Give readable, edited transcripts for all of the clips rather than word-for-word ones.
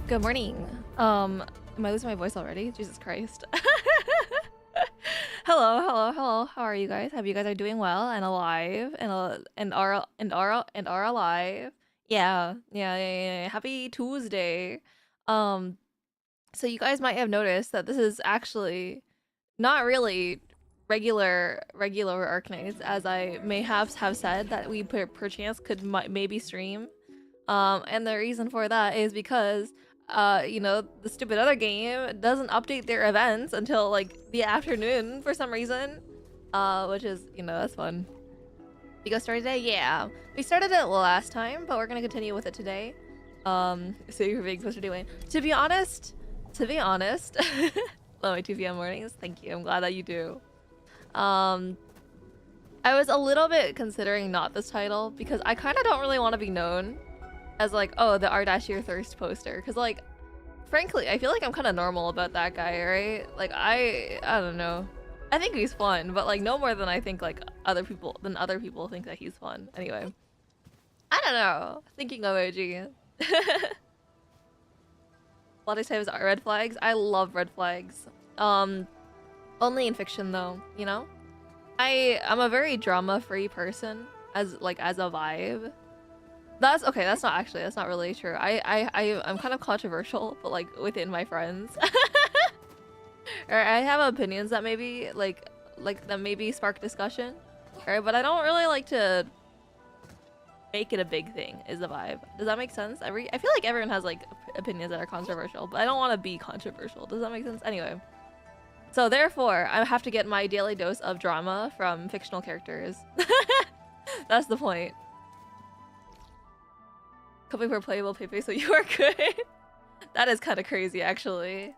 Good morning. Am I losing my voice already? Jesus Christ. Hello. How are you guys? Hope you guys are doing well and alive and are alive. Yeah. Happy Tuesday. So you guys might have noticed that this is actually not really regular Arknights, as I may have said that we perchance could maybe stream. And the reason for that is because you know, the stupid other game doesn't update their events until like the afternoon for some reason. Which is, you know, that's fun. You guys started today? Yeah. We started it last time, but we're gonna continue with it today. So you're being supposed to do it. To be honest, love my 2 p.m. mornings. Thank you. I'm glad that you do. I was a little bit considering not this title because I kind of don't really want to be known as like, oh, the Ardashir thirst poster, because like, frankly, I feel like I'm kind of normal about that guy, right? Like I don't know. I think he's fun, but like no more than I think like other people think that he's fun. Anyway, I don't know. Thinking of OG. A lot of times red flags. I love red flags. Only in fiction though, you know? I'm a very drama-free person as a vibe. That's okay, that's not really true. I'm kind of controversial, but like within my friends. Or I have opinions that maybe like that maybe spark discussion. Alright, but I don't really like to make it a big thing is the vibe. Does that make sense? I feel like everyone has like opinions that are controversial, but I don't want to be controversial. Does that make sense? Anyway. So therefore, I have to get my daily dose of drama from fictional characters. That's the point. Coming for playable Pepe, so you are good. That is kind of crazy, actually.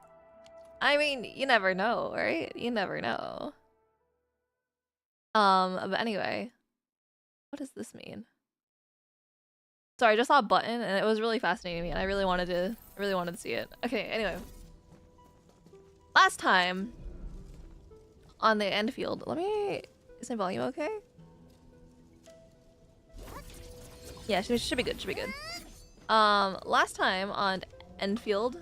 I mean, you never know, right? You never know. But anyway, what does this mean? Sorry, I just saw a button and it was really fascinating to me, and I really wanted to see it. Okay, anyway. Last time on the ENDFIELD, is my volume okay? Yeah, should be good. Last time on ENDFIELD,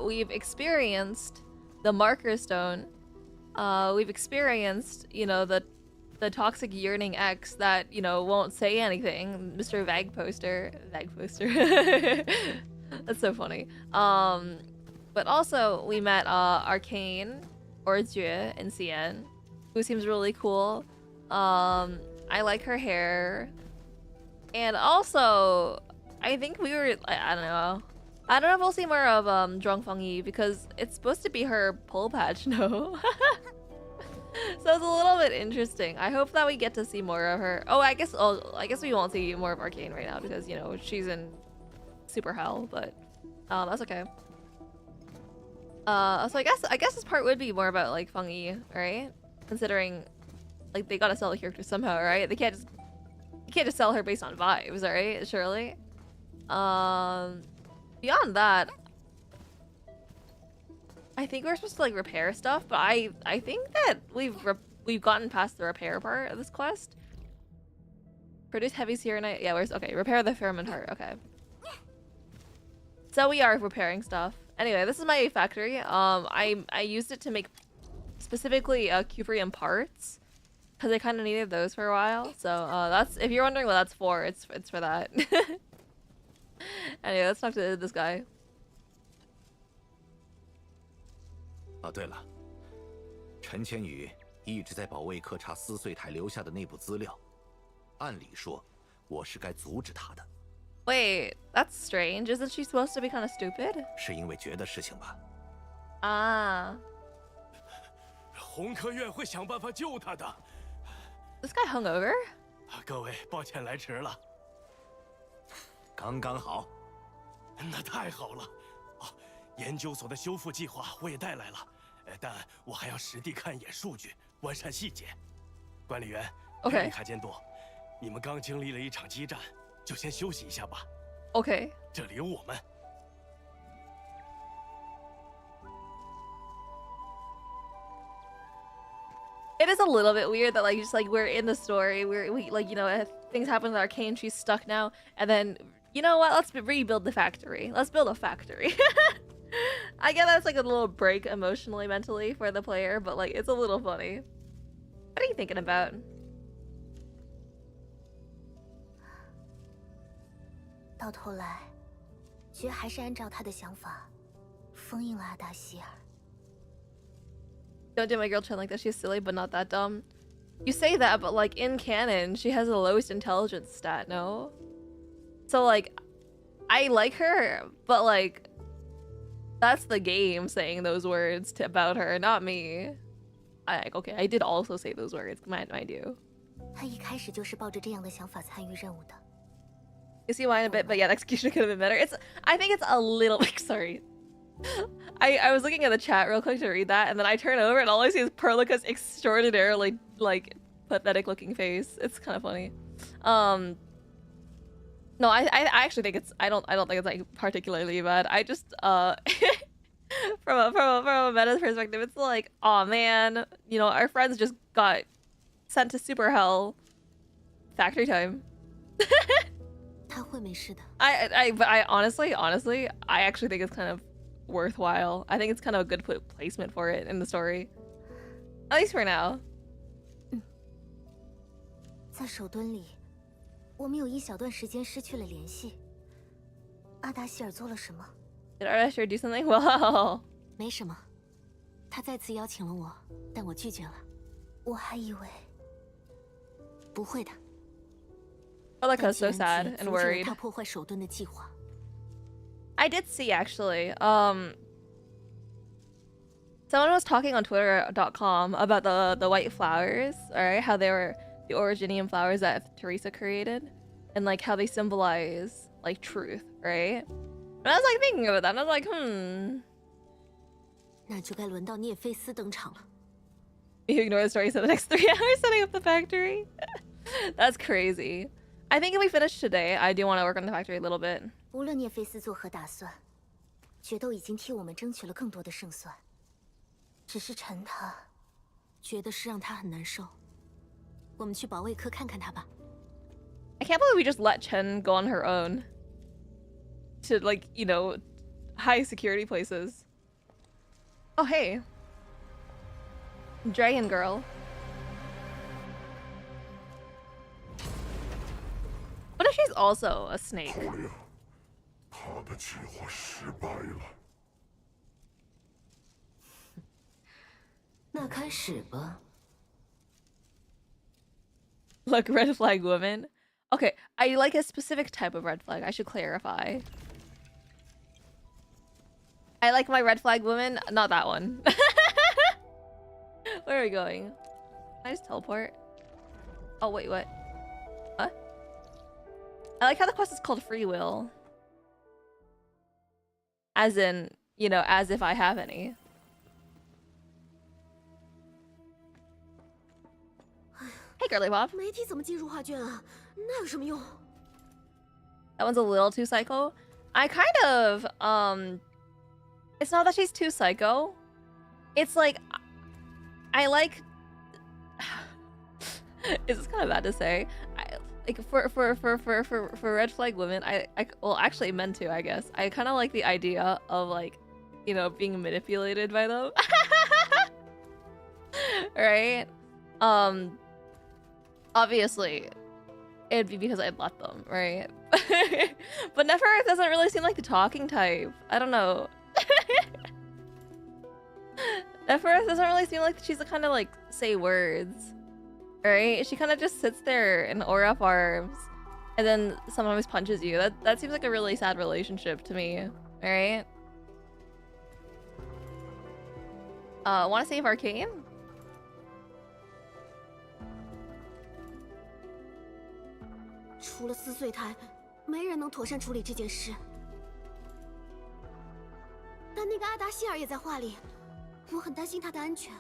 we've experienced the marker stone. We've experienced, you know, the toxic yearning ex that, you know, won't say anything, Mr. Vag Poster. That's so funny. But also we met Arcane, Orjue, and Cien, who seems really cool. I like her hair. And also, I think I don't know. I don't know if we'll see more of Zhuang because it's supposed to be her pole patch, no? So it's a little bit interesting. I hope that we get to see more of her. I guess we won't see more of Arcane right now because, you know, she's in super hell, but that's okay. So I guess this part would be more about like Feng Yi, right? Considering like they gotta sell the character somehow, right? You can't just sell her based on vibes, right? Surely. Beyond that, I think we're supposed to like repair stuff, but I think that we've gotten past the repair part of this quest. Produce heavy Serenite. Yeah, okay? Repair the ferment heart. Okay. So we are repairing stuff. Anyway, this is my factory. I used it to make specifically Cuprium parts because I kind of needed those for a while. So that's, if you're wondering what that's for, it's for that. Anyway, let's talk to this guy. 哦，对了，陈千羽一直在保卫科查撕碎台留下的内部资料，按理说我是该阻止他的。Wait, that's strange. Isn't she supposed to be kind of stupid? 是因为觉得事情吧？啊。红科院会想办法救他的。This guy hungover? 各位，抱歉来迟了。刚刚好。那太好了。研究所的修复计划我也带来了，但我还要实地看一眼数据，完善细节。管理员，佩里卡监督，你们刚经历了一场激战，就先休息一下吧。Okay. 这里有我们。It is a little bit weird that like just like we're in the story, we like, you know, things happen with Arcane, she's stuck now, and then you know what? Let's rebuild the factory. Let's build a factory. I get that's like a little break emotionally, mentally for the player, but like it's a little funny. What are you thinking about? 到头来，绝还是按照他的想法，封印了阿达希尔。Don't do my girl Chen like that. She's silly, but not that dumb. You say that, but like in canon, she has the lowest intelligence stat, no? So like, I like her, but like, that's the game saying those words about her, not me. Okay, I did also say those words, mind you. 他一开始就是抱着这样的想法参与任务的。You see why in a bit, but yeah, the execution could have been better. I think it's a little like, sorry. I was looking at the chat real quick to read that, and then I turn over and all I see is Perlica's extraordinarily like pathetic looking face. It's kind of funny. No, I actually think it's I don't think it's like particularly bad. I just from a meta perspective, it's like, oh man, you know, our friends just got sent to super hell. Factory time. 他会没事的。But I honestly, I actually think it's kind of worthwhile. I think it's kind of a good placement for it in the story. At least for now. 在首墩里，我们有一小段时间失去了联系。阿达希尔做了什么？ Did ardashir do something? Well. 没什么。他再次邀请了我，但我拒绝了。我还以为不会的。Perlica's so sad and worried. 他破坏首墩的计划。I did see actually. Someone was talking on Twitter.com about the white flowers, alright? How they were the Originium flowers that Teresa created, and like how they symbolize like truth, right? And I was like thinking about that, and I was like, 那就该轮到涅菲斯登场了。 You ignore the story for the next 3 hours setting up the factory. That's crazy. I think if we finish today, I do want to work on the factory a little bit. 无论涅菲斯作何打算，决斗已经替我们争取了更多的胜算。只是陈他觉得是让他很难受。我们去保卫科看看他吧。 I can't believe we just let Chen go on her own to like, you know, high security places. Oh hey, Dragon Girl. What if she's also a snake? 他的计划失败了。那开始吧。Like red flag woman. Okay, I like a specific type of red flag. I should clarify. I like my red flag woman, not that one. Where are we going? Can I just teleport? Oh, wait, what? What? I like how the quest is called Free Will. As in, you know, as if I have any. Hey, girly pop. 媒体怎么进入画卷啊？那有什么用？ That one's a little too psycho. I kind of, it's not that she's too psycho. It's like, I like, it's kind of bad to say. Like for red flag women, I well, actually meant to, I guess. I kind of like the idea of like, you know, being manipulated by them. Right? Obviously, it'd be because I'd let them, right? But Nefer doesn't really seem like the talking type. I don't know. Nefer doesn't really seem like she's the kind of like say words, right? She kind of just sits there in aura farms, and then sometimes punches you. That seems like a really sad relationship to me, right? Want to save Arcane? "除了撕碎台，没人能妥善处理这件事。但那个阿达希尔也在画里，我很担心他的安全。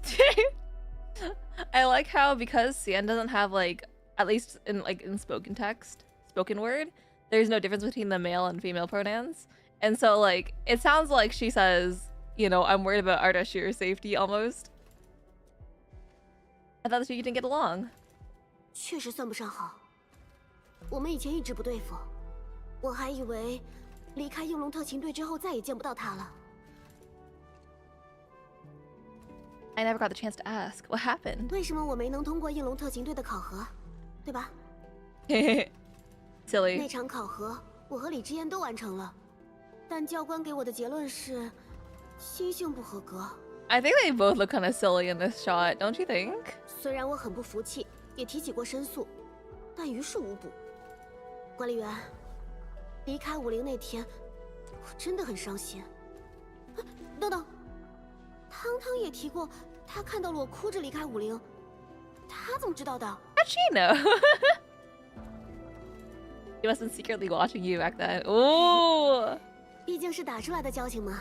" I like how because Cian doesn't have like, at least in spoken text, spoken word, there's no difference between the male and female pronouns, and so like it sounds like she says, you know, I'm worried about Ardashir's safety almost. I thought the two you didn't get along. 确实算不上好。我们以前一直不对付，我还以为离开应龙特勤队之后再也见不到他了。 I never got the chance to ask what happened. 为什么我没能通过应龙特勤队的考核，对吧？ Silly. 那场考核，我和李知嫣都完成了，但教官给我的结论是，心性不合格。 I think they both look kind of silly in this shot, don't you think? 虽然我很不服气，也提起过申诉，但于事无补。管理员，离开武陵那天，我真的很伤心。等等，汤汤也提过，他看到了我哭着离开武陵，他怎么知道的？ How'd she know? He wasn't secretly watching you back then. Ooh. 毕竟是打出来的交情嘛。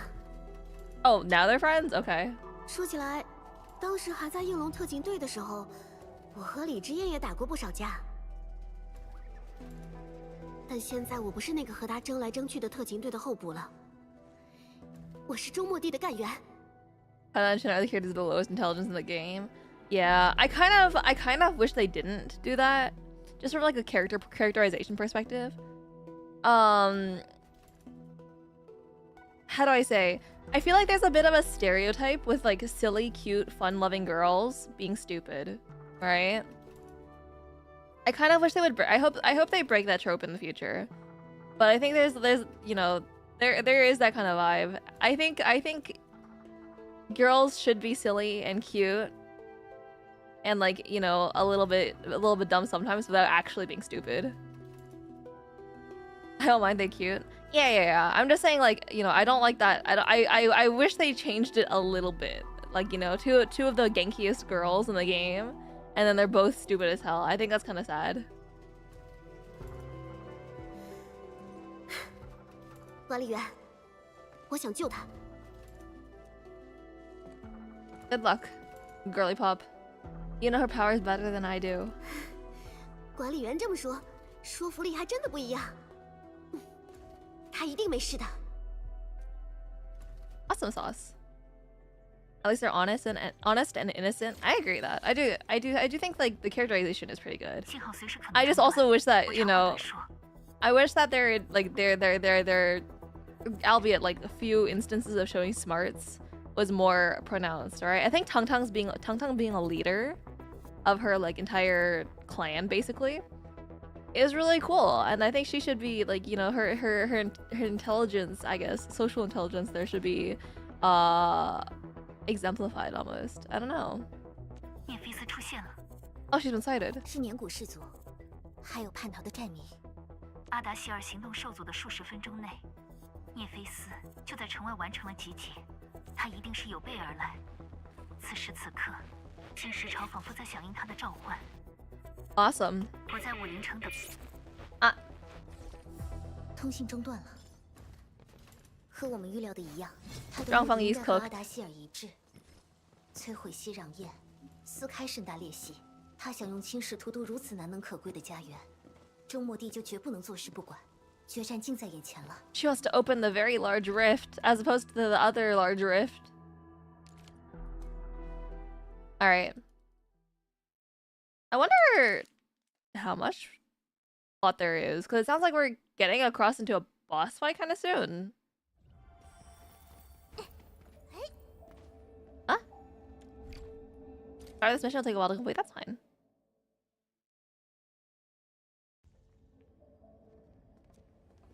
Oh, now they're friends? Okay. 说起来，当时还在应龙特勤队的时候，我和李知嫣也打过不少架。但现在我不是那个和他争来争去的特勤队的候补了，我是周末地的干员。 Financial kid is the lowest intelligence in the game. Yeah, I kind of wish they didn't do that, just from like a characterization perspective. How do I say? I feel like there's a bit of a stereotype with like silly, cute, fun-loving girls being stupid, right? I kind of wish they would. I hope they break that trope in the future. But I think there's you know there is that kind of vibe. I think girls should be silly and cute, and like, you know, a little bit dumb sometimes without actually being stupid. I don't mind they cute. Yeah. I'm just saying, like, you know, I don't like that. I wish they changed it a little bit. Like, you know, two of the gankiest girls in the game, and then they're both stupid as hell. I think that's kind of sad. 管理员，我想救他。 Good luck, girly pop. You know her powers better than I do. 管理员这么说，说服力还真的不一样。他一定没事的。 Awesome sauce. At least they're honest and innocent. I agree that. I do think like the characterization is pretty good. I just also wish that, you know, I wish that they're albeit like a few instances of showing smarts was more pronounced, right? I think Tang Tang being a leader of her like entire clan basically is really cool, and I think she should be like, you know, her intelligence, I guess, social intelligence there should be exemplified almost. I don't know. Oh, she's been sighted. 是年古氏族，还有叛逃的寨民。阿达希尔行动受阻的数十分钟内，涅菲斯就在城外完成了集结。他一定是有备而来。此时此刻，金石朝仿佛在响应他的召唤。Awesome. 我在武陵城等。啊，通信中断了。和我们预料的一样，他的让方目的应该 East 和 cook 阿达希尔一致，摧毁熙壤宴，撕开盛大裂隙。他想用侵蚀荼毒如此难能可贵的家园，周末帝就绝不能坐视不管。决战近在眼前了。She wants to open the very large rift as opposed to the other large rift. All right. I wonder how much plot there is, because it sounds like we're getting across into a boss fight kind of soon. Huh? Sorry, this mission will take a while to complete. That's fine.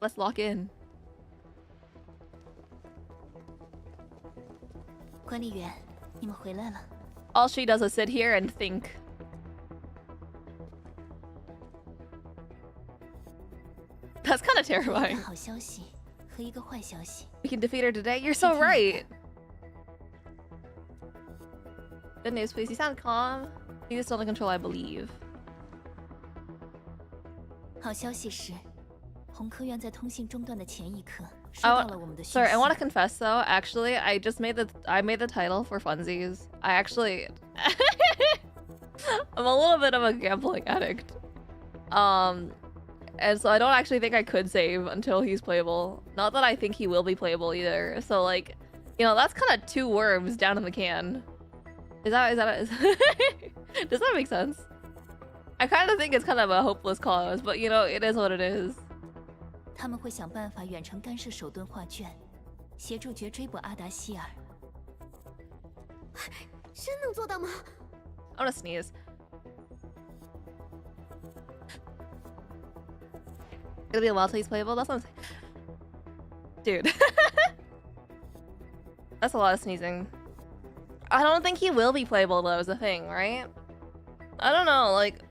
Let's lock in. 管理员，你们回来了。 All she does is sit here and think. That's kind of 一个 terrifying. 好消息和一个坏消息。 We can defeat her today. You're so right. Good news, please. You sound calm. You just under control, I believe. 好消息是，红科院在通信中断的前一刻收到了我们的讯息。 Sorry, I want to confess though. Actually, I made the title for funsies. I actually, I'm a little bit of a gambling addict. And so I don't actually think I could save until he's playable. Not that I think he will be playable either. So like, you know, that's kind of 2 worms down in the can. Does that make sense? I kind of think it's kind of a hopeless cause, but you know, it is what it is. 他们会想办法远程干涉手盾画卷，协助绝追捕阿达希尔。真能做到吗？ I'm gonna sneeze. It'll be a while till he's playable. That's what I'm saying. Dude. That's a lot of sneezing. I don't think he will be playable though, is the thing, right? I don't know, like...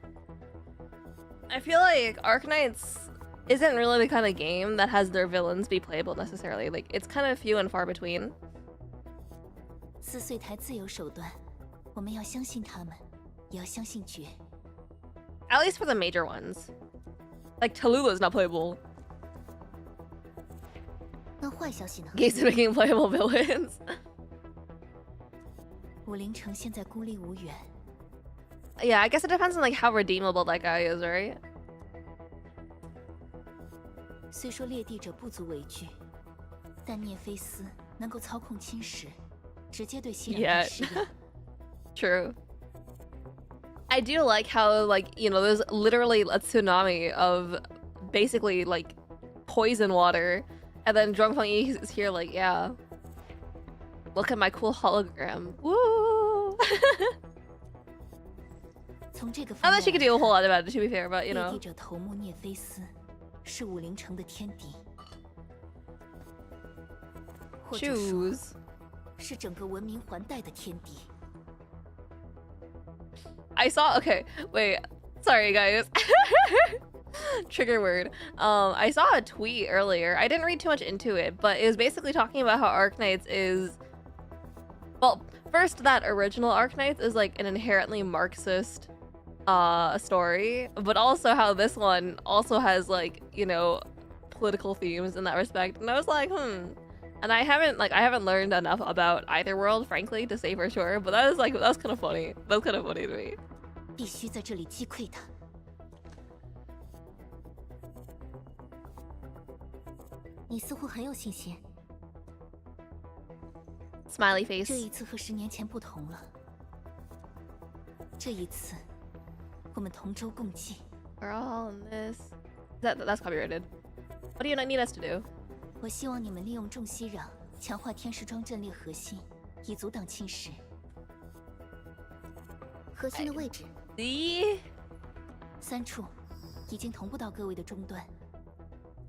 I feel like Arknights isn't really the kind of game that has their villains be playable necessarily. Like, it's kind of few and far between. 撕碎台自有手段，我们要相信他们，也要相信绝。 At least for the major ones. Like, Tallulah's not playable. 那坏消息呢？ Gates making playable villains. 武陵城现在孤立无援。 Yeah, I guess it depends on like how redeemable that guy is, right? 虽说猎地者不足为惧，但涅菲斯能够操控侵蚀，直接对熙壤施压。True. I do like how, like, you know, there's literally a tsunami of basically like poison water, and then Drungfeng Yi is here like, yeah, look at my cool hologram. Woo! 从这个 I 方 bet she 面 could do a whole lot about it, to be fair, but you 猎 know. 地者头目涅菲斯是武陵城的天敌，或者说 Choose. 是整个文明环带的天敌。 I saw. Okay, wait. Sorry, guys. Trigger word. I saw a tweet earlier. I didn't read too much into it, but it was basically talking about how Arknights is. Well, first, that original Arknights is like an inherently Marxist story, but also how this one also has like, you know, political themes in that respect. And I was like, And I haven't learned enough about either world, frankly, to say for sure. But that was kind of funny. That was kind of funny to me. 必须在这里击溃他。你似乎很有信心。 Smiley face. 这一次和10年前不同了。这一次，我们同舟共济。 We're all in this. That's copyrighted. What do you need us to do? 我希望你们利用众熙壤强化天石庄阵列核心，以阻挡侵蚀。核心的位置 See? 3处，已经同步到各位的终端。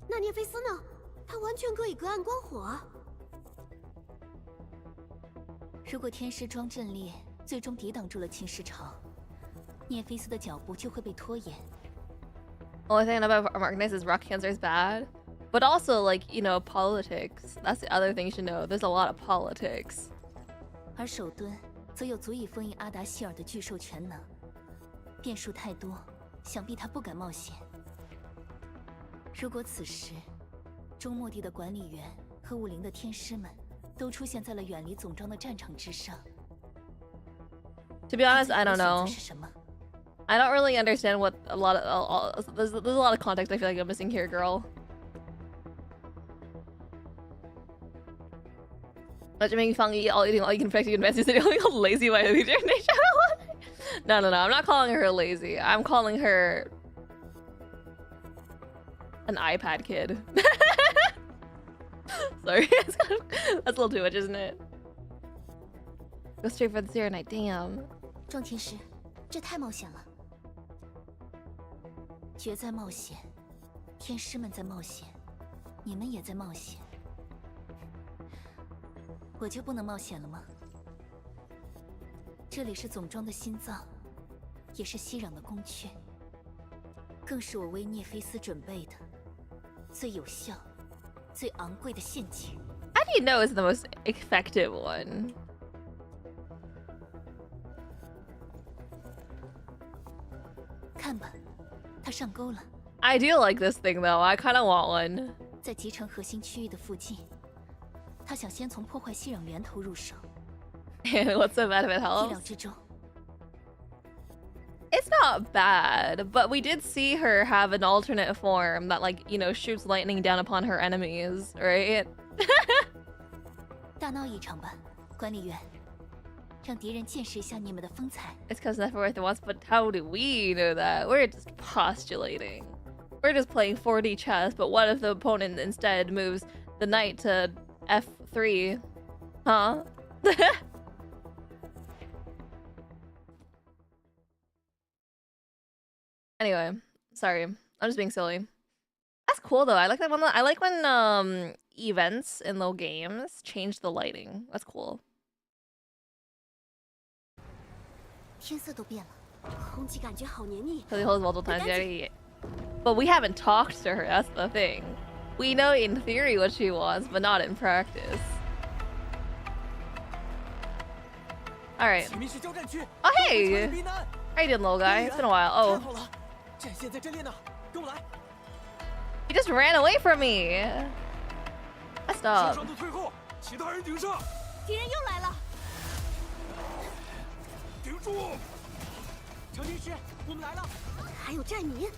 那涅菲斯呢？他完全可以隔岸观火啊！如果天石庄阵列最终抵挡住了侵蚀潮，涅菲斯的脚步就会被拖延。Only thing about Markness is rock cancer is bad, but also like you know politics. That's the other thing you should know. There's a lot of politics. 而手盾则有足以封印阿达希尔的巨兽全能，变数太多，想必他不敢冒险。如果此时，中末地的管理员和武林的天师们都出现在了远离总庄的战场之上。 To be honest, I don't know. 是什么？ I don't really understand what a lot of there's a lot of context I feel like I'm missing here, girl. Making fun all eating all you can practice you can fancy city only called lazy by the No, I'm not calling her lazy. I'm calling her an iPad kid. Sorry, that's a little too much, isn't it? Go straight for the Zero Night, damn. 庄天师，这太冒险了。决在冒险，天师们在冒险，你们也在冒险。我就不能冒险了吗？这里是总庄的心脏，也是熙攘的宫阙，更是我为涅菲斯准备的最有效、最昂贵的陷阱。How do you know it's the most effective one? 看吧，他上钩了。I do like this thing though. I kind of want one. 在集成核心区域的附近，他想先从破坏熙攘源头入手。And what's so bad if it 意 helps? 料之中。 It's not bad, but we did see her have an alternate form that, like, you know, shoots lightning down upon her enemies, right? 大闹一场吧，管理员，让敌人见识一下你们的风采。 It's because Neferworth wants, but how do we know that? We're just postulating. We're just playing 4D chess, but what if the opponent instead moves the knight to F3? Huh? Anyway, sorry. I'm just being silly. That's cool though. I like that one. I like when events in the games change the lighting. That's cool. 天色都变了，空气感觉好黏腻。 Because he holds multiple times already. But we haven't talked to her. That's the thing. We know in theory what she wants, but not in practice. All right. 前面是交战区。 Oh hey, 快避难！ how you doing, little guy? It's been a while. 看 Oh, 好了，战线在这列呢，跟我来。 he just ran away from me. Messed 受 up. 伤的退后，其他人顶上，敌人又来了，顶住！长天师，我们来了。还有战民，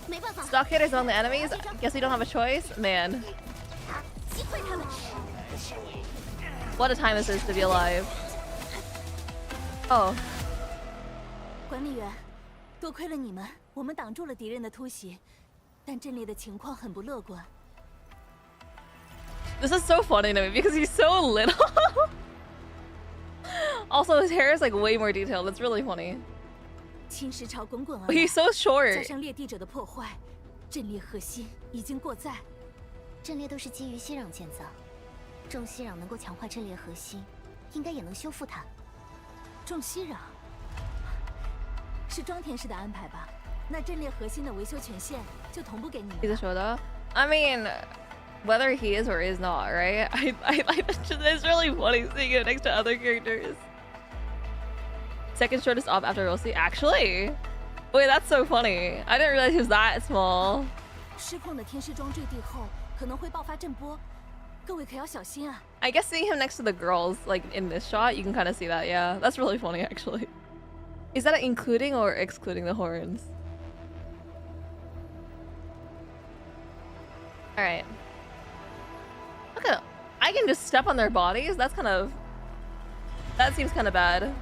没办法， Stockaders among the enemies. Guess we don't have a choice, man. 击溃他们。 What a time this is to be alive. Oh, 管理员，多亏了你们，我们挡住了敌人的突袭，但阵列的情况很不乐观。 this is so funny to me because he's so little. Also, his hair is like way more detailed. It's really funny. 侵蚀潮滚滚而 But 来， he's so 加 short. 上裂地者的破坏，阵列核心已经过载。阵列都是基于熙壤建造，众熙壤能够强化阵列核心，应该也能修复它。众熙壤是庄田氏的安排吧？那阵列核心的维修权限就同步给你们 He's a 了。 Shoda. I mean, whether he is or is not, right? It's really funny seeing it next to other characters. Second shortest op after Rossi. Actually, wait, that's so funny. I didn't realize he was that small. 失控的天师庄坠地后可能会爆发震波，各位可要小心啊！ I guess seeing him next to the girls, like in this shot, you can kind of see that. Yeah, that's really funny, actually. Is that including or excluding the horns? All right. Look at, I can just step on their bodies. That's kind of, that seems kind of bad.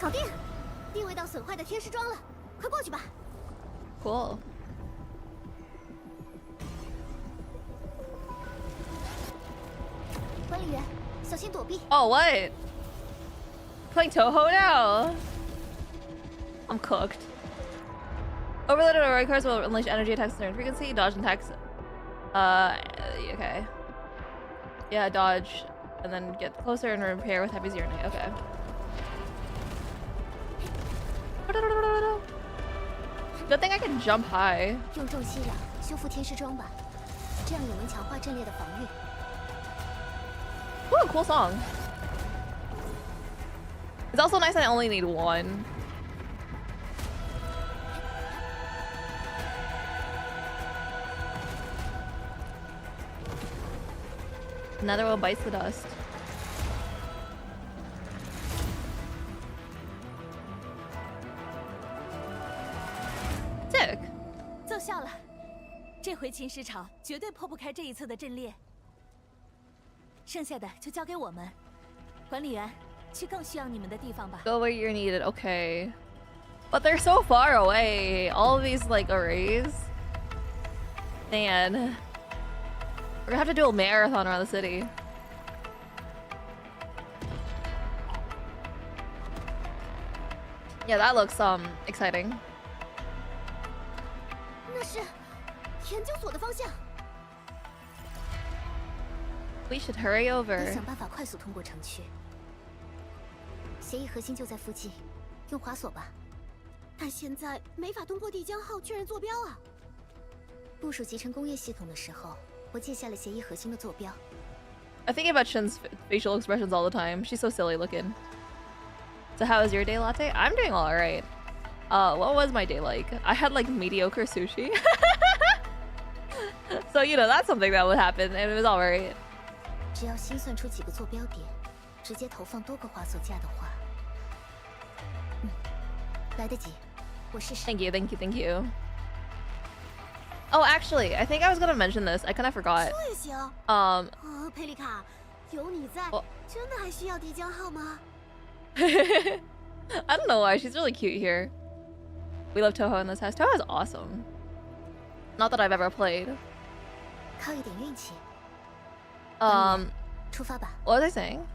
搞定，定位到损坏的天师庄了，快过去吧。 Cool. 管理员，小心躲避。 Oh, what? Playing Toho now? I'm cooked. Overloaded or cards will unleash energy attacks at certain frequency, dodge attacks. Okay. Yeah, dodge, and then get closer and repair with heavy Zirnate. Okay. Good thing I can jump high. 用重息壤修复天师装吧，这样也能强化阵列的防御。 Ooh, cool song. It's also nice I only need one. Another one bites the dust. Sick. 奏效了，这回秦时朝绝对破不开这一侧的阵列。剩下的就交给我们，管理员，去更需要你们的地方吧。 Go where you're needed. Okay. But they're so far away. All of these like arrays. Man. We're gonna have to do a marathon around the city. Yeah, that looks exciting. 那是研究所的方向。 We should hurry 得 over. 想办法快速通过城区。协议核心就在附近，用滑索吧。但现在没法通过递江号确认坐标啊。部署集成工业系统的时候，我记下了协议核心的坐标。 I think about Shin's facial expressions all the time. She's so silly looking. So how was your day, Latte? I'm doing all right. What was my day like? I had like mediocre sushi. So, you know, that's something that would happen and it was all right. 只要心算出几个坐标点，直接投放多个滑索架的话，来得及。我试试。 Thank you, thank you, thank you. Oh, actually, I think I was gonna mention this. I kind of forgot. 这也行。佩里卡，有你在，真的还需要递江号吗？ I don't know why. She's really cute here. We love Toho in this house. Toho is awesome. Not that I've ever played. 靠一点运气。出发吧。 What was I saying?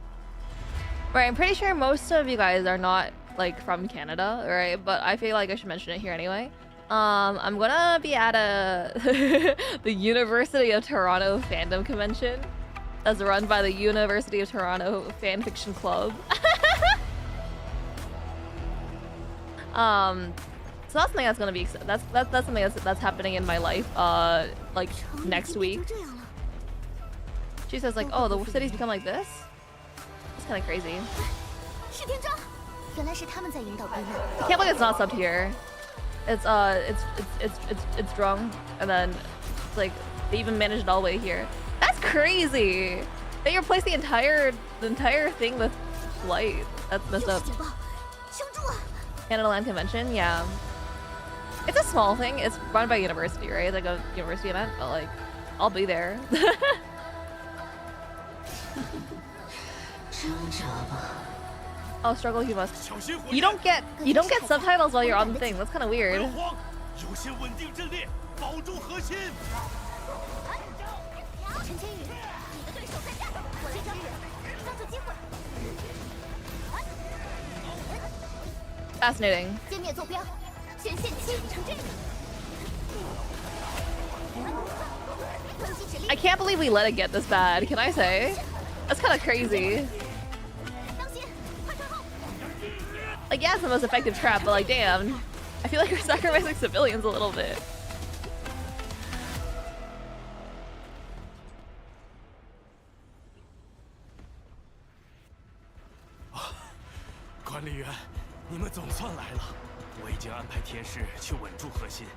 Right, I'm pretty sure most of you guys are not like from Canada, right? But I feel like I should mention it here anyway. I'm gonna be at the University of Toronto fandom convention that's run by the University of Toronto Fanfiction Club. So that's something that's gonna be that's something that's happening in my life like next week. She says like, oh, the city's become like this. It's kind of crazy. 是天章，原来是他们在引导归纳。 I can't believe it's not subbed here. It's drunk, and then it's like they even managed it all the way here. That's crazy. They replaced the entire thing with light. That's messed up. 警报，相助啊！ Canada Land Convention, yeah. It's a small thing. It's run by university, right? It's like a university event, but like, I'll be there. Oh, struggle you must. You don't get subtitles while you're on the thing. That's kind of weird. 优先稳定阵列，保住核心。陈千羽，你的对手在这儿，我来支援，抓住机会。 Fascinating. 歼灭坐标，全线清成阵。 I can't believe we let it get this bad. Can I say? That's kind of crazy. 当心，快退后！ Like, yeah, it's the most effective trap, but like, damn. I feel like we're sacrificing civilians a little bit. 管理员，你们总算来了。我已经安排天使去稳住核心，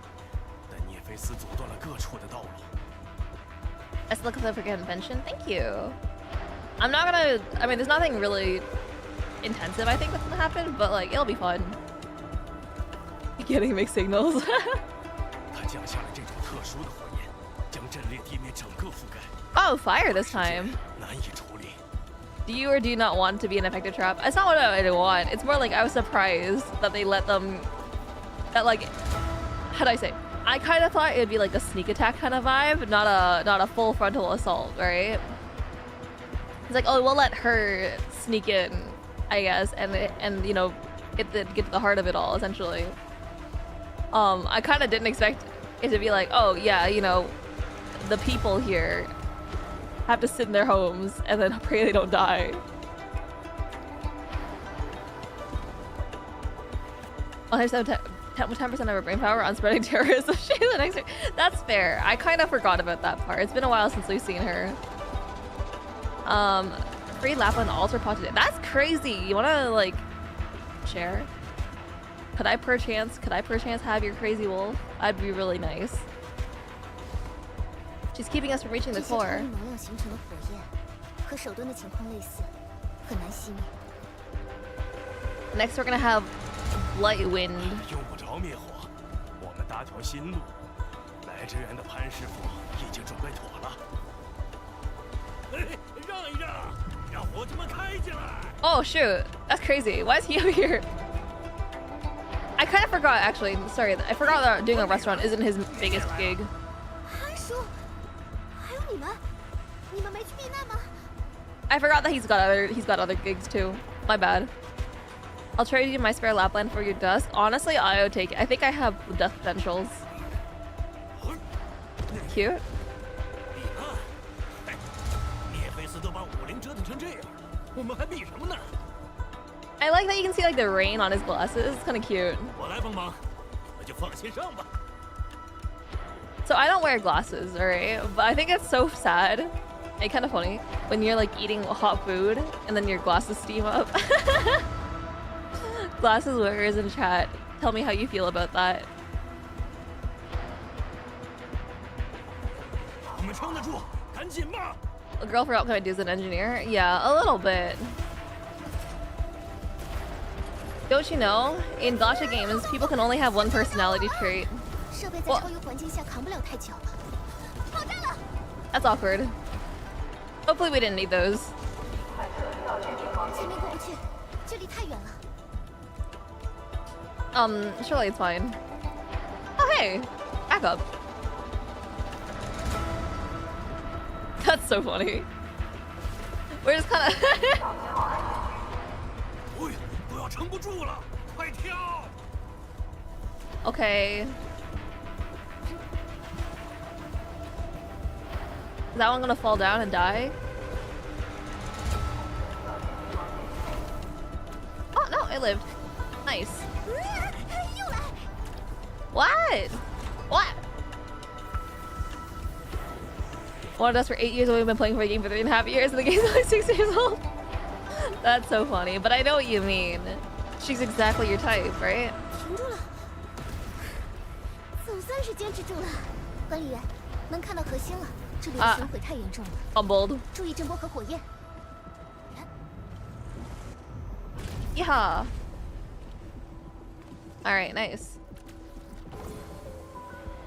但涅菲斯阻断了各处的道路。 Let's look for convention. Thank you. I'm not gonna. I mean, there's nothing really intensive. I think that's gonna happen, but like, it'll be fun. Getting mixed signals. 他降下了这种特殊的火焰，将阵列地面整个覆盖。 Oh, fire this time. 难以处理。 Do you or do you not want to be an effective trap? It's not what I want. It's more like I was surprised that they let them. That like, how do I say? I kind of thought it'd be like a sneak attack kind of vibe, not a full frontal assault, right? It's like, oh, we'll let her sneak in, I guess, and you know, get to the heart of it all, essentially. I kind of didn't expect it to be like, oh yeah, you know, the people here have to sit in their homes and then pray they don't die. 10% of her brain power on spreading terrorism. She's the next. That's fair. I kind of forgot about that part. It's been a while since we've seen her. Free Lapland altar pot today. That's crazy. You wanna like share? Could I perchance have your crazy wolf? That'd be really nice. She's keeping us from reaching the core. Next, we're gonna have light wind. 用不着灭火，我们搭条新路。来支援的潘师傅已经准备妥了。哎，让一让，让伙计们开进来。Oh shoot, that's crazy. Why is he over here? I kind of forgot actually. Sorry, I forgot that doing a restaurant isn't his biggest gig. 潘叔，还有你们，你们没去避难吗？ I forgot that he's got other gigs too. My bad. I'll trade you my spare Lapland for your dust. Honestly, I would take it. I think I have the dust potentials. Cute. 聂菲斯都把武林折腾成这样，我们还避什么呢？ I like that you can see like the rain on his glasses. It's kind of cute. 我来帮忙，那就放心上吧。 So I don't wear glasses, alright? But I think it's so sad and kind of funny when you're like eating hot food and then your glasses steam up. Glasses wearers in chat, tell me how you feel about that. 我们撑得住，赶紧吧。 A girl for outcome is an engineer? Yeah, a little bit. Don't you know? In gacha games, people can only have one personality trait. 设备在超优环境下扛不了太久。爆炸了！ That's awkward. Hopefully we didn't need those. 前面过不去，这里太远了。 Surely it's fine. Oh hey! Back up. That's so funny. We're just kinda 哎，都要撑不住了，快跳！ Okay. Is that one gonna fall down and die? Oh no, it lived. Nice. 又来！ What? What? Wanted us for 8 years and we've been playing for a game for 3.5 years and the game's only 6 years old. That's so funny, but I know what you mean. She's exactly your type, right? 停住了，总算是坚持住了。管理员，能看到核心了，这里的损毁太严重了， Humbled. 注意震波和火焰。 Yeah. Alright, nice.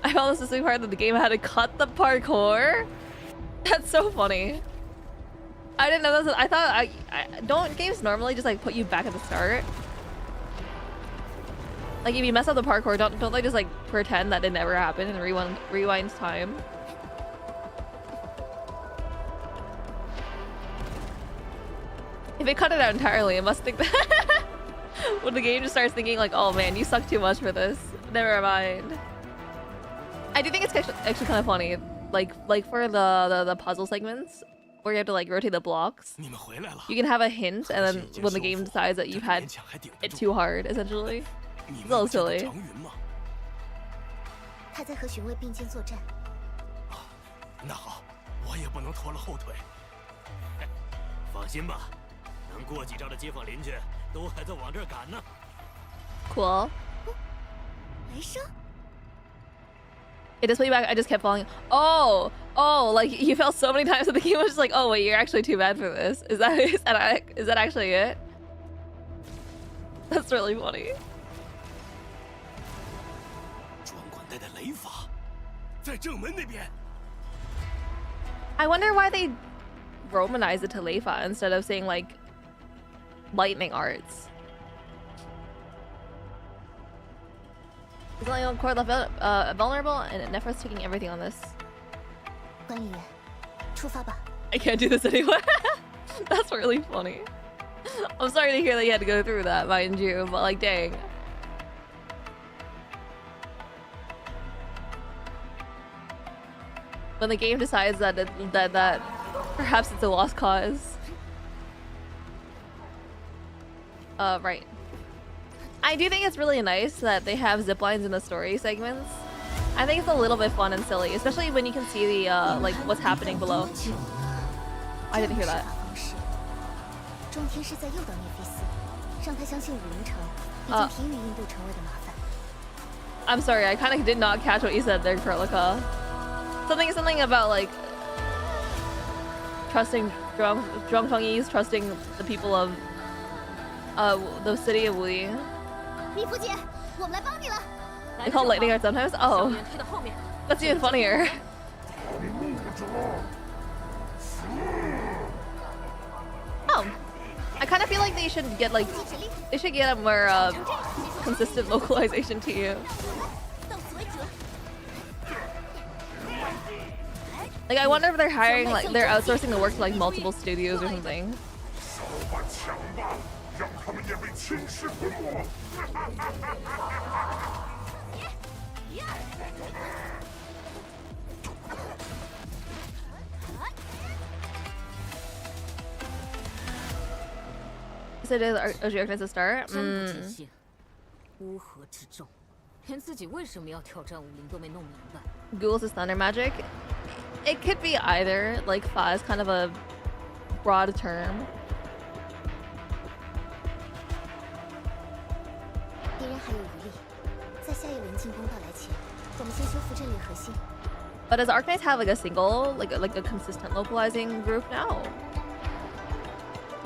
I found this the part that the game had to cut the parkour. That's so funny. I didn't know that was, I thought don't games normally just like put you back at the start? Like if you mess up the parkour, don't they just like pretend that it never happened and rewind time? If it cut it out entirely, it must think that when the game just starts thinking like, oh man, you suck too much for this. Never mind. I do think it's actually kind of funny, like for the puzzle segments where you have to like rotate the blocks. You can have a hint, and then when the game decides that you've had it too hard, essentially, it's a little silly. 他在和巡卫并肩作战。那好，我也不能拖了后腿。放心吧，能过几招的街坊邻居都还在往这儿赶呢。Cool. 雷声。 It just put you back. I just kept falling. Oh, like you fell so many times that the game was just like, oh wait, you're actually too bad for this. Is that actually it? That's really funny. 专管带的雷法，在正门那边。 I wonder why they romanized it to Leifa instead of saying like lightning arts. He's only on core left vulnerable, and Nephra's taking everything on this. 管理员，出发吧。 I can't do this anymore. That's really funny. I'm sorry to hear that you had to go through that, mind you, but like, dang. When the game decides that Perhaps it's a lost cause. Right. I do think it's really nice that they have zip lines in the story segments. I think it's a little bit fun and silly, especially when you can see the like what's happening below. I didn't hear that. I'm sorry, I kind of did not catch what you said there, Kurlika. Something about like trusting Zhuangfengyi's trusting the people of the city of Wuying. They call lightning out sometimes? Oh. That's even funnier. Oh. I kind of feel like they should get like a more consistent localization to you. Like I wonder if they're hiring like they're outsourcing the work to like multiple studios or something. So did Ardashir to start? Ghouls is thunder magic. It could be either. Like Fa is kind of a broad term. But does Arknights have like a single, like a consistent localizing group now?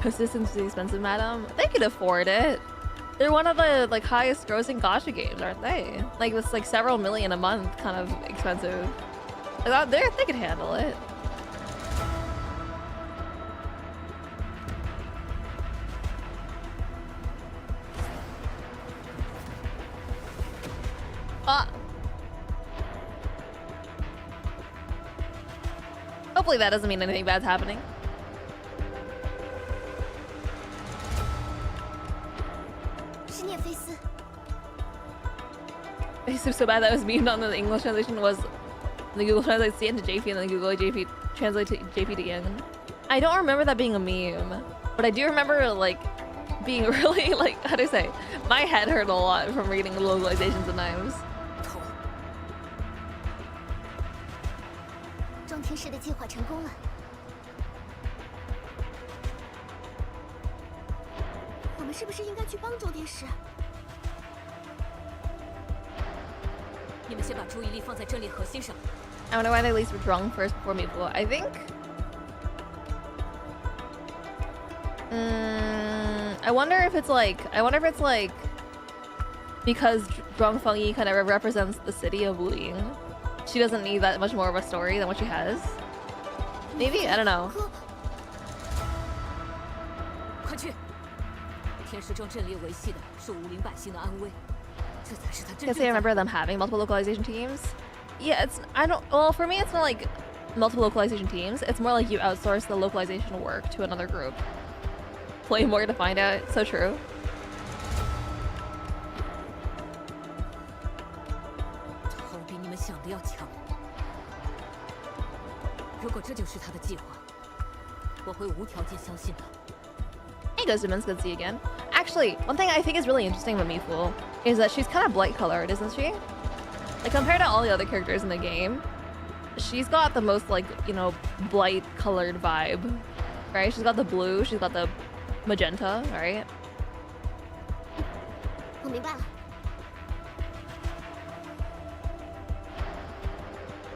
Consistency is expensive, madam. They could afford it. They're one of the like highest grossing gacha games, aren't they? Like it's like several million a month, kind of expensive. Like they could handle it. Hopefully that doesn't mean anything bad's happening. It's so bad that was memed on the English translation was the Google Translate C into JP and then Google JP translate to JP to Yen. I don't remember that being a meme, but I do remember like being really like, how do I say? My head hurt a lot from reading the localizations of knives. I wonder why they at least were drunk first before Meatful. I think I wonder if it's like because Zhuangfengyi kind of represents the city of Wuying. She doesn't need that much more of a story than what she has. Maybe, I don't know. Guess I remember them having multiple localization teams. Yeah, well, for me it's not like multiple localization teams. It's more like you outsource the localization work to another group. Play more to find out. So true. Hey, Ghost Demons, good to see you again. Actually, one thing I think is really interesting about Meatful is that she's kind of blight colored, isn't she? Like compared to all the other characters in the game, she's got the most like, you know, blight colored vibe, right? She's got the blue, she's got the magenta, right?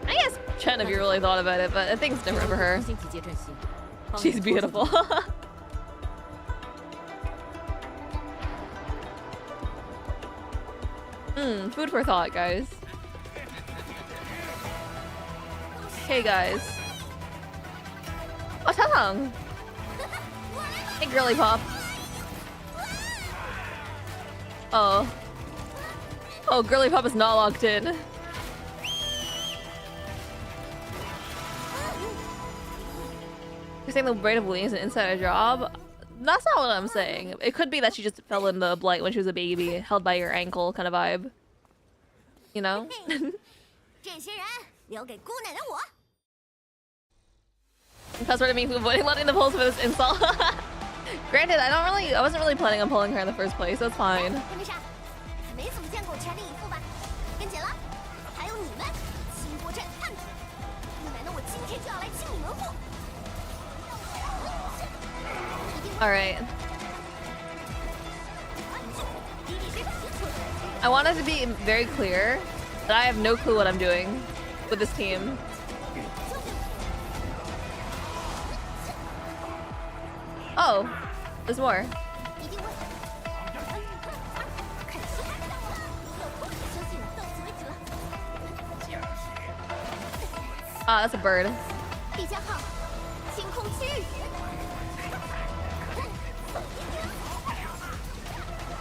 I guess Chen, if you really thought about it, but I think it's different for her. She's beautiful. Food for thought, guys. Hey, guys. Oh, Tang! Hey, girly pop. Oh. Oh, girly pop is not locked in. You're saying the braid of Wuying is an insider job? That's not what I'm saying. It could be that she just fell in the blight when she was a baby, held by your ankle kind of vibe. You know? That's what I mean. Avoiding letting the pulse for this insult. Granted, I wasn't really planning on pulling her in the first place, so it's fine. Alright. I wanted to be very clear that I have no clue what I'm doing with this team. Oh, there's more. Ah, that's a bird.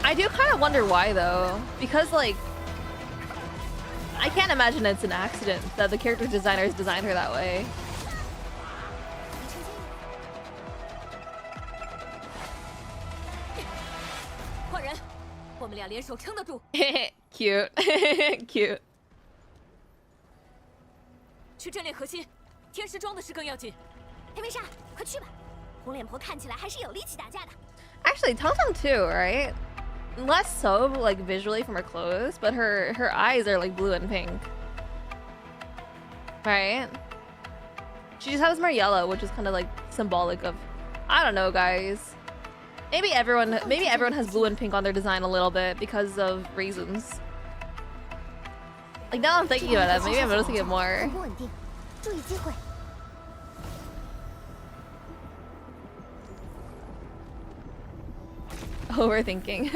I do kind of wonder why though, because like, I can't imagine it's an accident that the character designers designed her that way. Cute. Cute. 去阵列核心，天师庄的事更要紧。黑面煞，快去吧！红脸婆看起来还是有力气打架的。Actually, Tang too, right? Less so, like visually from her clothes, but her eyes are like blue and pink, right? She just has more yellow, which is kind of like symbolic of, I don't know, guys. Maybe everyone has blue and pink on their design a little bit because of reasons. Like now I'm thinking about it, maybe I'm noticing it more. Overthinking.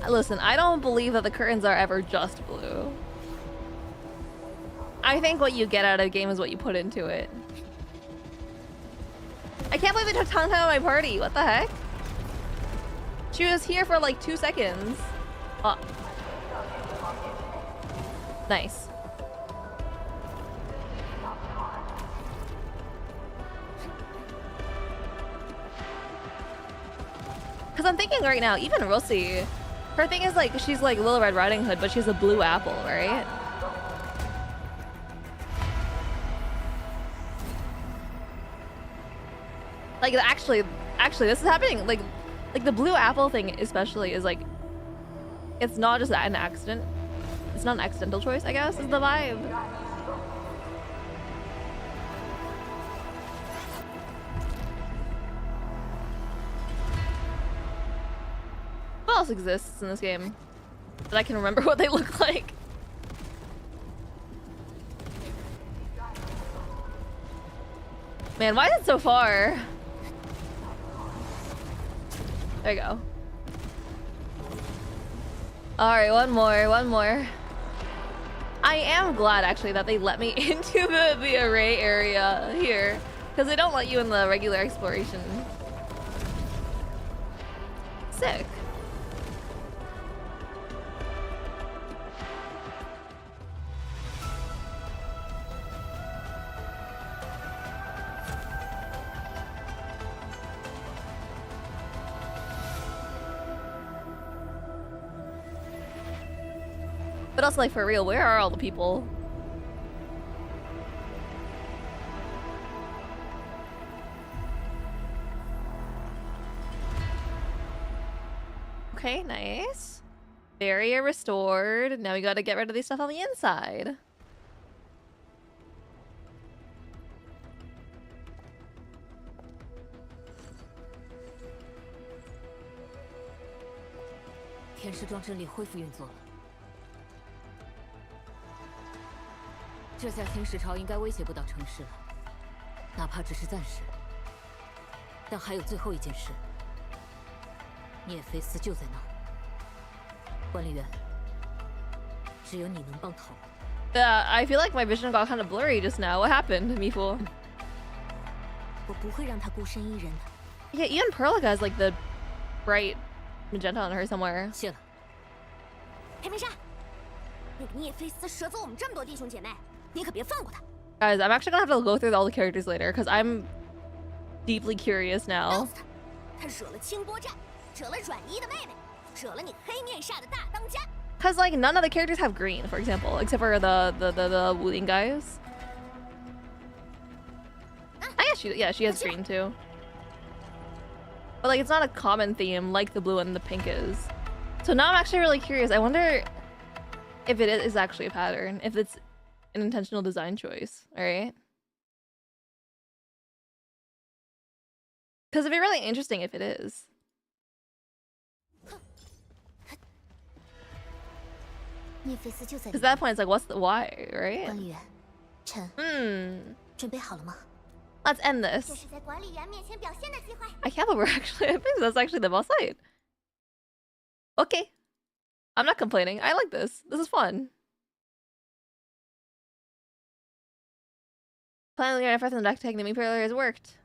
Listen, I don't believe that the curtains are ever just blue. I think what you get out of a game is what you put into it. I can't believe they took Tang out of my party. What the heck? She was here for like 2 seconds. Oh. Nice. Because I'm thinking right now, even Rossi, her thing is like, she's like Little Red Riding Hood, but she's a blue apple, right? Like actually this is happening. Like the blue apple thing especially is like, it's not just an accident. It's not an accidental choice, I guess, is the vibe. What else exists in this game that I can remember what they look like? Man, why is it so far? There you go. Alright, one more. I am glad actually that they let me into the array area here, because they don't let you in the regular exploration. Sick. But also, like, for real, where are all the people? Okay, nice. Barrier restored. Now we gotta get rid of these stuff on the inside. Tianshi 这下天使潮应该威胁不到城市了，哪怕只是暂时。但还有最后一件事，聂菲斯就在那儿。管理员，只有你能帮头。I feel like my vision got kind of blurry just now. What happened, Mifu? 我不会让他孤身一人的。Yeah, even Perlica has like the bright magenta on her somewhere. 谢了。黑面煞，那个聂菲斯折走我们这么多弟兄姐妹。 你可别放过他 Guys, I'm actually gonna have to go through all the characters later because I'm deeply curious now. 他惹了清波站，惹了阮姨的妹妹，惹了你黑面煞的大当家。Cause like none of the characters have green, for example, except for the Wuling guys. she has green too. But like it's not a common theme like the blue and the pink is. So now I'm actually really curious. I wonder if it is actually a pattern, if it's an intentional design choice, alright? Because it'd be really interesting if it is. Because at that point it's like, what's the why, right? Let's end this. I can't believe we're actually, I think that's actually the boss fight. Okay. I'm not complaining. I like this. This is fun. Planning your efforts in the technique me earlier has worked.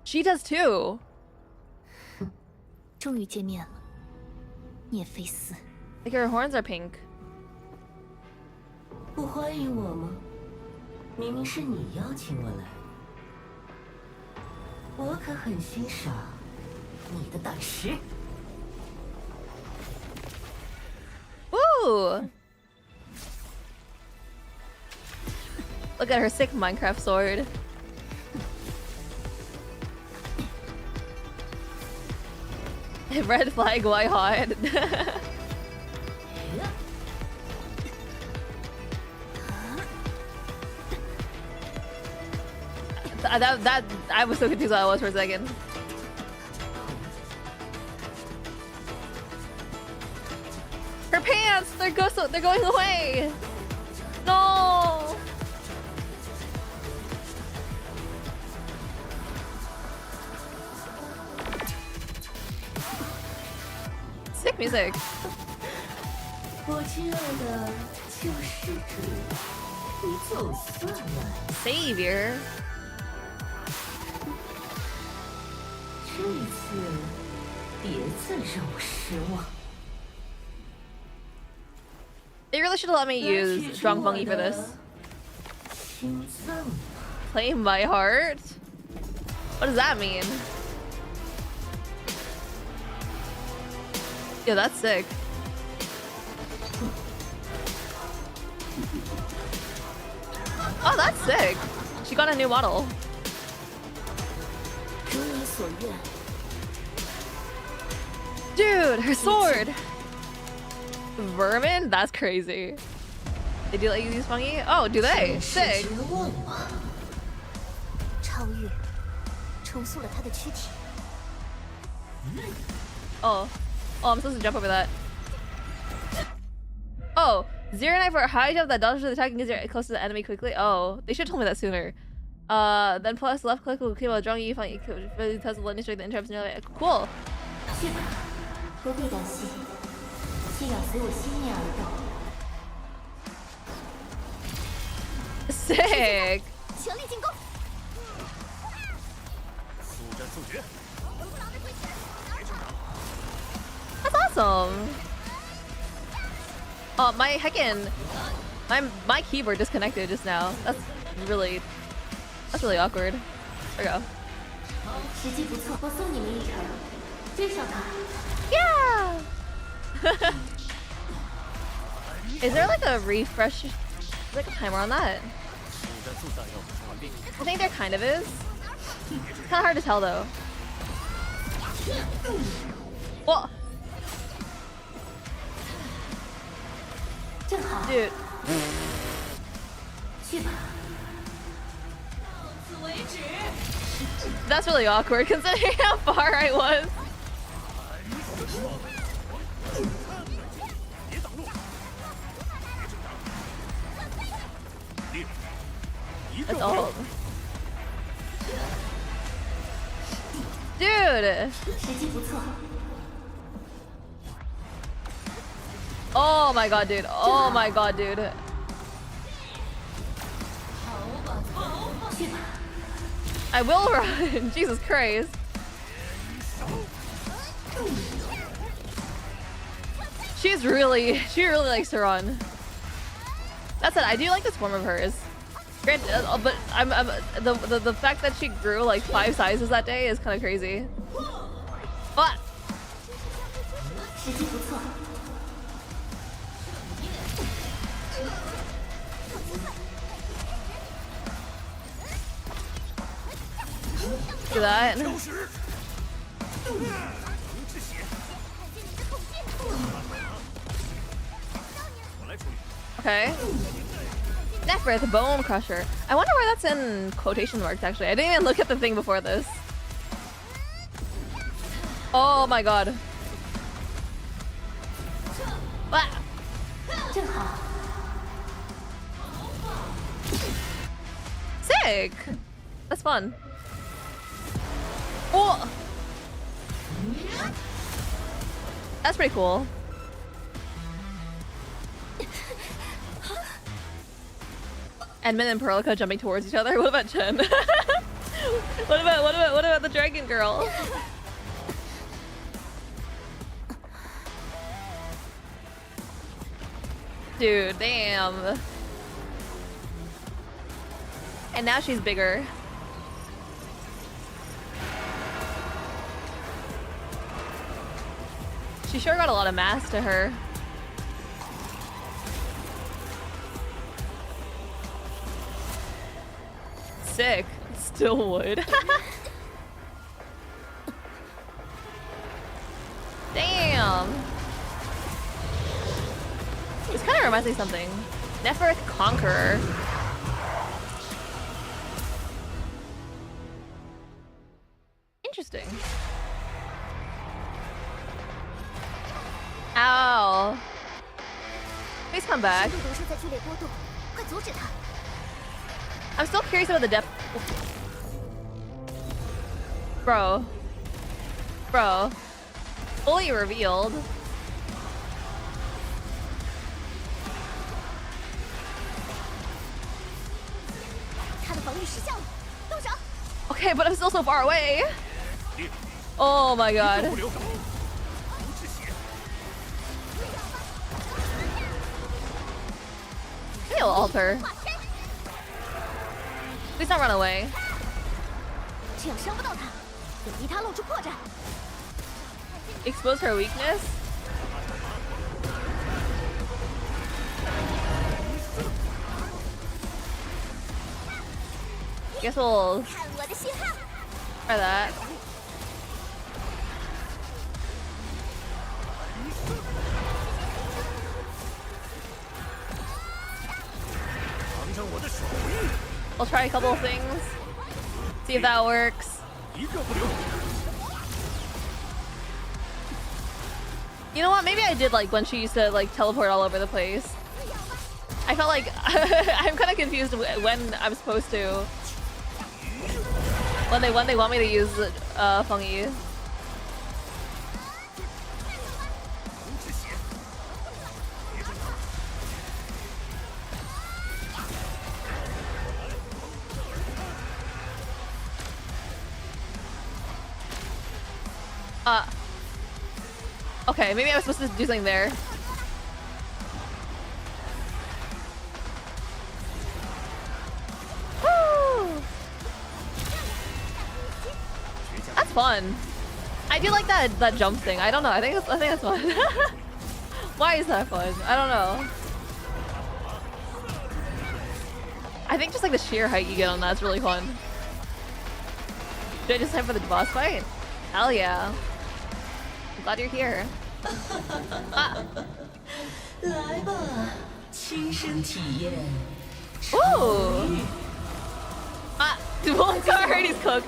She does too. 终于见面了，聂菲斯。 Like her horns are pink. 不欢迎我吗？明明是你邀请我来。我可很欣赏你的胆识。 Ooh! Look at her sick Minecraft sword. Red flag, white hot. that I was so confused what I was for a second. Her pants! They're going away! No! Sick music. 我亲爱的救世主，你总算来。 Savior. 这次别再让我失望。 They really should have let me use Strong Funky for this. Play my heart? What does that mean? Yo, that's sick. Oh, that's sick. She got a new model. Dude, her sword! Vermin? That's crazy. They do let you use fungi? Oh, do they? Sick. Oh. Oh, I'm supposed to jump over that. Oh, zero knife for high jump that dodges the attack and gets you close to the enemy quickly. Oh, they should have told me that sooner. Then plus left click will keep a drawing you find you test the lightning strike the interrupts nearly. Cool. Sick. That's awesome. Oh, my heckin', my keyboard disconnected just now. That's really awkward. There we go. Yeah. Is there like a refresh, like a timer on that? I think there kind of is. It's kind of hard to tell though. Well, dude. That's really awkward considering how far I was. That's all. Dude! Oh my god, dude. Oh my god, dude. I will run. Jesus Christ. She really likes to run. That said, I do like this form of hers. Granted, but the fact that she grew like 5 sizes that day is kind of crazy. But Do that. Okay. Nephrith Bone Crusher. I wonder why that's in quotation marks, actually. I didn't even look at the thing before this. Oh my god. Ah. Sick! That's fun. Oh! That's pretty cool. Edmund and Perlica jumping towards each other. What about Chen? what about the dragon girl? Dude, damn. And now she's bigger. She sure got a lot of mass to her. Sick. Still would. Damn. This kind of reminds me of something. Nephrith Conqueror. Interesting. Ow. Please come back. I'm still curious about the depth. Bro. Bro. Fully revealed. Okay, but I'm still so far away. Oh my god. He'll alter. Please don't run away. Expose her weakness? Guess we'll try that. I'll try a couple of things. See if that works. You know what? Maybe I did like when she used to like teleport all over the place. I felt like I'm kind of confused when I'm supposed to. When they want me to use Feng Okay, maybe I was supposed to do something there. Woo! That's fun. I do like that jump thing. I don't know. I think that's fun. Why is that fun? I don't know. I think just like the sheer height you get on that's really fun. Should I just head for the boss fight? Hell yeah. I'm glad you're here. Ah. Ooh. Ah, Volcar heard he's cooked.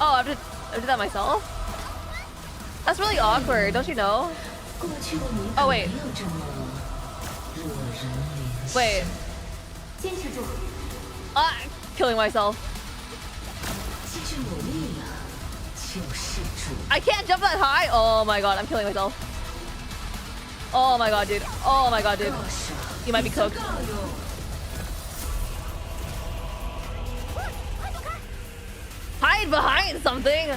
Oh, I have to do that myself? That's really awkward, don't you know? Oh, wait. Wait. Ah, killing myself. I can't jump that high. Oh my god, I'm killing myself. Oh my god, dude. Oh my god, dude. You might be cooked. Hide behind something.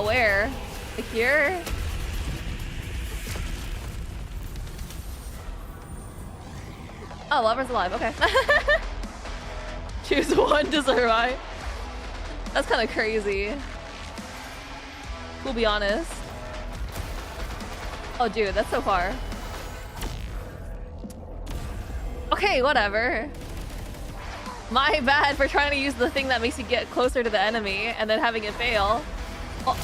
Where? Like here? Oh, lover's alive. Okay. Choose one to survive. That's kind of crazy. We'll be honest. Oh, dude, that's so far. Okay, whatever. My bad for trying to use the thing that makes you get closer to the enemy and then having it fail. Oh.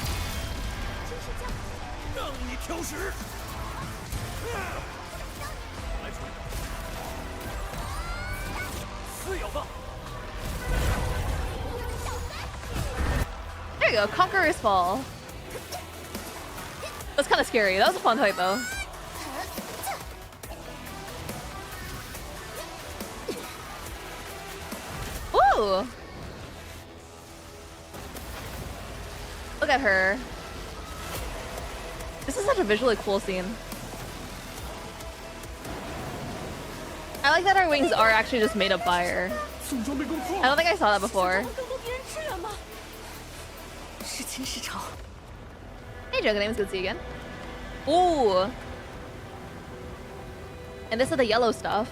There you go, Conqueror's Fall. That's kind of scary. That was a fun fight though. Ooh! Look at her. This is such a visually cool scene. I like that our wings are actually just made of fire. I don't think I saw that before. Hey Dragon Names, good to see you again. Ooh! And this is the yellow stuff.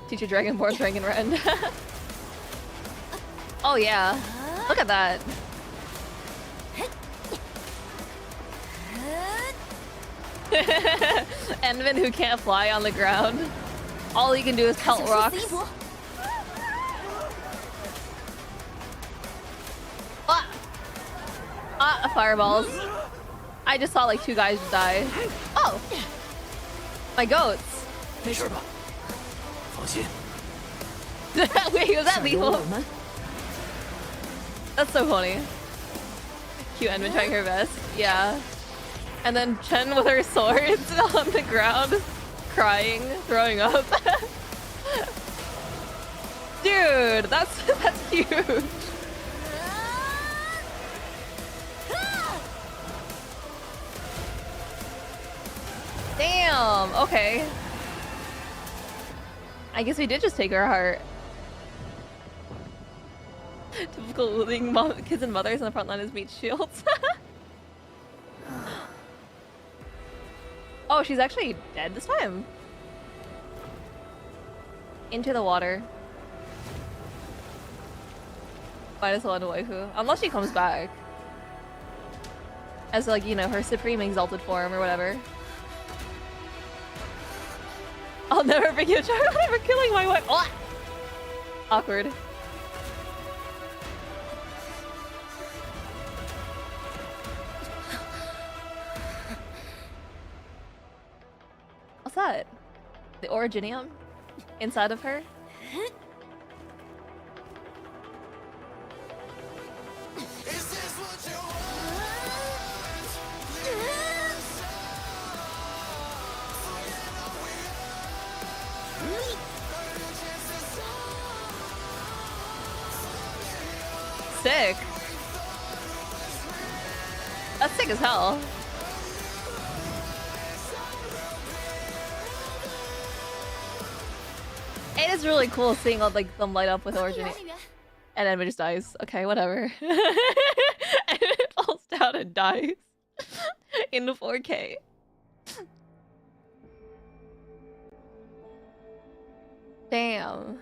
Teacher Dragonborn, Dragon Rend. Oh yeah. Look at that. Envin who can't fly on the ground. All he can do is pelt rocks. Fireballs. I just saw like 2 guys die. Oh! My goats. Wait, was that lethal? That's so funny. Cute Envin trying her best. Yeah. And then Chen with her swords on the ground, crying, throwing up. Dude, that's huge. Damn, okay. I guess we did just take her heart. Typical losing kids and mothers on the front line is meat shields. Oh, she's actually dead this time. Into the water. Minus 1 waifu. Unless she comes back. As like, you know, her supreme exalted form or whatever. I'll never forgive a child for killing my wife. Oh! Awkward. What's that? The Originium? Inside of her? Sick. That's sick as hell. It is really cool seeing all like them light up with Origin. And then it just dies. Okay, whatever. And it falls down and dies in the 4K. Damn.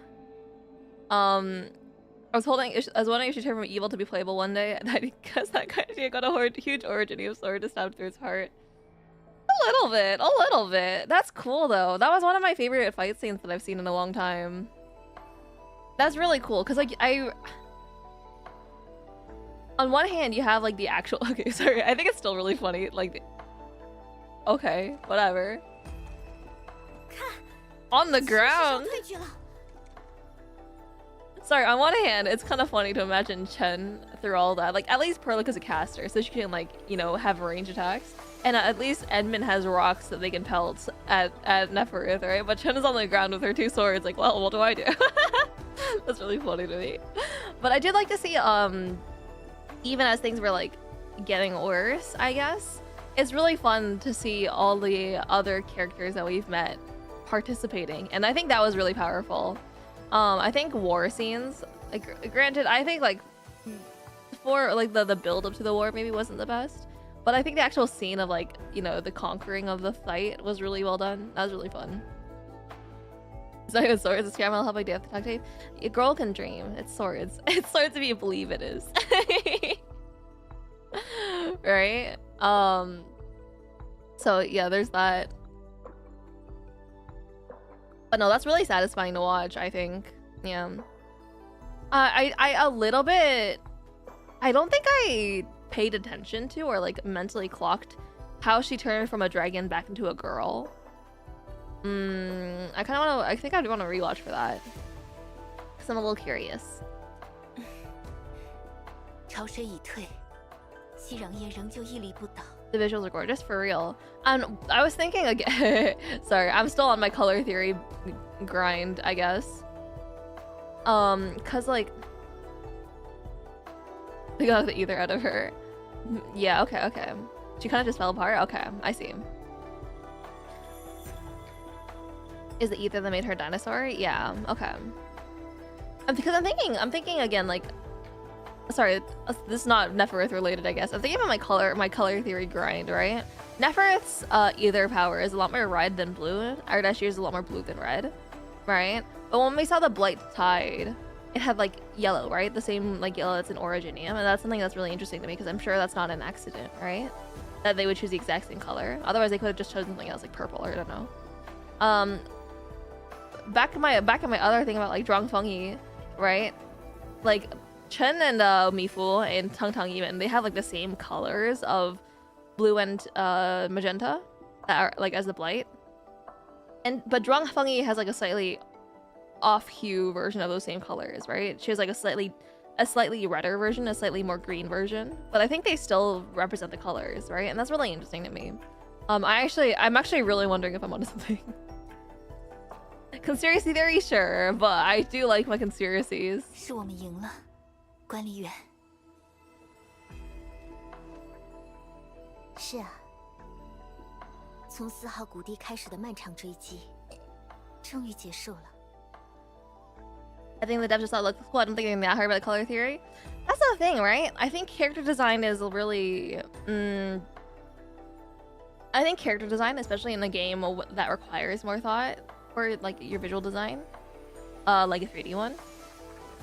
I was wondering if she turned from evil to be playable one day, and I guess that kind of got a huge Origin sword to stab through its heart. A little bit. That's cool though. That was one of my favorite fight scenes that I've seen in a long time. That's really cool, because like on one hand you have like the actual okay, sorry, I think it's still really funny, like okay, whatever. On the ground. Sorry, on one hand, it's kind of funny to imagine Chen through all that. Like, at least Perlick is a caster, so she can, like, you know, have range attacks. And at least Edmund has rocks that they can pelt at Neferith, right? But Chen is on the ground with her 2 swords, like, well, what do I do? That's really funny to me. But I did like to see, even as things were, like, getting worse, I guess, it's really fun to see all the other characters that we've met participating. And I think that was really powerful. I think war scenes, like, granted, I think like for like the build up to the war maybe wasn't the best, but I think the actual scene of like, you know, the conquering of the fight was really well done. That was really fun. It's not even swords, it's scam, I'll help my death attack tape. A girl can dream. It's swords. It's swords if you believe it is. Right? So yeah, there's that. But no, that's really satisfying to watch, I think. Yeah. I a little bit, I don't think I paid attention to or like mentally clocked how she turned from a dragon back into a girl. I kind of want to, I think I'd want to rewatch for that. Because I'm a little curious. 潮水已退，熙攘夜仍旧屹立不倒。 The visuals are gorgeous, for real. And I was thinking again, sorry, I'm still on my color theory grind, I guess. Cause like, we got the ether out of her. Yeah, okay. She kind of just fell apart. Okay, I see. Is the ether that made her dinosaur? Yeah, okay. Because I'm thinking again, like, sorry, this is not Neferith related, I guess. I'm thinking about my color theory grind, right? Neferith's ether power is a lot more red than blue. Ardashir is a lot more blue than red, right? But when we saw the Blight Tide, it had like yellow, right? The same like yellow that's in Originium, and that's something that's really interesting to me because I'm sure that's not an accident, right? That they would choose the exact same color. Otherwise, they could have just chosen something else like purple or I don't know. Back in my other thing about like Zhuangfengyi, right? Like Chen and Mifu and Tang Tang even, they have like the same colors of blue and magenta that are like as the Blight. But Zhuangfengyi has like a slightly off hue version of those same colors, right? She has like a slightly redder version, a slightly more green version, but I think they still represent the colors, right? And that's really interesting to me. I'm actually really wondering if I'm onto something. Conspiracy theory, sure, but I do like my conspiracies. 是我们赢了，管理员。是啊，从4号谷地开始的漫长追击，终于结束了。 I think the devs just thought, look, cool. I don't think they're that hard about the color theory. That's the thing, right? I think character design is really... I think character design, especially in a game that requires more thought for like your visual design, like a 3D one,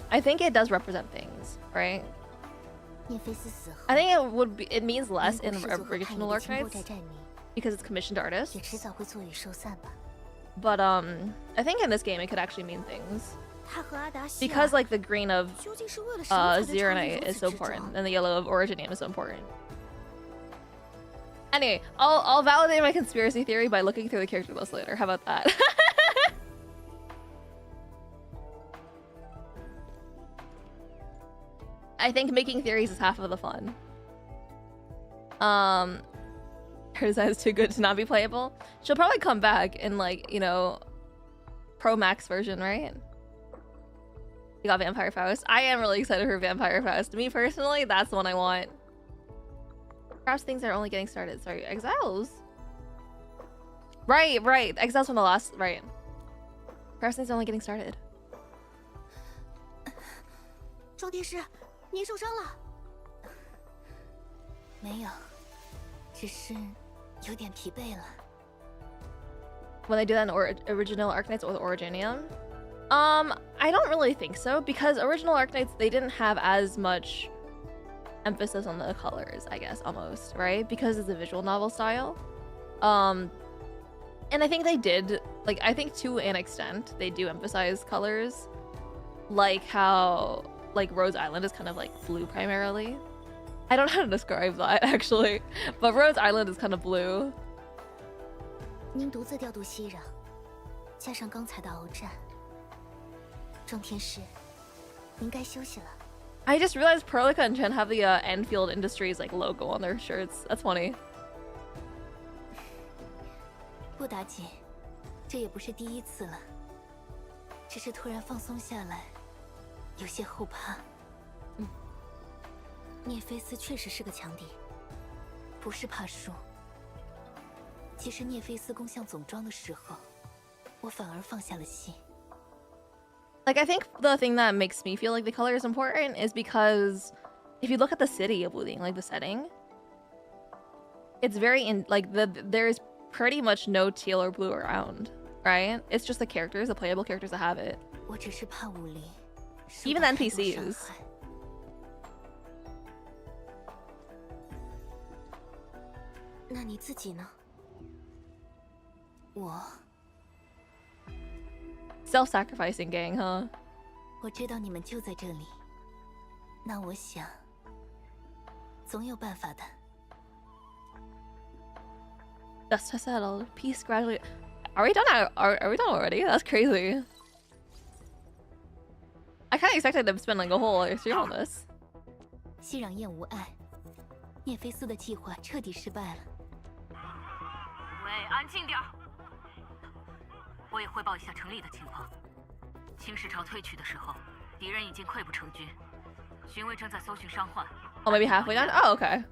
I think it does represent things, right? I think it means less in original Arcanites because it's commissioned artists. But I think in this game it could actually mean things. Because like the green of Zeronite is so important and the yellow of Originium is so important. Anyway, I'll validate my conspiracy theory by looking through the character list later. How about that? I think making theories is half of the fun. Her design is too good to not be playable. She'll probably come back in like, you know, Pro Max version, right? You got Vampire Faust. I am really excited for Vampire Faust. Me personally, that's the one I want. Perhaps things are only getting started. Sorry, Exiles? Right. Exiles from the last... Right. Perhaps things are only getting started. 庄天师，您受伤了？没有，只是有点疲惫了。 When they do that in original Arcanites or the Originium? I don't really think so, because original Arcanites, they didn't have as much emphasis on the colors, I guess, almost, right? Because it's a visual novel style. And I think they did, like, I think to an extent, they do emphasize colors. Like how, like, Rose Island is kind of, like, blue primarily. I don't know how to describe that, actually. But Rose Island is kind of blue. 您独自调度熙攘，加上刚才的鏖战。 庄天师，您该休息了。 I just realized Perlica and Chen have the Enfield Industries like logo on their shirts. That's funny. 不打紧，这也不是第一次了。只是突然放松下来，有些后怕。涅菲斯确实是个强敌，不是怕输。其实涅菲斯攻向总庄的时候，我反而放下了心。 Like, I think the thing that makes me feel like the color is important is because if you look at the city of Wuling, like the setting, it's very there's pretty much no teal or blue around, right? It's just the characters, the playable characters that have it. Even the NPCs. 那你自己呢？我 self-sacrificing gang, huh? 我知道你们就在这里，那我想总有办法的。Dust has settled. Peace gradually. Are we done? Are we done already? That's crazy. I kind of expected them to spend like a whole stream on this. 熙攘宴无碍，涅菲斯的计划彻底失败了。喂，安静点儿！我也汇报一下城里的情况。清使朝退去的时候，敌人已经溃不成军，巡卫正在搜寻伤患。Oh, maybe halfway done? Oh, okay.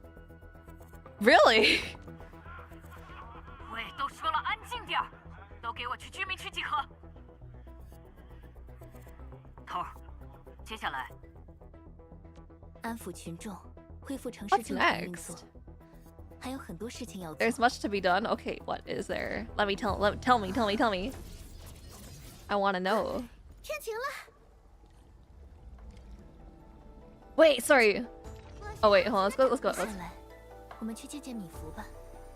Really? 喂，都说了安静点儿，都给我去居民区集合。头儿，接下来安抚群众，恢复城市 What's 正常运作， next? 还有很多事情要做。 There's much to be done. Okay, what is there? Tell me. I want to know. 天晴了。 Wait, sorry. Oh wait, hold on. Let's go. 下来，我们去见见米福吧。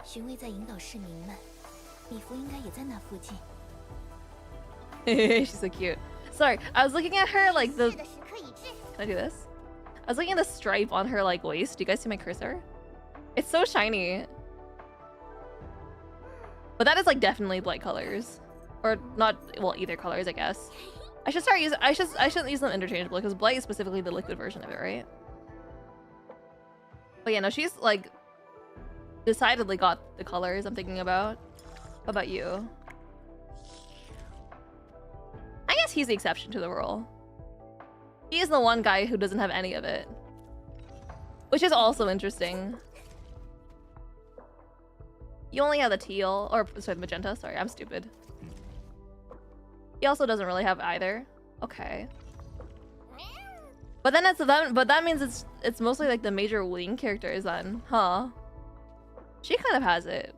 巡卫在引导市民们，米福应该也在那附近。She's so cute. Sorry, I was looking at her like the. 是的时刻已至。 Can I do this? I was looking at the stripe on her like waist. Do you guys see my cursor? It's so shiny. But that is like definitely blight colors, or not. Well, either colors, I guess. I should start using. I shouldn't use them interchangeably because blight is specifically the liquid version of it, right? But yeah, no, she's like decidedly got the colors I'm thinking about. How about you? I guess he's the exception to the rule. He is the one guy who doesn't have any of it. Which is also interesting. You only have the teal, or sorry, the magenta. Sorry, I'm stupid. He also doesn't really have either. Okay. But then that means it's mostly like the major wing characters then, huh? She kind of has it.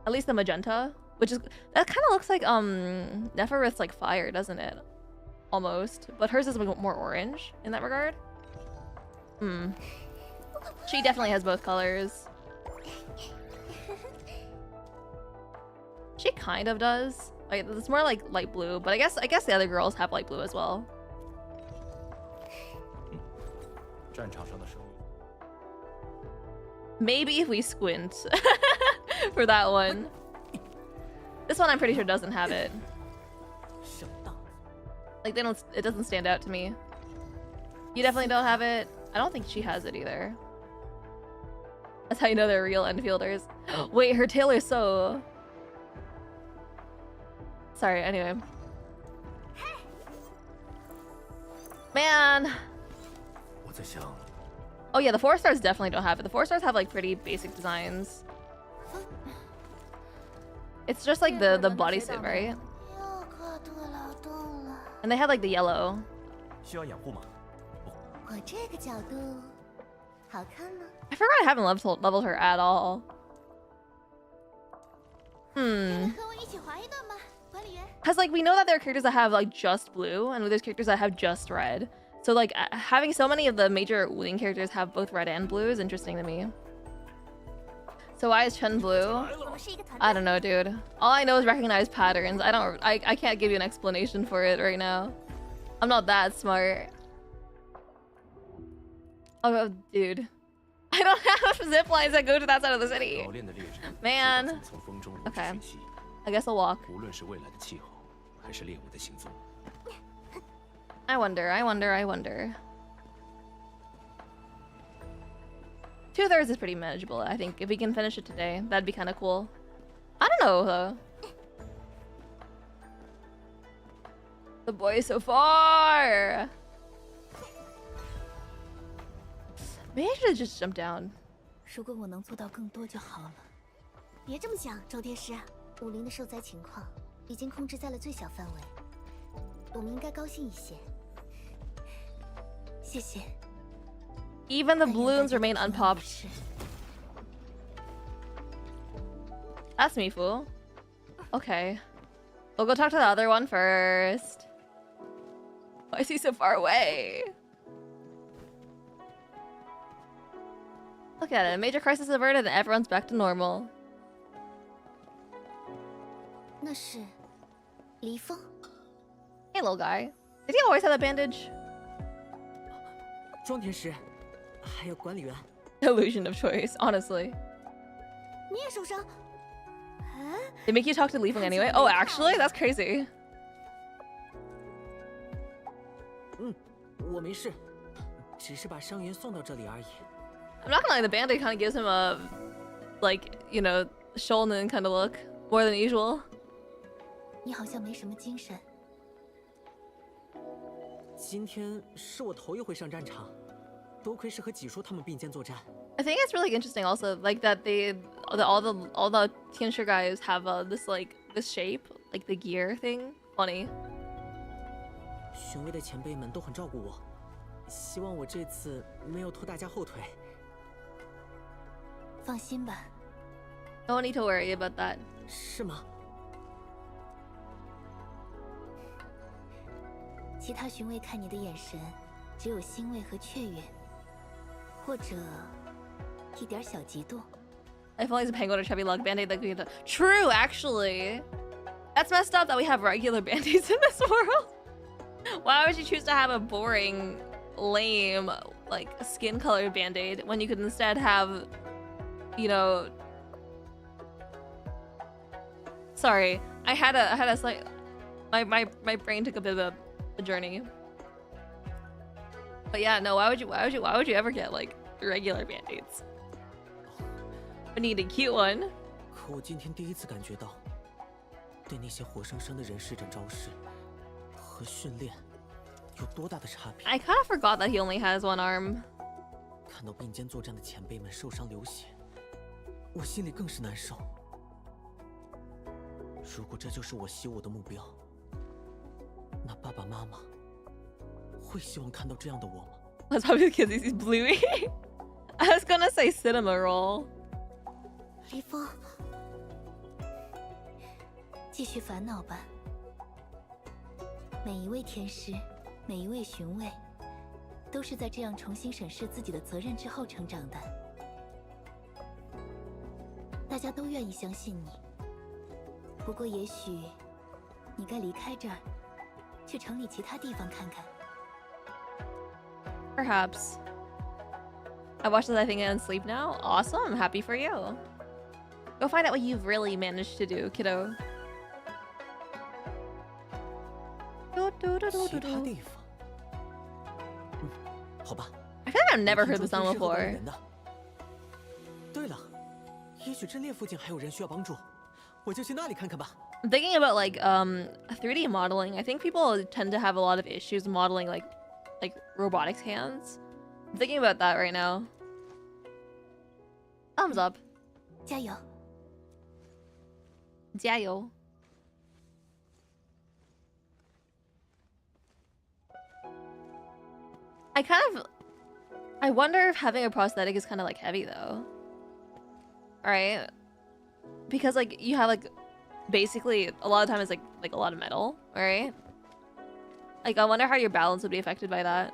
At least the magenta, which is that kind of looks like Neferith's like fire, doesn't it? Almost, but hers is more orange in that regard. Hmm. She definitely has both colors. She kind of does. Like it's more like light blue, but I guess the other girls have light blue as well. 战场上的生物。 Maybe if we squint for that one. This one I'm pretty sure doesn't have it. Like it doesn't stand out to me. You definitely don't have it. I don't think she has it either. That's how you know they're real Enfielders. Wait, her tail is so... Sorry, anyway. Man. Oh yeah, the 4 stars definitely don't have it. The 4 stars have like pretty basic designs. It's just like the bodysuit, right? And they have like the yellow. 需要掩护吗？ 我这个角度好看吗？ I forgot I haven't leveled her at all. Hmm. 和我一起滑一段吧，管理员。 Because like we know that there are characters that have like just blue, and there's characters that have just red. So like having so many of the major wing characters have both red and blue is interesting to me. So why is Chen blue? 我们是一个团队。 I don't know, dude. All I know is recognize patterns. I can't give you an explanation for it right now. I'm not that smart. Oh, dude. I don't have zip lines that go to that side of the city. Man. Okay. I guess I'll walk. 无论是未来的气候，还是猎物的行踪。 I wonder. 2/3 is pretty manageable, I think. If we can finish it today, that'd be kind of cool. I don't know, though. The boy is so far! Maybe I should have just jumped down. 如果我能做到更多就好了。别这么想，周天师。武林的受灾情况已经控制在了最小范围，我们应该高兴一些。谢谢。 Even the balloons remain unpopped. That's me, fool. Okay. We'll go talk to the other one first. Why is he so far away? Look at it. A major crisis averted and everyone's back to normal. 那是黎风。Hey, little guy. Did he always have a bandage? 庄田石，还有管理员。Illusion of choice, honestly. 你也受伤？ They make you talk to Leafing anyway? Oh, actually? That's crazy. 我没事，只是把伤员送到这里而已。I'm not gonna lie, the bandit kind of gives him a, like, you know, shonen kind of look, more than usual. 你好像没什么精神。今天是我头一回上战场，多亏是和几叔他们并肩作战。I think it's really interesting also, like that all the Tianshi guys have this like this shape, like the gear thing. Funny. 巡卫的前辈们都很照顾我，希望我这次没有拖大家后腿。放心吧。No need to worry about that. 是吗？其他巡卫看你的眼神，只有欣慰和雀跃，或者一点小嫉妒。If only the penguin or chubby lug band-aid that could get True, actually. That's messed up that we have regular band-aids in this world. Why would you choose to have a boring, lame, like skin color band-aid when you could instead have, you know? Sorry, I had a slight. My brain took a bit of a journey. But yeah, no. Why would you ever get like regular band-aids? I need a cute one. 可我今天第一次感觉到，对那些活生生的人施展招式和训练有多大的差别。I kind of forgot that he only has one arm. 看到并肩作战的前辈们受伤流血，我心里更是难受。如果这就是我习武的目标，那爸爸妈妈会希望看到这样的我吗？ That's probably because he's bluey. I was gonna say cinema roll. 黎风，继续烦恼吧。每一位天师，每一位巡卫，都是在这样重新审视自己的责任之后成长的。大家都愿意相信你。不过，也许你该离开这儿，去城里其他地方看看。Perhaps. I watched this, I think, and sleep now. Awesome. I'm happy for you. Go find out what you've really managed to do, kiddo. 其他地方，好吧。I feel like I've never heard this song before. 对了，也许阵列附近还有人需要帮助，我就去那里看看吧。I'm thinking about like 3D modeling. I think people tend to have a lot of issues modeling like robotics hands. I'm thinking about that right now. Thumbs up. 加油！加油！ I wonder if having a prosthetic is kind of like heavy though. Right? Because like you have like basically a lot of time it's like a lot of metal, right? Like I wonder how your balance would be affected by that.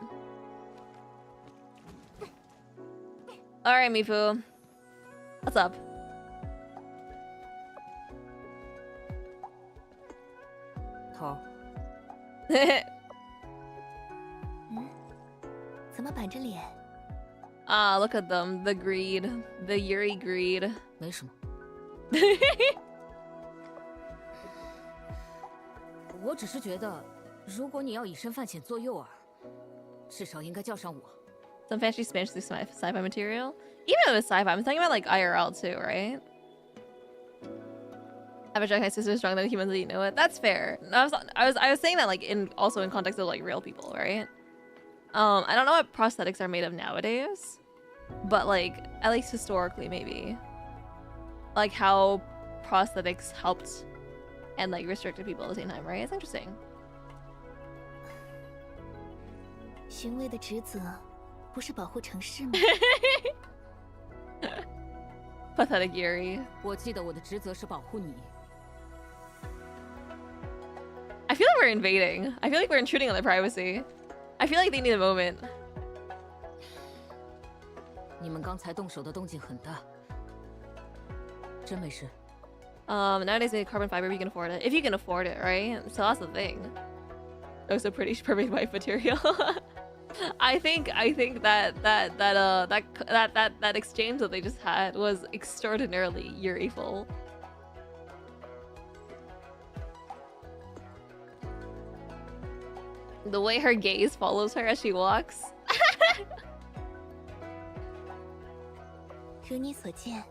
All right, Mifu. What's up? 头。怎么板着脸？ Ah, look at them. The greed. The Yuri greed. 没什么。我只是觉得，如果你要以身犯险做诱饵，至少应该叫上我。 Some fancy Spanish sci-fi material. Even with sci-fi, I'm talking about like IRL too, right? Average my sister is stronger than humans that you know it. That's fair. I was saying that like in context of like real people, right? I don't know what prosthetics are made of nowadays, but like at least historically maybe, like how prosthetics helped and like restricted people at the same time, right? It's interesting. 巡卫的职责不是保护城市吗？ Pathetic Yuri. 我记得我的职责是保护你。 I feel like we're invading. I feel like we're intruding on their privacy. I feel like they need a moment. 你们刚才动手的动静很大，真没事。Nowadays they carbon fiber if you can afford it. If you can afford it, right? So that's the thing. That was a pretty perfect wife material. I think that exchange that they just had was extraordinarily Yuri-ful. The way her gaze follows her as she walks. 如你所见，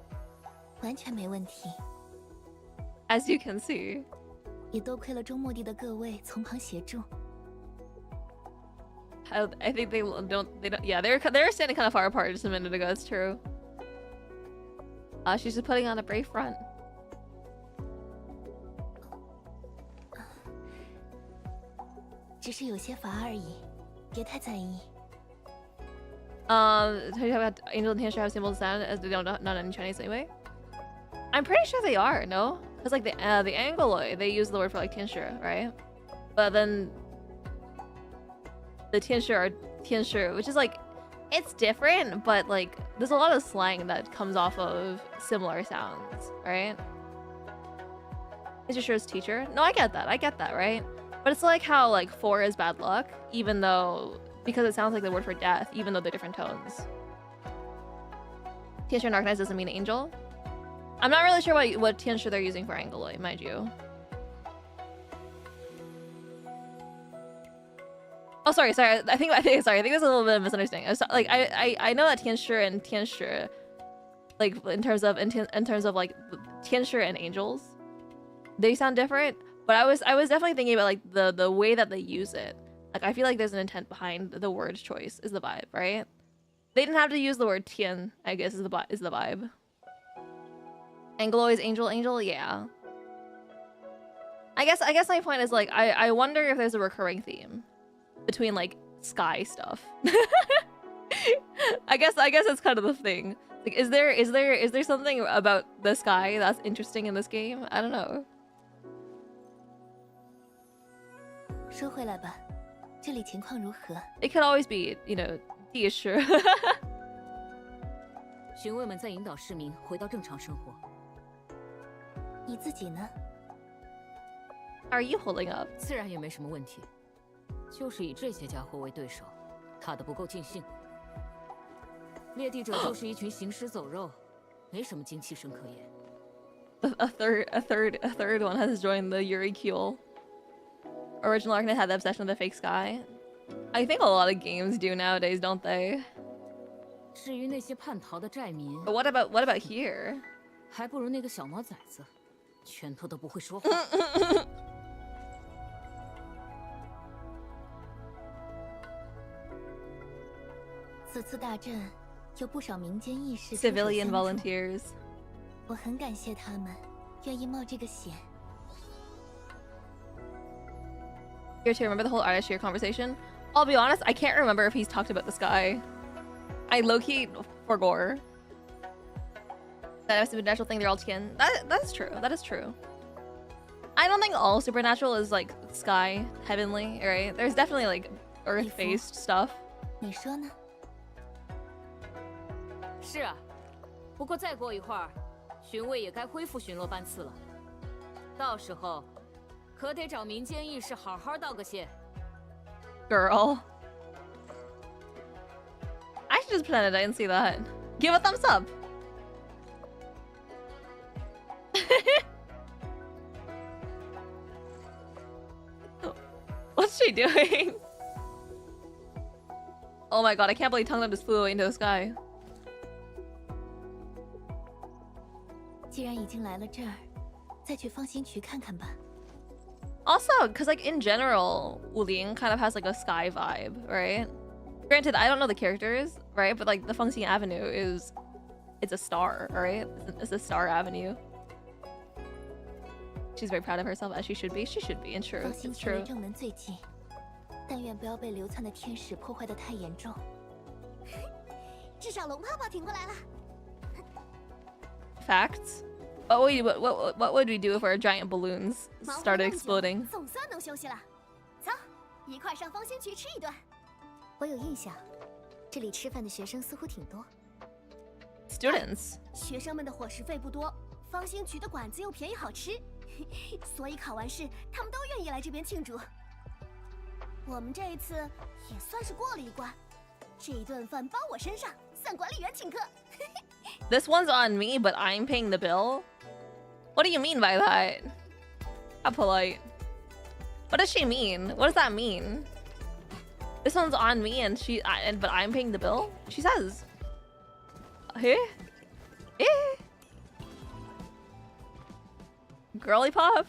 完全没问题。 As you can see. 也多亏了周末地的各位从旁协助。 I think they don't. Yeah, they're standing kind of far apart just a minute ago. It's true. She's just putting on a brave front. 只是有些乏而已，别太在意。Angel and Tantra have symbols sound as they don't not in Chinese anyway. I'm pretty sure they are, no? Because like the Angloid, they use the word for like Tianshi, right? But then the Tianshi are Tianshi, which is like, it's different, but like there's a lot of slang that comes off of similar sounds, right? Tianshi is teacher. No, I get that, right? But it's like how like 4 is bad luck, even though, because it sounds like the word for death, even though they're different tones. Tianshi and Arcanized doesn't mean angel. I'm not really sure what Tianshi they're using for Angloid, mind you. Oh, sorry. I think there's a little bit of misunderstanding. Like I know that Tianshi and Tianshi, like in terms of like Tianshi and angels, they sound different. But I was definitely thinking about like the way that they use it. Like I feel like there's an intent behind the word choice is the vibe, right? They didn't have to use the word Tian, I guess is the vibe. Angloid is angel, yeah. I guess my point is like I wonder if there's a recurring theme between like sky stuff. I guess that's kind of the thing. Like is there something about the sky that's interesting in this game? I don't know. 说回来吧，这里情况如何？ It could always be, you know, 地势。巡卫们在引导市民回到正常生活。你自己呢 How are you holding up? 自然也没什么问题，就是以这些家伙为对手，打得不够尽兴。猎地者就是一群行尸走肉，没什么精气神可言。A third one has joined the Yuri-cule. Original Arcanine had the obsession with the fake sky. I think a lot of games do nowadays, don't they? 至于那些叛逃的寨民 But what about here? 还不如那个小毛崽子，拳头都不会说话。此次大战有不少民间义士 Civilian volunteers. 我很感谢他们愿意冒这个险。 Here to remember the whole ardashir conversation. I'll be honest, I can't remember if he's talked about the sky. I low-key forgore. That supernatural thing, they're all Tian. That's true. That is true. I don't think all supernatural is like sky, heavenly, right? There's definitely like earth-based stuff. 你说呢？是啊，不过再过一会儿，巡卫也该恢复巡逻班次了。到时候。 可得找民间义士好好道个谢。Girl. I should just pretend I didn't see that. Give a thumbs up. What's she doing? Oh my god, I can't believe Tongue just flew into the sky. 既然已经来了这儿，再去芳心渠看看吧。 Also, because like in general, Wuling kind of has like a sky vibe, right? Granted, I don't know the characters, right? But like the Fengxing Avenue it's a star, right? It's a star avenue. She's very proud of herself, as she should be. She should be, and true, it's true. 正门最近，但愿不要被流窜的天使破坏得太严重。至少龙泡泡挺过来了。Facts. What would we do if our giant balloons started exploding? 总算能休息了。走，一块上芳心渠吃一顿。我有印象，这里吃饭的学生似乎挺多。Students. 学生们的伙食费不多，方兴渠的馆子又便宜好吃，所以考完试他们都愿意来这边庆祝。我们这一次也算是过了一关，这一顿饭包我身上，算管理员请客。This one's on me, but I'm paying the bill? What do you mean by that? How polite. What does she mean? What does that mean? This one's on me and but I'm paying the bill? She says. Eh? Eh? Girly pop?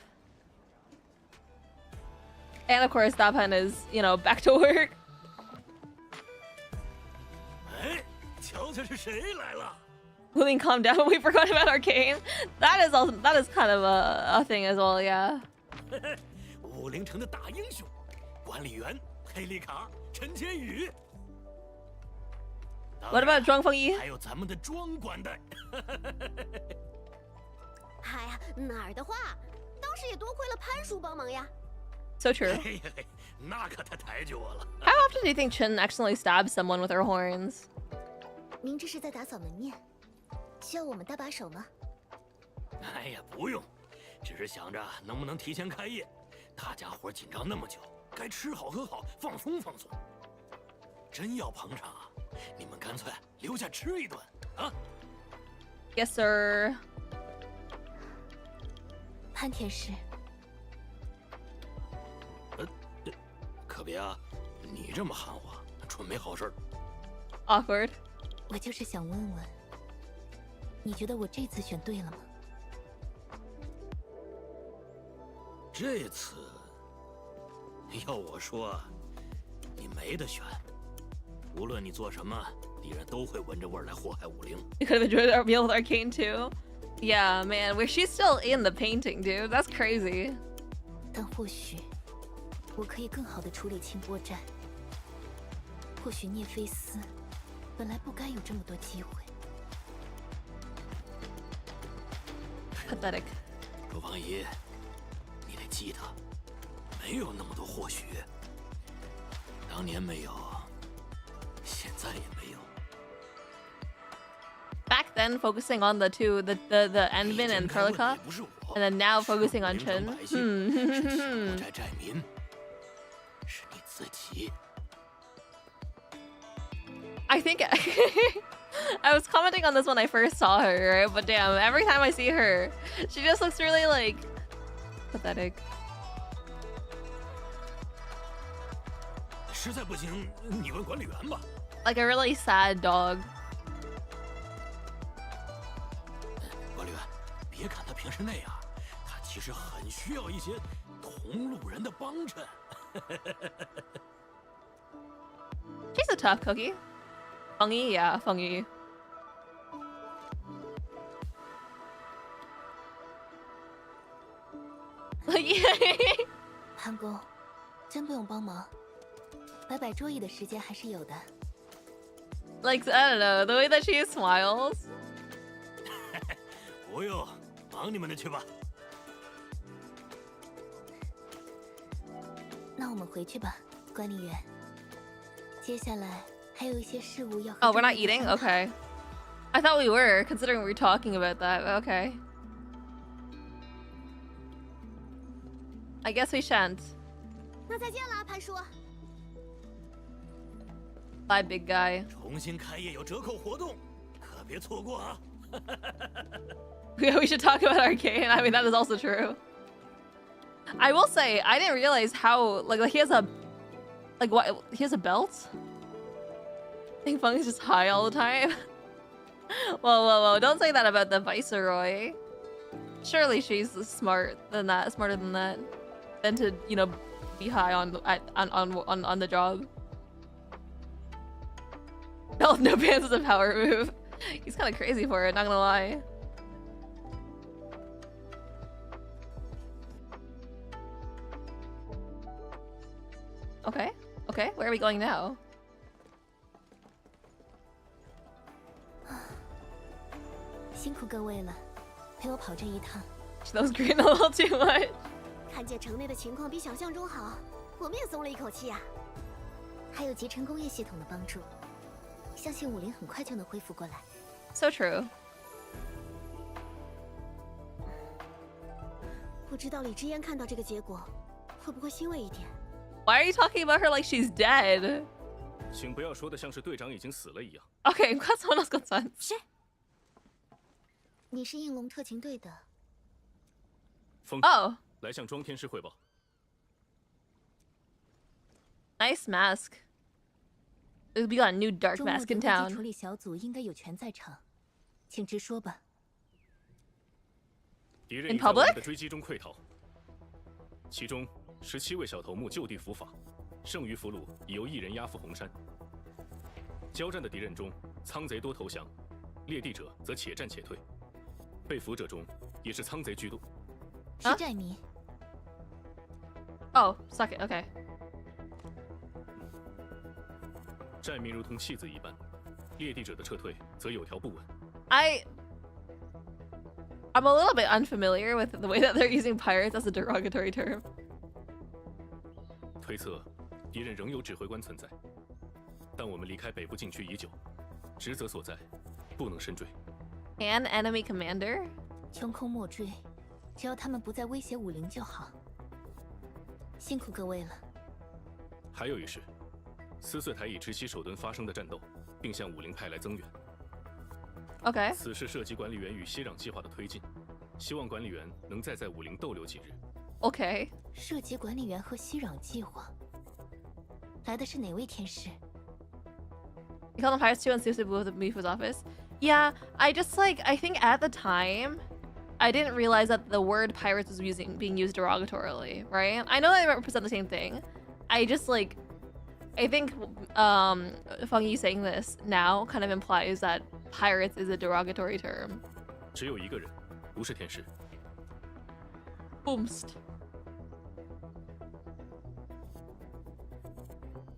And of course, Dapan is, you know, back to work. 哎，瞧瞧是谁来了？ Willing, calm down. We forgot about Arcane. That is kind of a thing as well, yeah. 武陵城的大英雄，管理员佩丽卡、陈千羽。What about 庄丰一？还有咱们的庄管的。哎呀，哪儿的话，当时也多亏了潘叔帮忙呀。So true. 嘿嘿，那可太抬举我了。How often do you think Chen accidentally stabs someone with her horns? 明知是在打扫门面，需要我们搭把手吗？哎呀，不用，只是想着能不能提前开业。大家伙紧张那么久，该吃好喝好，放松放松。真要捧场啊，你们干脆留下吃一顿啊。Yes, sir. 潘天师，可别啊，你这么喊我，准没好事儿。Awkward. 我就是想问问，你觉得我这次选对了吗？这次，要我说，你没得选。无论你做什么，敌人都会闻着味儿来祸害武陵。You could have enjoyed our meal with Arcane too. Yeah, man, where she's still in the painting, dude. That's crazy. 但或许我可以更好的处理清波战。或许聂菲斯本来不该有这么多机会。Pathetic. 周王爷，你得记得，没有那么多或许。当年没有，现在也没有。Back then, focusing on the two, the Envin and Perlica, and then now focusing on Chen. 国债债民，是你自己。 I think I was commenting on this when I first saw her, right? But damn, every time I see her, she just looks really like pathetic. 实在不行，你问管理员吧。 Like a really sad dog. 管理员，别看他平时那样，他其实很需要一些同路人的帮衬。She's a tough cookie. Fungi, yeah, fungi. 潘公，真不用帮忙，摆摆桌椅的时间还是有的。Like, I don't know, the way that she smiles. 不用，忙你们的去吧。那我们回去吧，管理员。接下来还有一些事务要。 Oh, we're not eating? Okay. I thought we were, considering we were talking about that. Okay. I guess we shan't. 那再见啦，潘叔。 Bye, big guy. 重新开业有折扣活动，可别错过啊！ Yeah, we should talk about Arcane. I mean, that is also true. I will say, I didn't realize how like he has a what he has a belt. I think Feng is just high all the time. Whoa! Don't say that about the Viceroy. Surely she's smarter than that, than to, you know, be high on the job. Belt no pants is a power move. He's kind of crazy for it, not gonna lie. Okay, where are we going now? 辛苦各位了，陪我跑这一趟。That was green a little too much. 看见城内的情况比想象中好，我们也松了一口气啊。还有集成工业系统的帮助，相信武陵很快就能恢复过来。So true. 不知道李知嫣看到这个结果，会不会欣慰一点 Why are you talking about her like she's dead? 请不要说的像是队长已经死了一样。Okay, I'm glad someone else got sense. 是。你是应龙特勤队的。风。Oh. 来向庄天师汇报。Nice mask. We got a new dark mask in 中末 town. 处理小组应该有权在场，请直说吧。敌人已在我们的追击中溃逃，其中17位小头目就地伏法，剩余俘虏已由1人押赴红山。交战的敌人中，仓贼多投降，猎地者则且战且退。被俘者中也是仓贼居多。是寨迷。Oh, suck it. Okay. 寨民如同弃子一般，猎地者的撤退则有条不紊。I'm a little bit unfamiliar with the way that they're using pirates as a derogatory term. 推测，敌人仍有指挥官存在，但我们离开北部禁区已久，职责所在，不能深追。An enemy commander? 穷寇莫追，只要他们不再威胁武林就好。辛苦各位了。还有一事，撕碎台已知悉首顿发生的战斗，并向武林派来增援。Okay. 此事涉及管理员与息壤计划的推进，希望管理员能再在武林逗留几日。Okay. 涉及管理员和息壤计划，来的是哪位天使？ You call them pirates too and seriously blew the Mifu's office? Yeah, I think at the time, I didn't realize that the word pirates was being used derogatorily, right? I know they represent the same thing. I think Feng Yi saying this now kind of implies that pirates is a derogatory term. 只有一个人，不是天使。Boomst.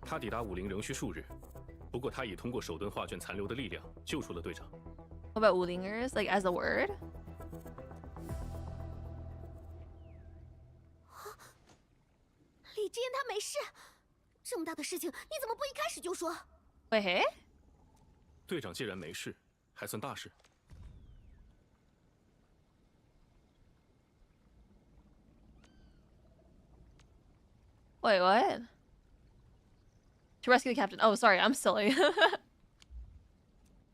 他抵达武林仍需数日，不过他已通过首顿画卷残留的力量救出了队长。What about Wulingers? Like as a word? 李知嫣她没事，这么大的事情你怎么不一开始就说？喂嘿？队长既然没事，还算大事。Wait, what? To rescue the captain. Oh, sorry, I'm silly.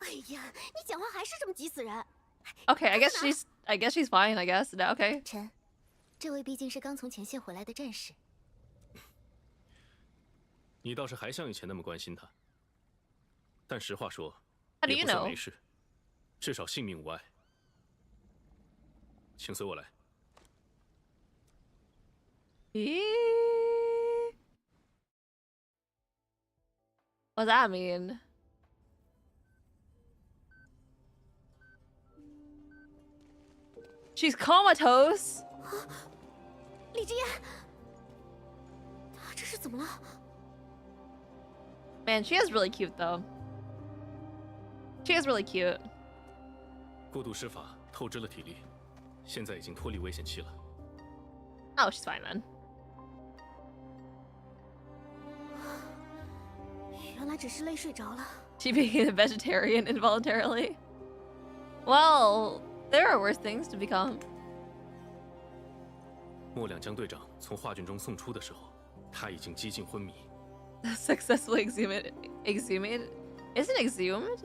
哎呀，你讲话还是这么急死人。Okay, I guess she's fine. I guess. No, okay. 陈，这位毕竟是刚从前线回来的战士。你倒是还像以前那么关心他。但实话说， How do 也 you 不算 know? 没事，至少性命无碍。请随我来。What does that mean? She's comatose. 李知嫣，她这是怎么了？ Man, she is really cute though. She is really cute. 过度施法透支了体力，现在已经脱离危险期了。Oh, she's fine then. 原来只是累睡着了。 She became a vegetarian involuntarily. Well, there are worse things to become. 末两将队长从画卷中送出的时候，他已经几近昏迷。Successfully exhumed? Isn't exhumed?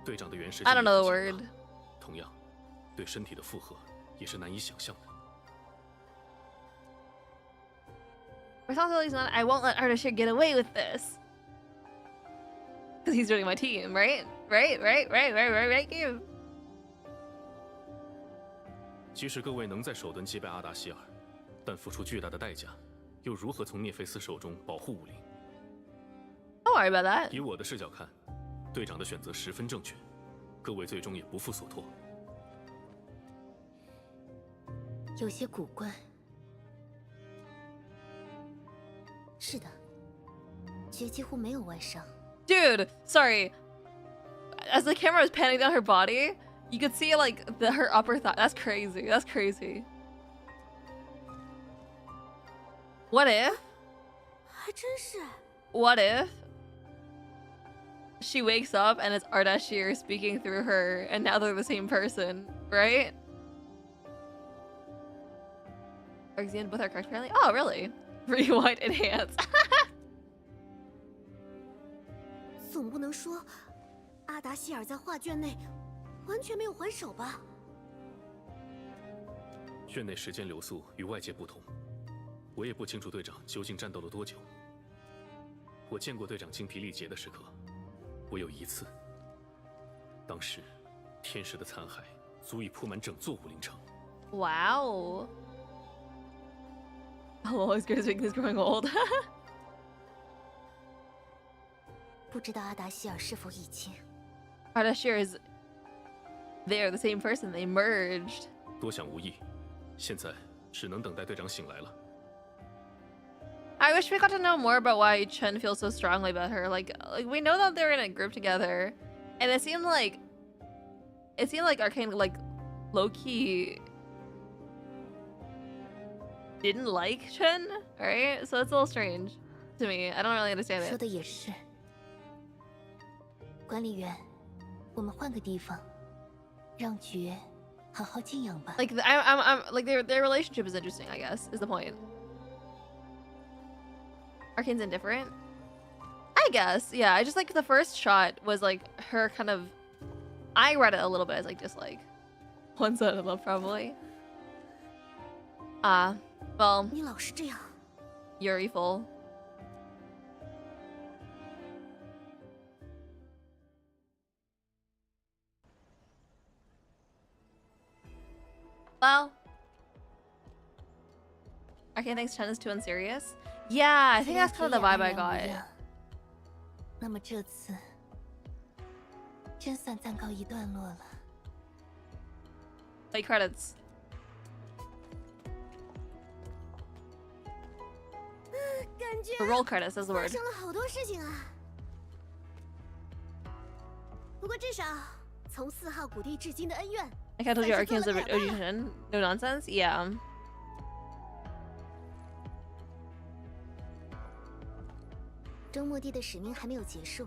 队长的原始 I don't know the word. 同样，对身体的负荷也是难以想象的。 Responsibility's not. I won't let Ardashir get away with this. Because he's joining my team, right? Right, you. 即使各位能在首顿击败阿达希尔，但付出巨大的代价，又如何从涅菲斯手中保护武林？ Don't worry about that. 以我的视角看，队长的选择十分正确，各位最终也不负所托。有些古怪。是的，绝几乎没有外伤。 Dude, sorry. As the camera was panning down her body, you could see like her upper thigh. That's crazy. That's crazy. What if? 还真是。 What if she wakes up and it's Ardashir speaking through her, and now they're the same person, right? Arxian both are correct apparently. Oh, really? Pretty wide enhance. 总不能说阿达希尔在画卷内完全没有还手吧？卷内时间流速与外界不同，我也不清楚队长究竟战斗了多久。我见过队长精疲力竭的时刻，我有一次。当时，天使的残骸足以铺满整座武林城。Wow. Oh, this guy's making this growing old. 不知道阿达希尔是否已经 Ardashir is they're the same person. They merged. 多想无益，现在只能等待队长醒来了。I wish we got to know more about why Chen feels so strongly about her. Like we know that they're in a group together, and it seemed like Arcane like low key didn't like Chen, right? So it's a little strange to me. I don't really understand 说 it. 的也是。管理员，我们换个地方，让爵好好静养吧。 Like I'm like their relationship is interesting. I guess is the point. Arcane's indifferent. I guess, yeah. I just like the first shot was like her kind of. I read it a little bit as like dislike. One side of love, probably. Well. 你老是这样。 You're evil. Well. Arcane thinks Chen is too unserious. Yeah, I think that's kind of the vibe I got. 那么这次真算暂告一段落了。 Play credits. 感觉 The roll credits is the 发 word. 生了好多事情啊。不过至少从4号谷地至今的恩怨， Like I told you, Arcane's a OG Chen. No nonsense. Yeah. 周末地的使命还没有结束。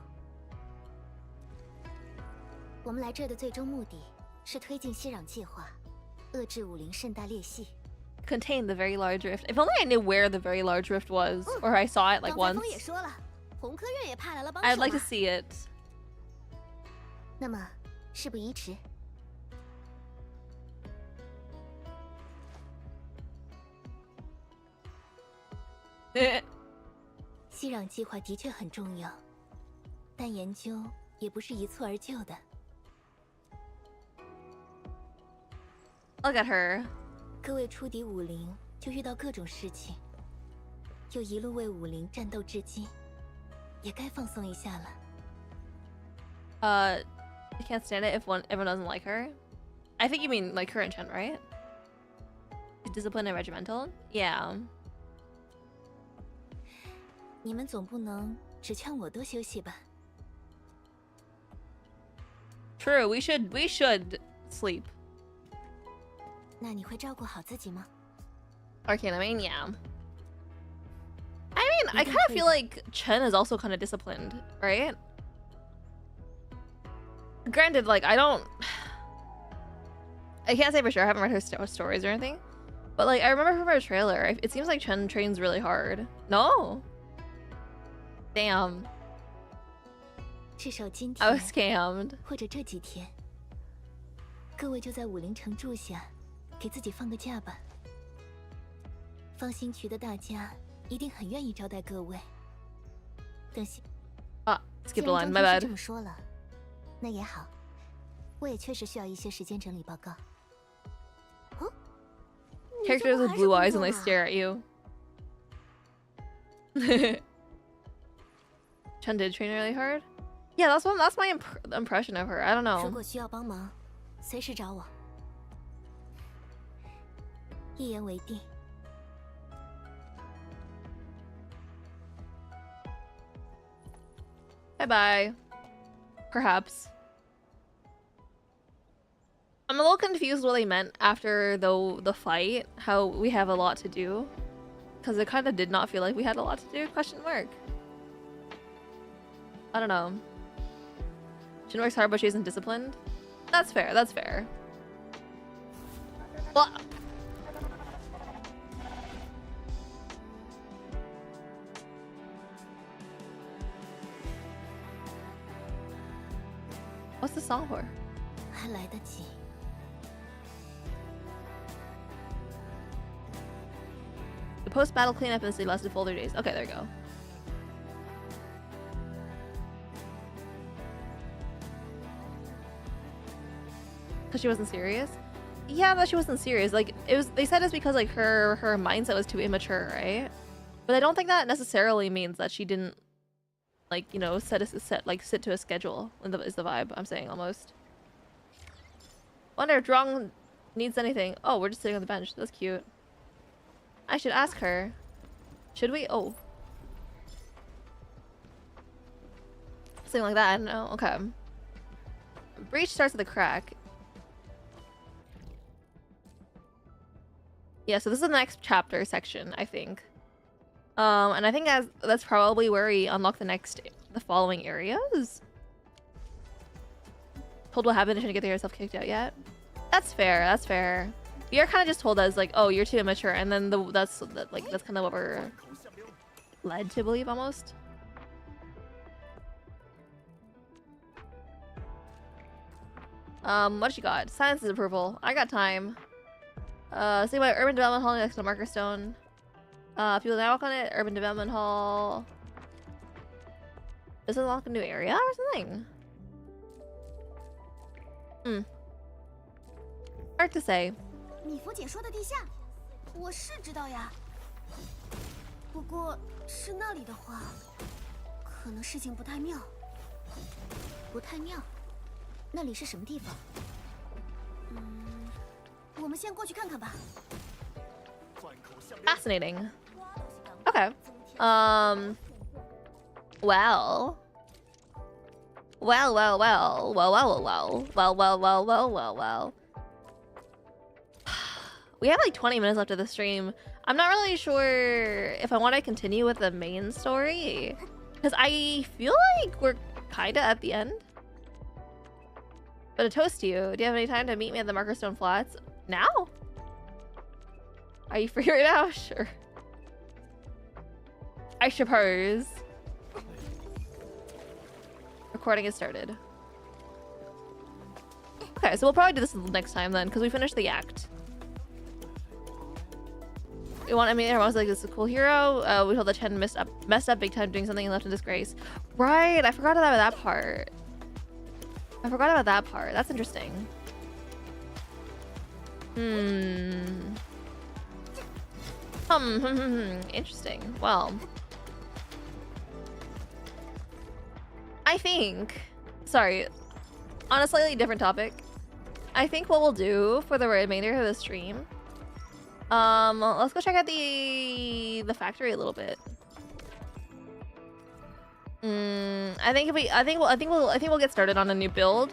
我们来这儿的最终目的是推进息壤计划，遏制武林盛大裂隙。 Contain the very large rift. If only I knew where the very large rift was, or I saw it like 刚才 once. 风也说了，红科院也派来了帮手。 I'd like to see it. 那么，事不宜迟。息壤计划的确很重要，但研究也不是一蹴而就的。 Look at her. 各位初敌武林，就遇到各种事情，又一路为武林战斗至今，也该放松一下了。I can't stand it if everyone doesn't like her. I think you mean like her and Chen, right? Disciplined and regimental? Yeah. 你们总不能只劝我多休息吧？ True. We should sleep. 那你会照顾好自己吗？ Arcane, I mean, yeah. I mean, I kind of feel like Chen is also kind of disciplined, right? Granted, like, I can't say for sure. I haven't read her stories or anything. But, like, I remember from her trailer, it seems like Chen trains really hard. No? Damn. 至少今 I 天 was scammed. 或者这几天，各位就在武林城住下，给自己放个假吧。方心渠的大家一定很愿意招待各位。等下， Skip the 既 line, 然 my 张天师 bad. 这么说了，那也好，我也确实需要一些时间整理报告。哦，你这 Characters 不 with 还是 blue 工 eyes 作 and they 吗 stare at you. Chen did train really hard? Yeah, that's my impression of her. I don't 如 know. 果需要帮忙，随时找我。一言为定。 Bye-bye. Perhaps. I'm a little confused what they meant after the fight. How we have a lot to do. Because it kind of did not feel like we had a lot to do? Question mark. I don't know. She works hard but she isn't disciplined? That's fair, that's fair. Well, the song for? 还来得及。The post-battle cleanup incident lasted full 3 days. Okay, there you go. Because she wasn't serious? Yeah, that she wasn't serious. Like, it was. They said it's because like her mindset was too immature, right? But I don't think that necessarily means that she didn't, like, you know, sit to a schedule. Is the vibe I'm saying almost. Wonder if Drong needs anything. Oh, we're just sitting on the bench. That's cute. I should ask her. Should we? Oh. Something like that. I don't know. Okay. Breach starts with a crack. Yeah, so this is the next chapter section, I think. And I think that's probably where we unlock the following areas. Told what happened and shouldn't get yourself kicked out yet. That's fair. That's fair. You're kind of just told us like, oh, you're too immature, and then that's kind of what we're led to believe almost. What you got? Science's approval. I got time. Say about urban development hall next to the marker stone. People now walk on it. Urban development hall. Does it unlock a new area or something? Hard to say. 米佛姐说的地下，我是知道呀。不过是那里的话，可能事情不太妙。不太妙，那里是什么地方？我们先过去看看吧。Fascinating. Okay. Well. Well. We have like 20 minutes left of the stream. I'm not really sure if I want to continue with the main story, because I feel like we're kinda at the end. But to toast you, do you have any time to meet me at the Markerstone Flats? Now? Are you free right now? Sure. I suppose. Recording has started. Okay, so we'll probably do this next time then, because we finished the act. We want to meet everyone was like, this is a cool hero. We told the Chen messed up big time doing something and left in disgrace. Right, I forgot about that part. That's interesting. Interesting. Well, I think, sorry, on a slightly different topic, I think what we'll do for the remainder of the stream, let's go check out the factory a little bit. I think we'll get started on a new build,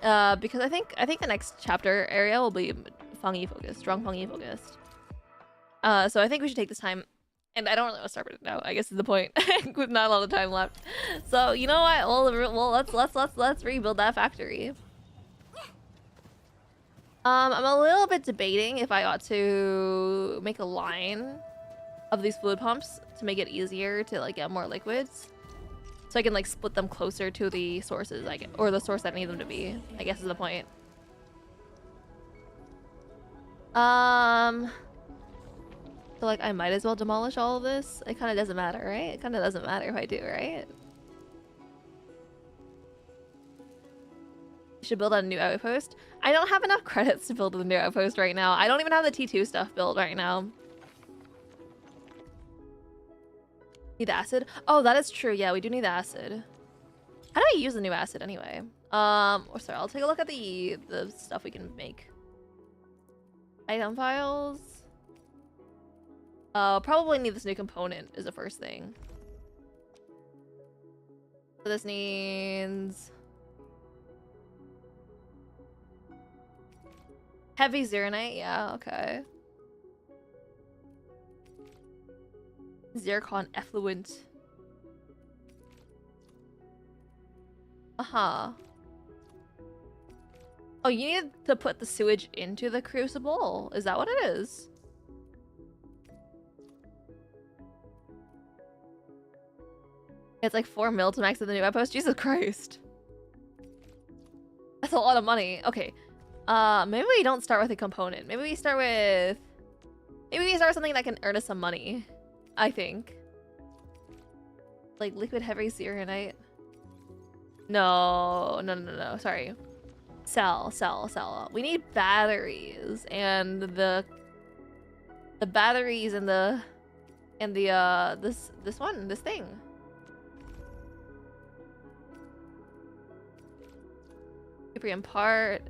because I think the next chapter area will be Fangi focused, strong Fangi focused. So I think we should take this time, and I don't really want to start it now. I guess is the point. With not a lot of time left. So you know what? Well, let's rebuild that factory. I'm a little bit debating if I ought to make a line of these fluid pumps to make it easier to like get more liquids, so I can like split them closer to the sources, or the source that I need them to be, I guess is the point. So like I might as well demolish all of this. It kind of doesn't matter, right? It kind of doesn't matter if I do, right? Should build a new outpost. I don't have enough credits to build a new outpost right now. I don't even have the T2 stuff built right now. Need the acid? Oh, that is true. Yeah, we do need the acid. How do I use the new acid anyway? Or sorry, I'll take a look at the stuff we can make. Item files. Probably need this new component is the first thing. So this needs heavy zeronite. Yeah, okay. Zircon effluent. Oh, you need to put the sewage into the crucible. Is that what it is? It's like 4 mil to max of the new outpost. Jesus Christ. That's a lot of money. Okay. Maybe we don't start with a component. Maybe we start with something that can earn us some money. I think. Like liquid heavy zeronite. No. Sorry. Sell. We need batteries, and the batteries and this thing. Cuprium part.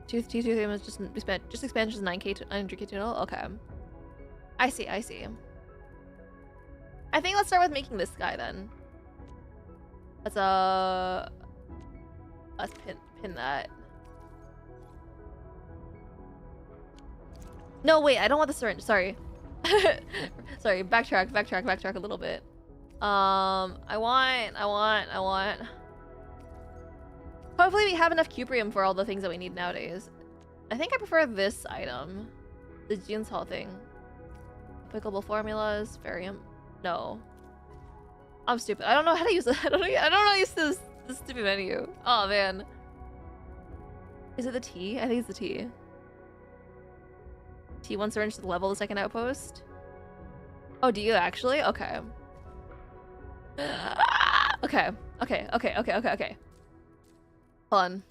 Tooth was just expansion 9k to 900k total. Okay. I see. I think let's start with making this guy then. Let's pin that. No, wait, I don't want the syringe. Sorry. Sorry, backtrack a little bit. I want. Hopefully we have enough cuprium for all the things that we need nowadays. I think I prefer this item. The Jeans Hall thing. Applicable formulas, variant. No. I'm stupid. I don't know how to use it. I don't know how to use this stupid menu. Oh man. Is it the T? I think it's the T. T1 syringe to level the second outpost. Oh, do you actually? Okay. Okay. Hold on.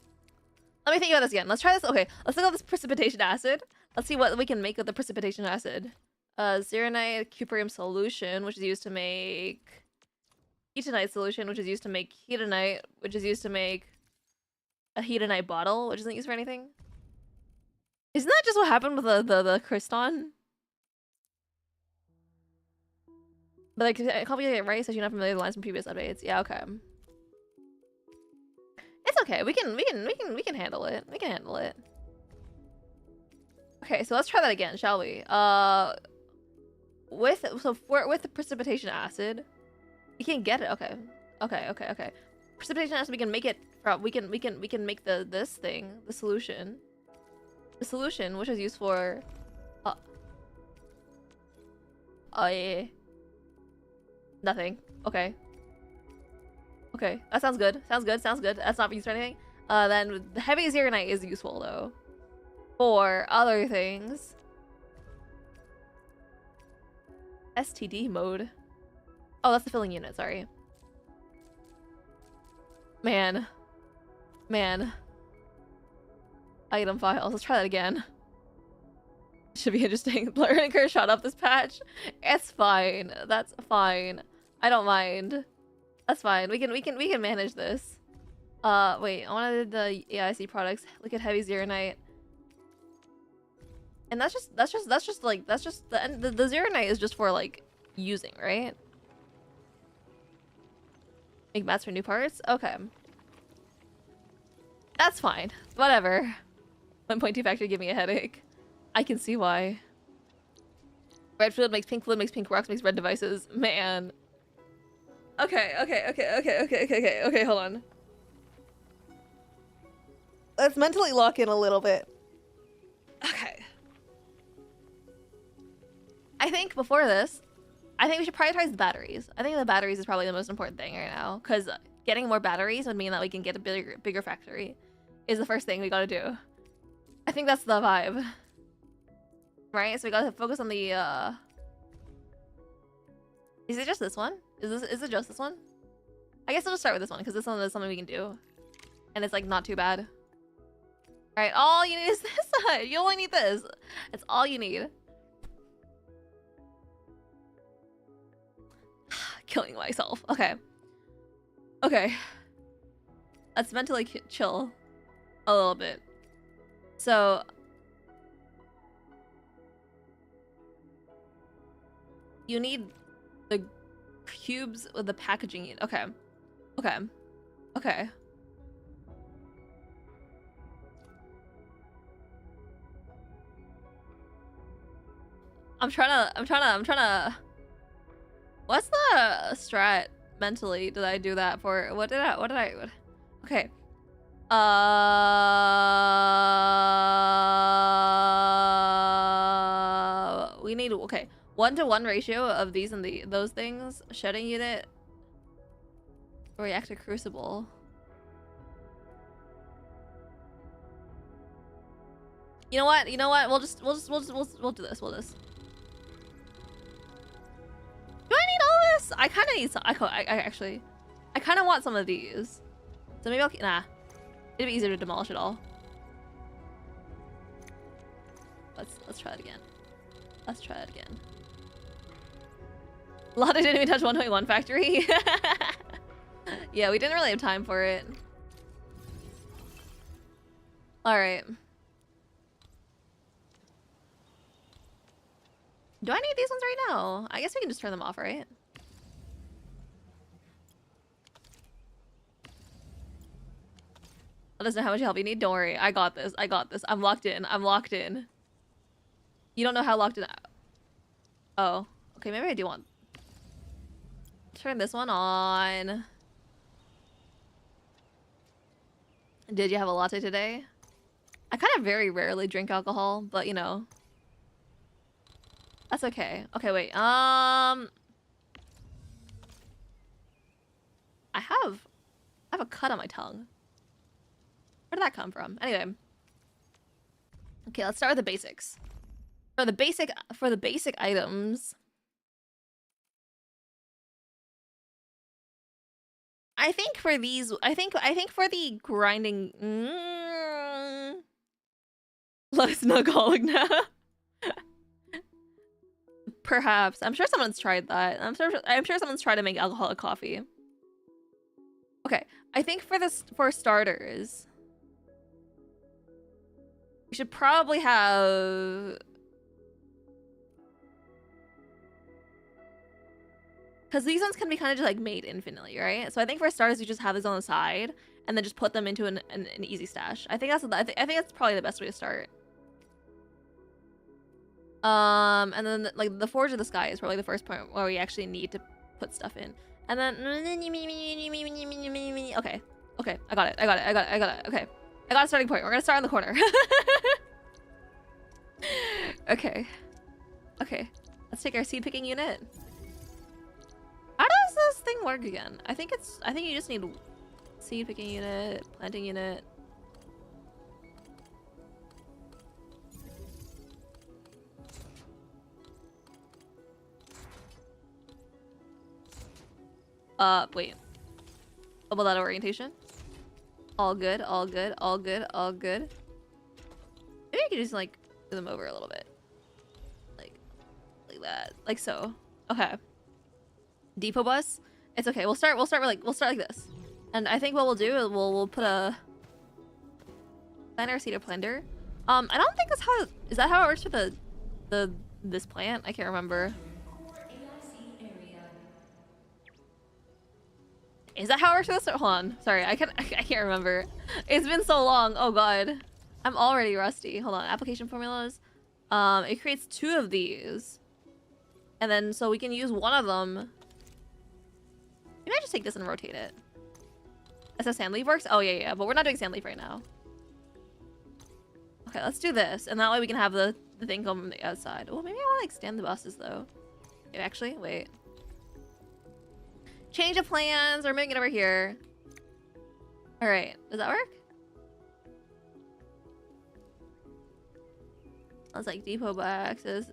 Let me think about this again. Let's try this. Okay, let's think of this precipitation acid. Let's see what we can make with the precipitation acid. Zeronite cuprium solution, which is used to make heatonite solution, which is used to make heatonite, which is used to make a heatonite bottle, which isn't used for anything. Isn't that just what happened with the crystal? But like, I can't get it right, so you're not familiar with the lines from previous updates. Yeah, okay. It's okay. We can handle it. We can handle it. Okay, so let's try that again, shall we? With the precipitation acid, we can get it. Okay. Precipitation acid, we can make it from. We can make this thing, the solution. The solution, which is used for. Yeah. Nothing. Okay, that sounds good. Sounds good. That's not used for anything. Then the heavy zeronite is useful though for other things. STD mode. Oh, that's the filling unit. Sorry. Man. Item files. Let's try that again. Should be interesting. Blur and Kerr shot up this patch. It's fine. That's fine. I don't mind. That's fine. We can manage this. Wait. I wanted the AIC products. Look at heavy zeronite. And that's just the zeronite is just for like using, right? Make mats for new parts. Okay. That's fine. Whatever. 1.2 factor give me a headache. I can see why. Red fluid makes pink rocks makes red devices. Man. Okay, hold on. Let's mentally lock in a little bit. Okay. I think before this, I think we should prioritize the batteries. I think the batteries is probably the most important thing right now, because getting more batteries would mean that we can get a bigger factory is the first thing we gotta do. I think that's the vibe. Right? So we gotta focus on the, Is it just this one? Is it just this one? I guess I'll just start with this one, because this one is something we can do. And it's, like, not too bad. Alright, all you need is this side. You only need this. That's all you need. Killing myself. Okay. Let's mentally chill a little bit. So... you need the cubes with the packaging unit. Okay. I'm trying to. What's the strat mentally? Did I do that for? What did I? Okay. We need 1-to-1 ratio of these and those things. Shedding unit. Reactor crucible. You know what? You know what? We'll do this. We'll just. Do I need all this? I kind of need some. I actually, I kind of want some of these. So maybe I'll. Nah, it'd be easier to demolish it all. Let's try it again. Let's try it again. Lotta didn't even touch 121 factory. Yeah, we didn't really have time for it. All right. Do I need these ones right now? I guess we can just turn them off, right? Let us know how much help you need. Don't worry. I got this. I got this. I'm locked in. I'm locked in. You don't know how locked in. Oh. Okay, maybe I do want... Turn this one on. Did you have a latte today? I kind of very rarely drink alcohol, but you know. That's okay. Okay, wait. I have a cut on my tongue. Where did that come from? Anyway. Okay, let's start with the basics. For the basic items, I think for these, I think for the grinding, let's alcoholic now. Perhaps. I'm sure someone's tried that. I'm sure someone's tried to make alcoholic coffee. Okay, I think for starters, we should probably have, because these ones can be kind of just like made infinitely, right? So I think for starters, we just have these on the side and then just put them into an easy stash. I think that's probably the best way to start. And then like the Forge of the Sky is probably the first point where we actually need to put stuff in. And then okay, I got it. Okay, I got a starting point. We're gonna start in the corner. Okay, let's take our seed picking unit. How does this thing work again? I think you just need seed picking unit, planting unit. Wait. Double that orientation. All good, all good, all good, all good. Maybe I could just like do them over a little bit. Like that. Like so. Okay. Depot bus. It's okay. We'll start like this. And I think what we'll do is we'll put a planter, seeder, planter. I don't think that's how, is that how it works for this plant? I can't remember. Is that how it works for this? Hold on. Sorry, I can't remember. It's been so long. Oh god. I'm already rusty. Hold on. Application formulas. It creates 2 of these. And then so we can use one of them. Maybe I just take this and rotate it. That's how sand leaf works? Oh yeah, but we're not doing sand leaf right now. Okay, let's do this. And that way we can have the thing come from the outside. Oh, maybe I want to extend the buses though. Okay, actually, wait. Change of plans. We're moving it over here. All right. Does that work? Sounds like depot boxes.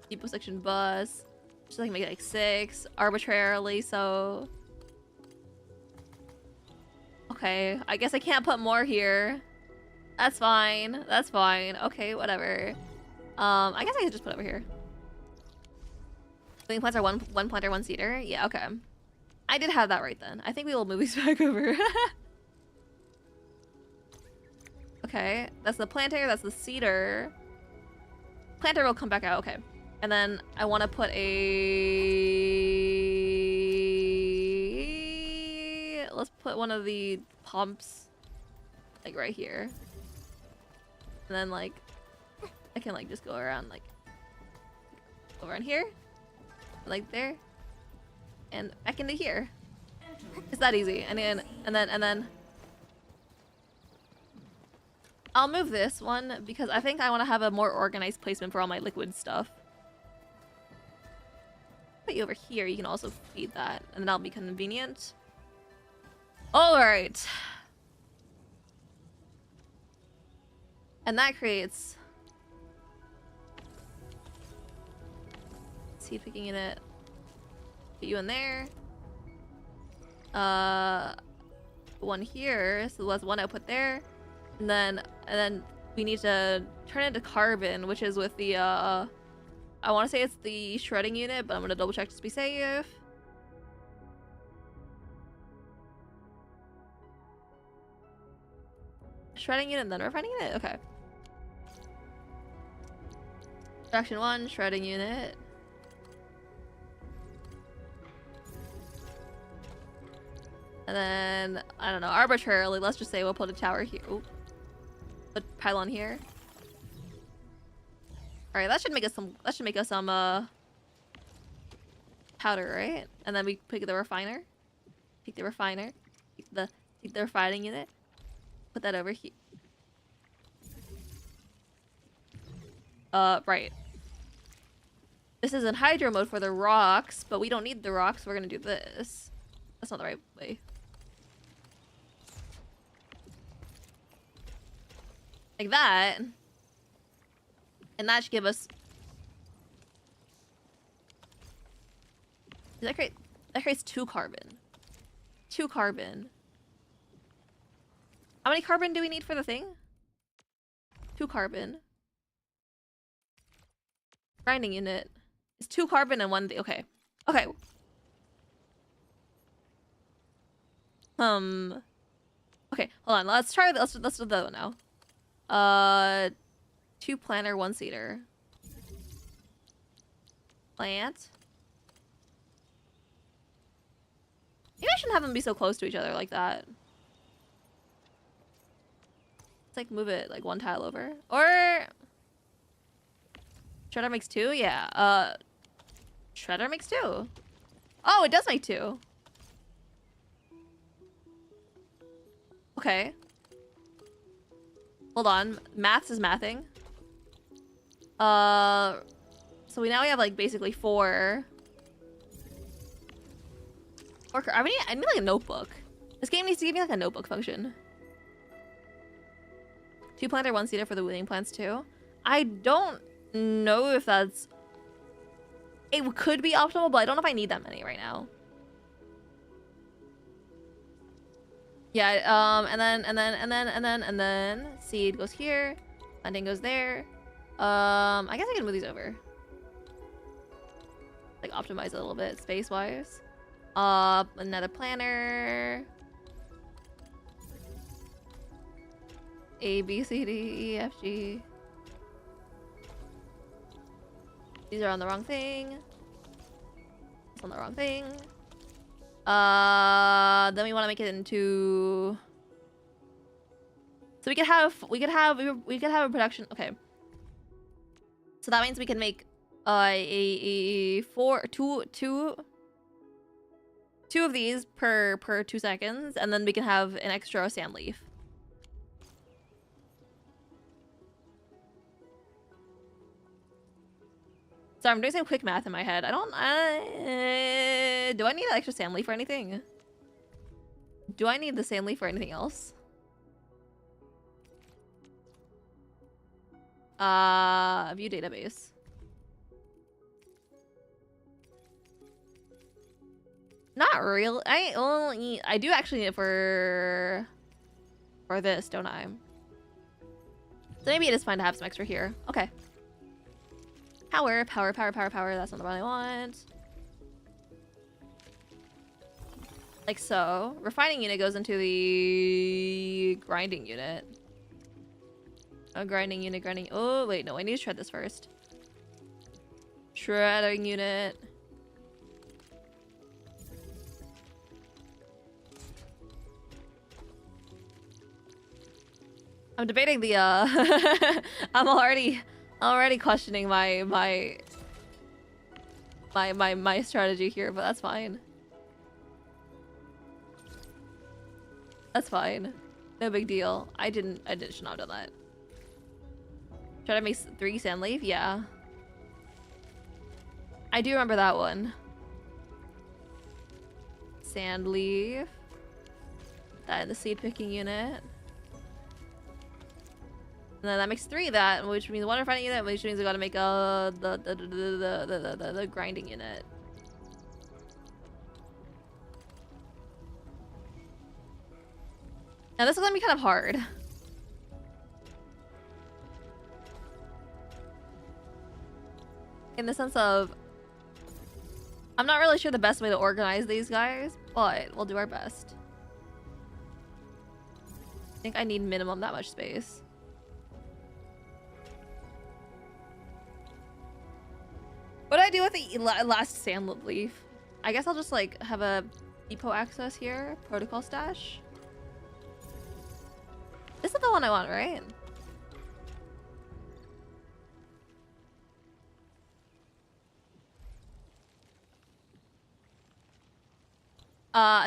Depot section bus. Just like make it like 6 arbitrarily. So. Okay. I guess I can't put more here. That's fine. That's fine. Okay. Whatever. I guess I could just put it over here. Living plants are one planter, 1 seeder. Yeah. Okay. I did have that right then. I think we will move these back over. Okay, that's the planter, that's the cedar. Planter will come back out, okay. And then I want to put a... Let's put one of the pumps, like right here. And then like, I can like just go around like, over in here, like there. And back into here. It's that easy. And then I'll move this one because I think I want to have a more organized placement for all my liquid stuff. Put you over here. You can also feed that, and that'll be convenient. All right. And that creates... seed picking unit. Put you in there. One here. So that's one output there. And then we need to turn it into carbon, which is with the I want to say it's the shredding unit, but I'm gonna double check just to be safe. Shredding unit and then refining unit? Okay. Fraction 1, shredding unit. And then, I don't know, arbitrarily, let's just say we'll put a tower here. Ooh. Put pylon here. Alright, that should make us some, powder, right? And then we pick the refiner. Pick the refiner. Pick the refining unit. Put that over here. Right. This is in hydro mode for the rocks, but we don't need the rocks, so we're gonna do this. That's not the right way. Like that. And that should give us... That creates 2 carbon. 2 carbon. How many carbon do we need for the thing? 2 carbon. Grinding unit. It's 2 carbon and 1 thing. Okay. Okay. Okay, hold on. Let's try this. Let's do that one now. 2 planter, 1 seeder. Plant. Maybe I shouldn't have them be so close to each other like that. Let's like move it like 1 tile over. Or Shredder makes 2? Yeah. Shredder makes 2. Oh, it does make 2. Okay. Hold on. Maths is mathing. So we have like basically 4. I need like a notebook. This game needs to give me like a notebook function. 2 planter, 1 seeder for the weeding plants too. I don't know if that's... It could be optimal, but I don't know if I need that many right now. Yeah, and then seed goes here, planting goes there. I guess I can move these over. Like optimize it a little bit space-wise. Another planter. A, B, C, D, E, F, G. These are on the wrong thing. It's on the wrong thing. Then we want to make it into... So we could have a production. Okay. So that means we can make two of these per 2 seconds, and then we can have an extra sand leaf. So I'm doing some quick math in my head. Do I need an extra sand leaf for anything? Do I need the sand leaf for anything else? View database. Not real. I do actually need it for this, don't I? So maybe it is fine to have some extra here. Okay. Power. That's not the one I want. Like so. Refining unit goes into the grinding unit. Grinding unit. Oh, wait, no. I need to shred this first. Shredding unit. I'm debating the, I'm already questioning my strategy here, but that's fine. That's fine. No big deal. I should not have done that. Try to make 3 sand leaf? Yeah. I do remember that one. Sand leaf. That in the seed picking unit. And then that makes 3 of that, which means 1 refining unit, which means we gotta make the grinding unit. Now this is gonna be kind of hard. In the sense of, I'm not really sure the best way to organize these guys, but we'll do our best. I think I need minimum that much space. What do I do with the last sand leaf? I guess I'll just like have a depot access here. Protocol stash. This is the one I want, right?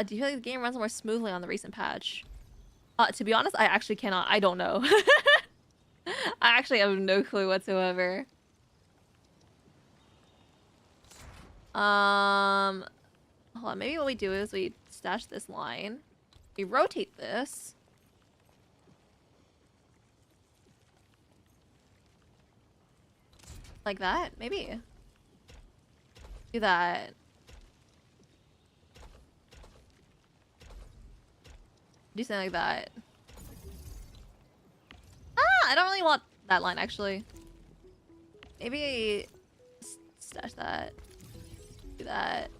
Do you feel like the game runs more smoothly on the recent patch? To be honest, I actually cannot. I don't know. I actually have no clue whatsoever. Hold on, maybe what we do is we stash this line. We rotate this. Like that, maybe. Do that. Do something like that. I don't really want that line, actually. Maybe stash that. Do that.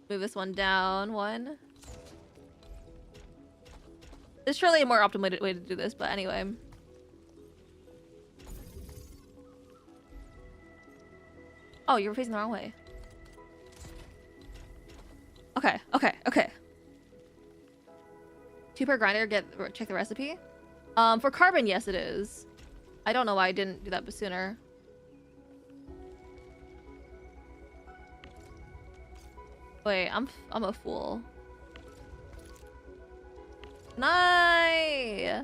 Move this one down 1. There's surely a more optimal way to do this, but anyway. Oh, you were facing the wrong way. Okay, okay, okay. 2 per grinder, check the recipe. For carbon, yes it is. I don't know why I didn't do that sooner. Wait, I'm a fool. Nice.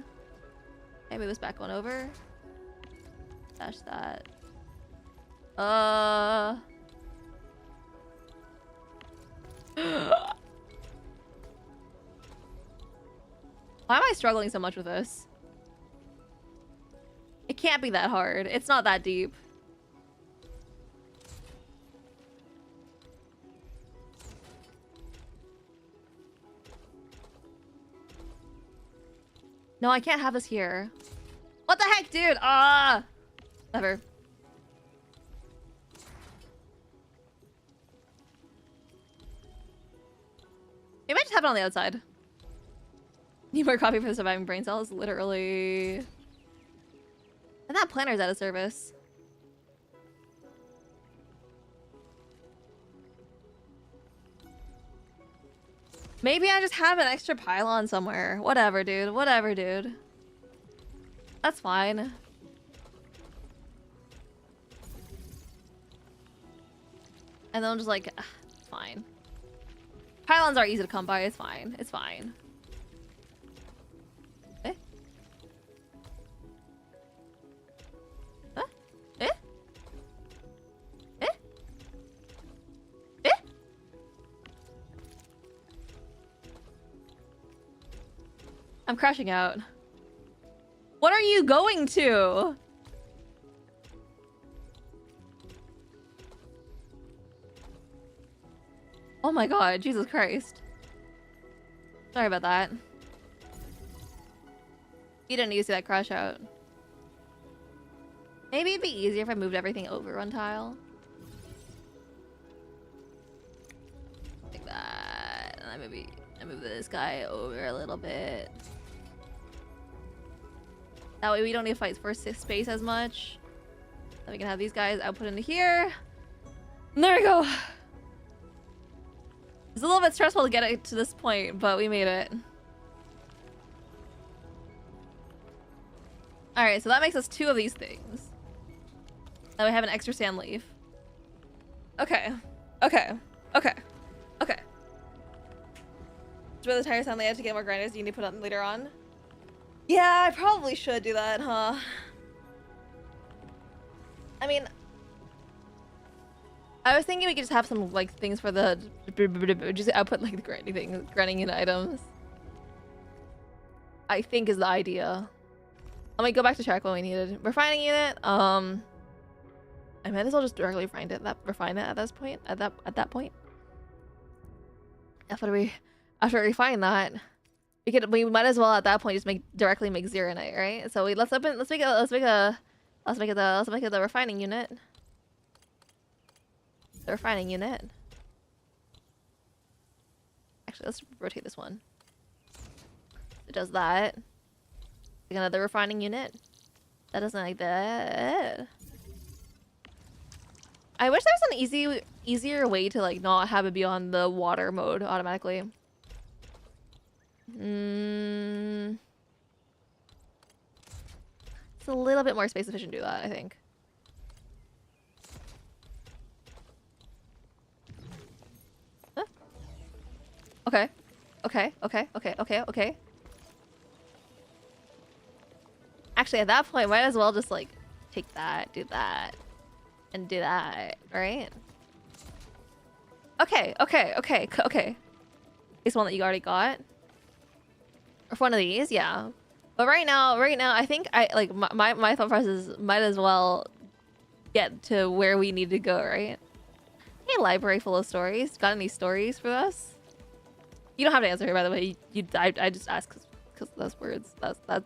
Okay, move this back one over. Dash that. Why am I struggling so much with this? It can't be that hard. It's not that deep. No, I can't have this here. What the heck, dude? Never. Maybe I just have it on the outside. Need more coffee for the surviving brain cells, literally. And that planner's out of service. Maybe I just have an extra pylon somewhere. Whatever, dude. Whatever, dude. That's fine. And then I'm just like, fine. Pylons are easy to come by. It's fine. It's fine. Eh? Huh? Eh? Eh? Eh? I'm crashing out. What are you going to? Oh my god, Jesus Christ. Sorry about that. You didn't need to see that crash out. Maybe it'd be easier if I moved everything over one tile. Like that. And then I move this guy over a little bit. That way we don't need to fight for space as much. Then we can have these guys output into here. And there we go. It's a little bit stressful to get it to this point, but we made it. Alright, so that makes us 2 of these things. Now we have an extra sand leaf. Okay. Okay. Okay. Okay. Spray the tire sand layout to get more grinders you need to put on later on. Yeah, I probably should do that, huh? I mean, I was thinking we could just have some like things for the just output like the grinding things, grinding in items. I think is the idea. Let me go back to check what we needed. Refining unit. I might as well just directly refine it at this point. At that point. After we refine that, we might as well at that point just directly make zeronite, right? So let's make the refining unit. The refining unit. Actually, let's rotate this one. It does that. Like another refining unit. That doesn't like that. I wish there was an easier way to like not have it be on the water mode automatically. It's a little bit more space efficient to do that, I think. Huh? Okay. Okay. Actually, at that point, might as well just like take that, do that, and do that, right? Okay. It's one that you already got. Or one of these, yeah. But right now, I think my thought process is might as well get to where we need to go, right? Hey, library full of stories. Got any stories for us? You don't have to answer here, by the way. I just asked because those words.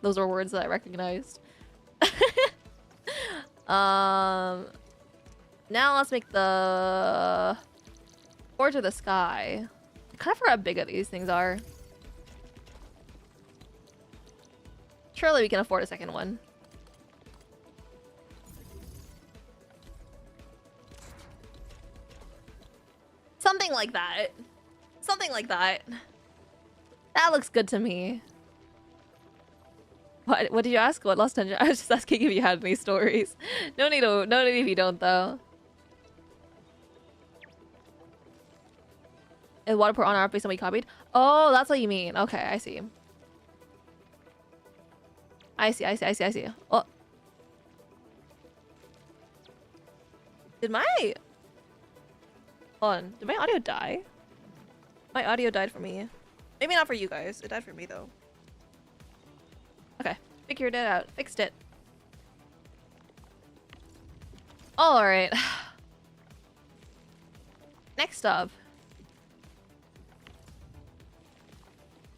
Those are words that I recognized. Now let's make the Forge of the Sky. I kind of forgot how big these things are. Surely we can afford a second one. Something like that. That looks good to me. What did you ask? What Lost Dungeon? I was just asking if you had any stories. No need if you don't though. Is waterport on our based on what you copied? Oh, that's what you mean. Okay, I see. Oh. Hold on. Did my audio die? My audio died for me. Maybe not for you guys. It died for me though. Okay. Figured it out. Fixed it. Alright. Next up.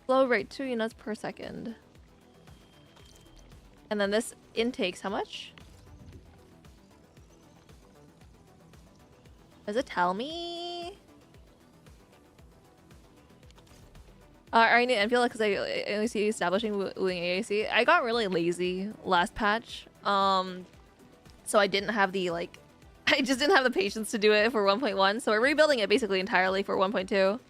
Flow rate 2 units per second. And then this intakes how much? Does it tell me? I need ENDFIELD because I only see establishing wooing AAC. I got really lazy last patch. So I didn't have the like I just didn't have the patience to do it for 1.1. So we're rebuilding it basically entirely for 1.2.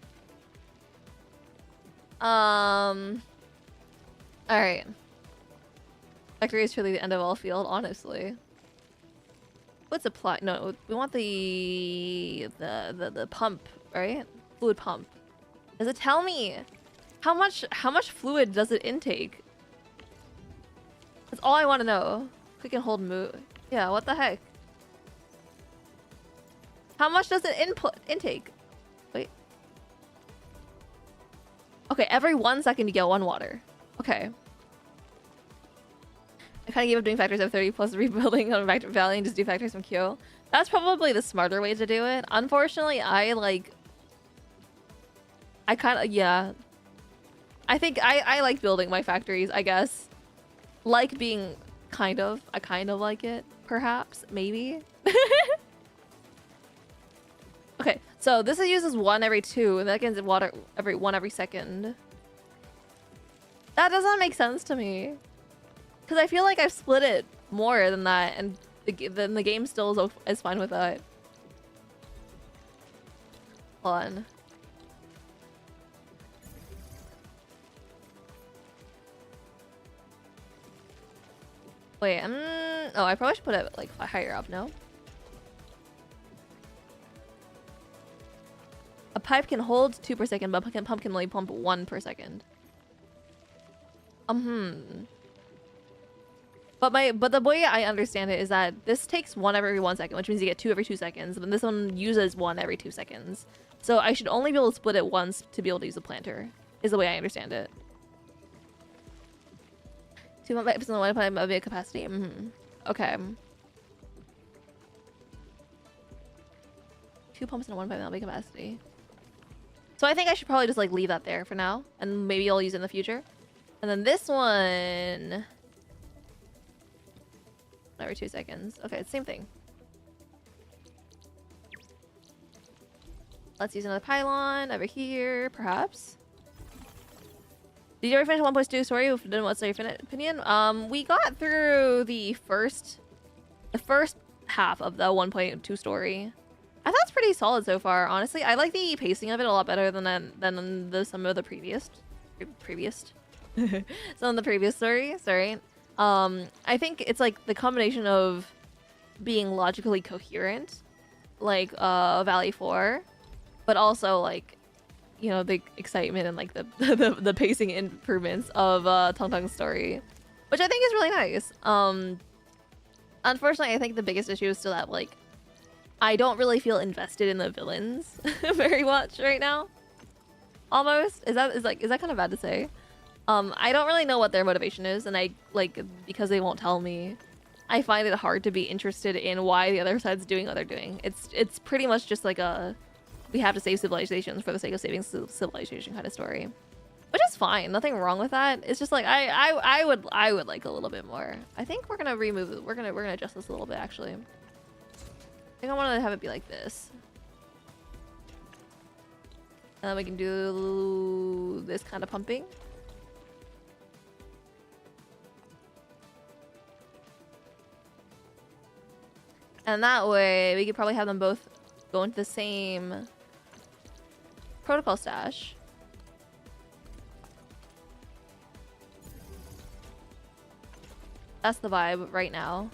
Alright. Factory is truly the end of all field, honestly. What's the plot? No, we want the pump, right? Fluid pump. Does it tell me how much fluid does it intake? That's all I want to know. Click and hold move. Yeah, what the heck? How much does it intake? Wait. Okay, every 1 second you get 1 water. Okay. I kind of gave up doing factors of 30 plus rebuilding on Factor Valley and just do factors from Q. That's probably the smarter way to do it. Unfortunately, I kind of, yeah. I think I like building my factories, I guess. Like being I kind of like it, perhaps, maybe. Okay, so this uses 1 every 2, and that gets water every second. That doesn't make sense to me. Because I feel like I've split it more than that, and then the game still is fine with that. Hold on. Wait, oh, I probably should put it like higher up, no? A pipe can hold 2 per second, but a pump can only pump 1 per second. But the way I understand it is that this takes 1 every 1 second, which means you get 2 every 2 seconds, but this one uses 1 every 2 seconds. So I should only be able to split it once to be able to use the planter, is the way I understand it. 2 episodes on 1.5 capacity. Okay. 2 pumps and 1.5 capacity. So I think I should probably just like leave that there for now, and maybe I'll use it in the future. And then this one, every 2 seconds. Okay, same thing. Let's use another pylon over here, perhaps. Did you ever finish 1.2 story? If you didn't, what's your opinion? We got through the first half of the 1.2 story. I thought it's pretty solid so far, honestly. I like the pacing of it a lot better than some of the previous some of the previous story. Sorry. I think it's like the combination of being logically coherent, like Valley 4, but also like, you know, the excitement and like the pacing improvements of Tong Tong's story, which I think is really nice. Unfortunately, I think the biggest issue is still that like I don't really feel invested in the villains very much right now. Almost is that kind of bad to say? I don't really know what their motivation is, and I like because they won't tell me. I find it hard to be interested in why the other side's doing what they're doing. It's pretty much just like a we have to save civilizations for the sake of saving civilization kind of story, which is fine. Nothing wrong with that. It's just like I would like a little bit more. I think we're gonna remove it. We're gonna adjust this a little bit actually. I think I want to have it be like this. And then we can do this kind of pumping. And that way we could probably have them both go into the same protocol stash. That's the vibe right now.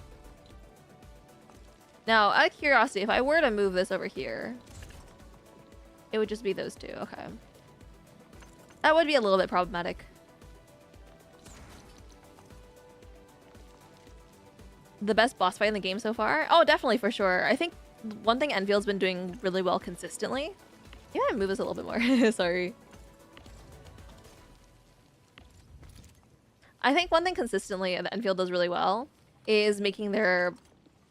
Now, out of curiosity, if I were to move this over here, it would just be those two. Okay. That would be a little bit problematic. The best boss fight in the game so far? Oh, definitely, for sure. I think one thing Enfield's been doing really well consistently. Yeah, move this a little bit more. Sorry. I think one thing consistently that Enfield does really well is making their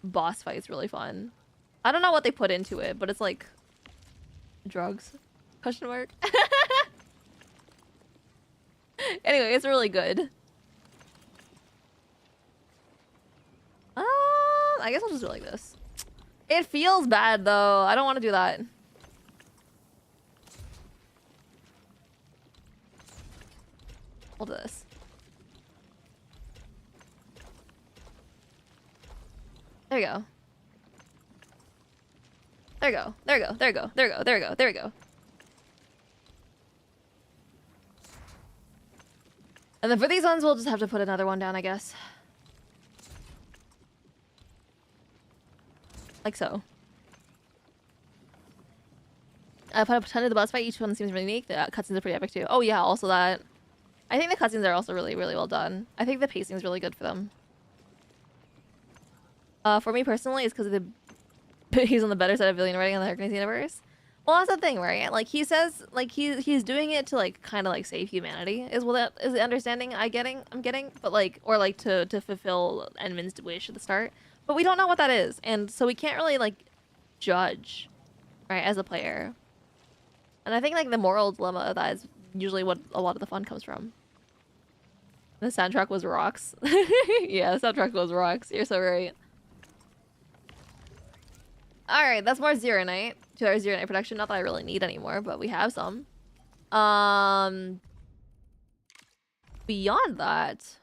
boss fights really fun. I don't know what they put into it, but it's like drugs? Question mark. Anyway, it's really good. I guess I'll just do it like this. It feels bad though. I don't want to do that. We'll do this. There we go. There we go. There we go. There we go. There we go. There we go. There we go. And then for these ones, we'll just have to put another one down, I guess. Like so. I put up a ton of the boss fight. Each one seems really unique. The cutscenes are pretty epic too. Oh yeah, also that. I think the cutscenes are also really, really well done. I think the pacing is really good for them. For me personally, it's because he's on the better side of villain writing in the Hercules universe. Well, that's the thing, right? Like he says, like he's doing it to like kind of like save humanity. Is the understanding I'm getting, but like or like to fulfill Enmin's wish at the start. But we don't know what that is, and so we can't really like judge, right, as a player. And I think like the moral dilemma of that is usually what a lot of the fun comes from. The soundtrack was rocks. Yeah, the soundtrack was rocks. You're so right. Alright, that's more Zero Night. 2 hours Zero Night production. Not that I really need anymore, but we have some. Beyond that,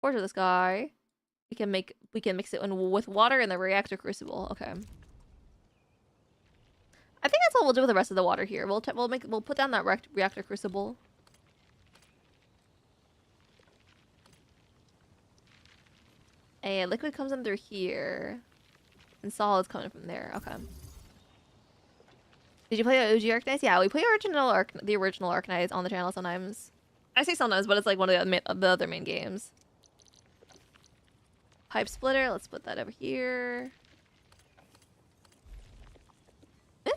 Forge of the Sky. We can mix it with water in the reactor crucible. Okay. I think that's all we'll do with the rest of the water here. We'll put down that reactor crucible. And liquid comes in through here. And solids coming from there. Okay. Did you play OG Arknights? Yeah, we play the original Arknights on the channel sometimes. I say sometimes, but it's like one of the other main games. Pipe splitter. Let's put that over here. Eh?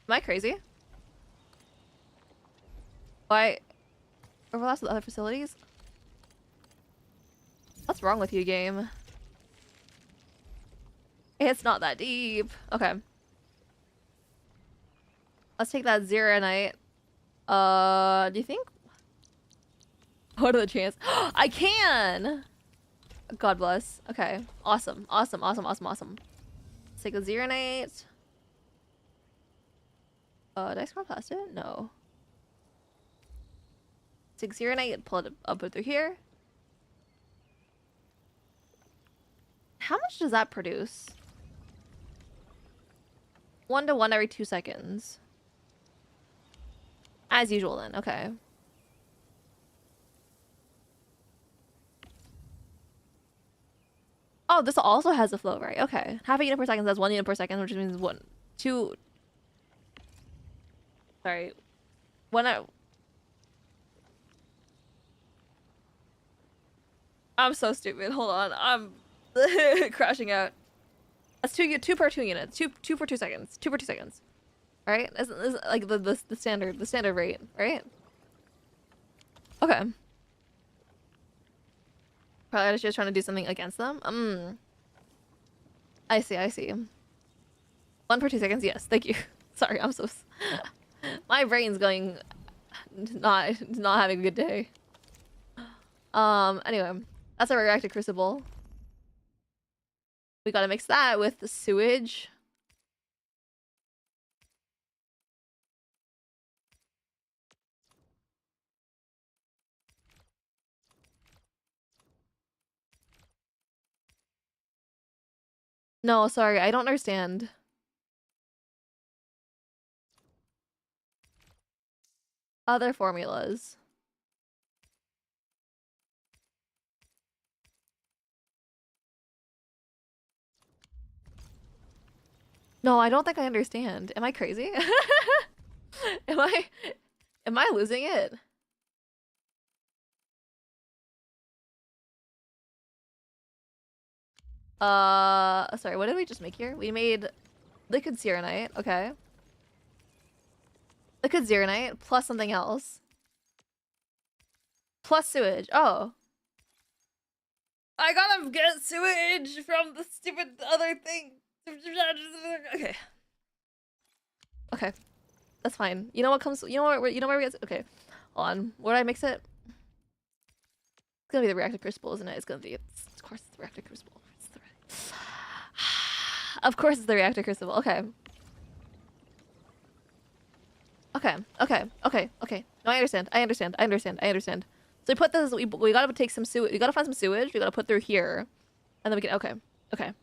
Am I crazy? Why overlaps with other facilities? What's wrong with you, game? It's not that deep. Okay. Let's take that Zeronite. Do you think? What are the chances? I can! God bless. Okay. Awesome. Awesome. Awesome. Awesome. Awesome. Let's take a Zeronite. Did I scroll past it? No. Take Zeronite, pull it up through here. How much does that produce? 1 to 1 every 2 seconds. As usual then, okay. Oh, this also has a flow, right? Okay. Half a unit per second, that's 1 unit per second, which means 2. Sorry. I'm so stupid. Hold on. I'm crashing out. That's 2 per 2 units. 2 for 2 seconds. 2 for 2 seconds. Right? Isn't like the standard rate, right? Okay. Probably just trying to do something against them. I see. 1 per 2 seconds. Yes, thank you. Sorry, I'm so. My brain's going not having a good day. Anyway, that's a radioactive crucible. We gotta mix that with the sewage. No, sorry, I don't understand. Other formulas. No, I don't think I understand. Am I crazy? Am I losing it? Sorry, what did we just make here? We made liquid Zeronite, okay. Liquid Zeronite plus something else. Plus sewage. Oh. I gotta get sewage from the stupid other thing. Okay. Okay. That's fine. You know what comes, you know where we get, okay. Hold on. Where did I mix it? It's gonna be the reactor crucible, isn't it? It's gonna be, of course it's the reactor crucible. Of course it's the reactor crucible. Okay. Okay. No, I understand. So we put this, we gotta take some sewage, we gotta find some sewage, we gotta put through here. And then we can, okay. I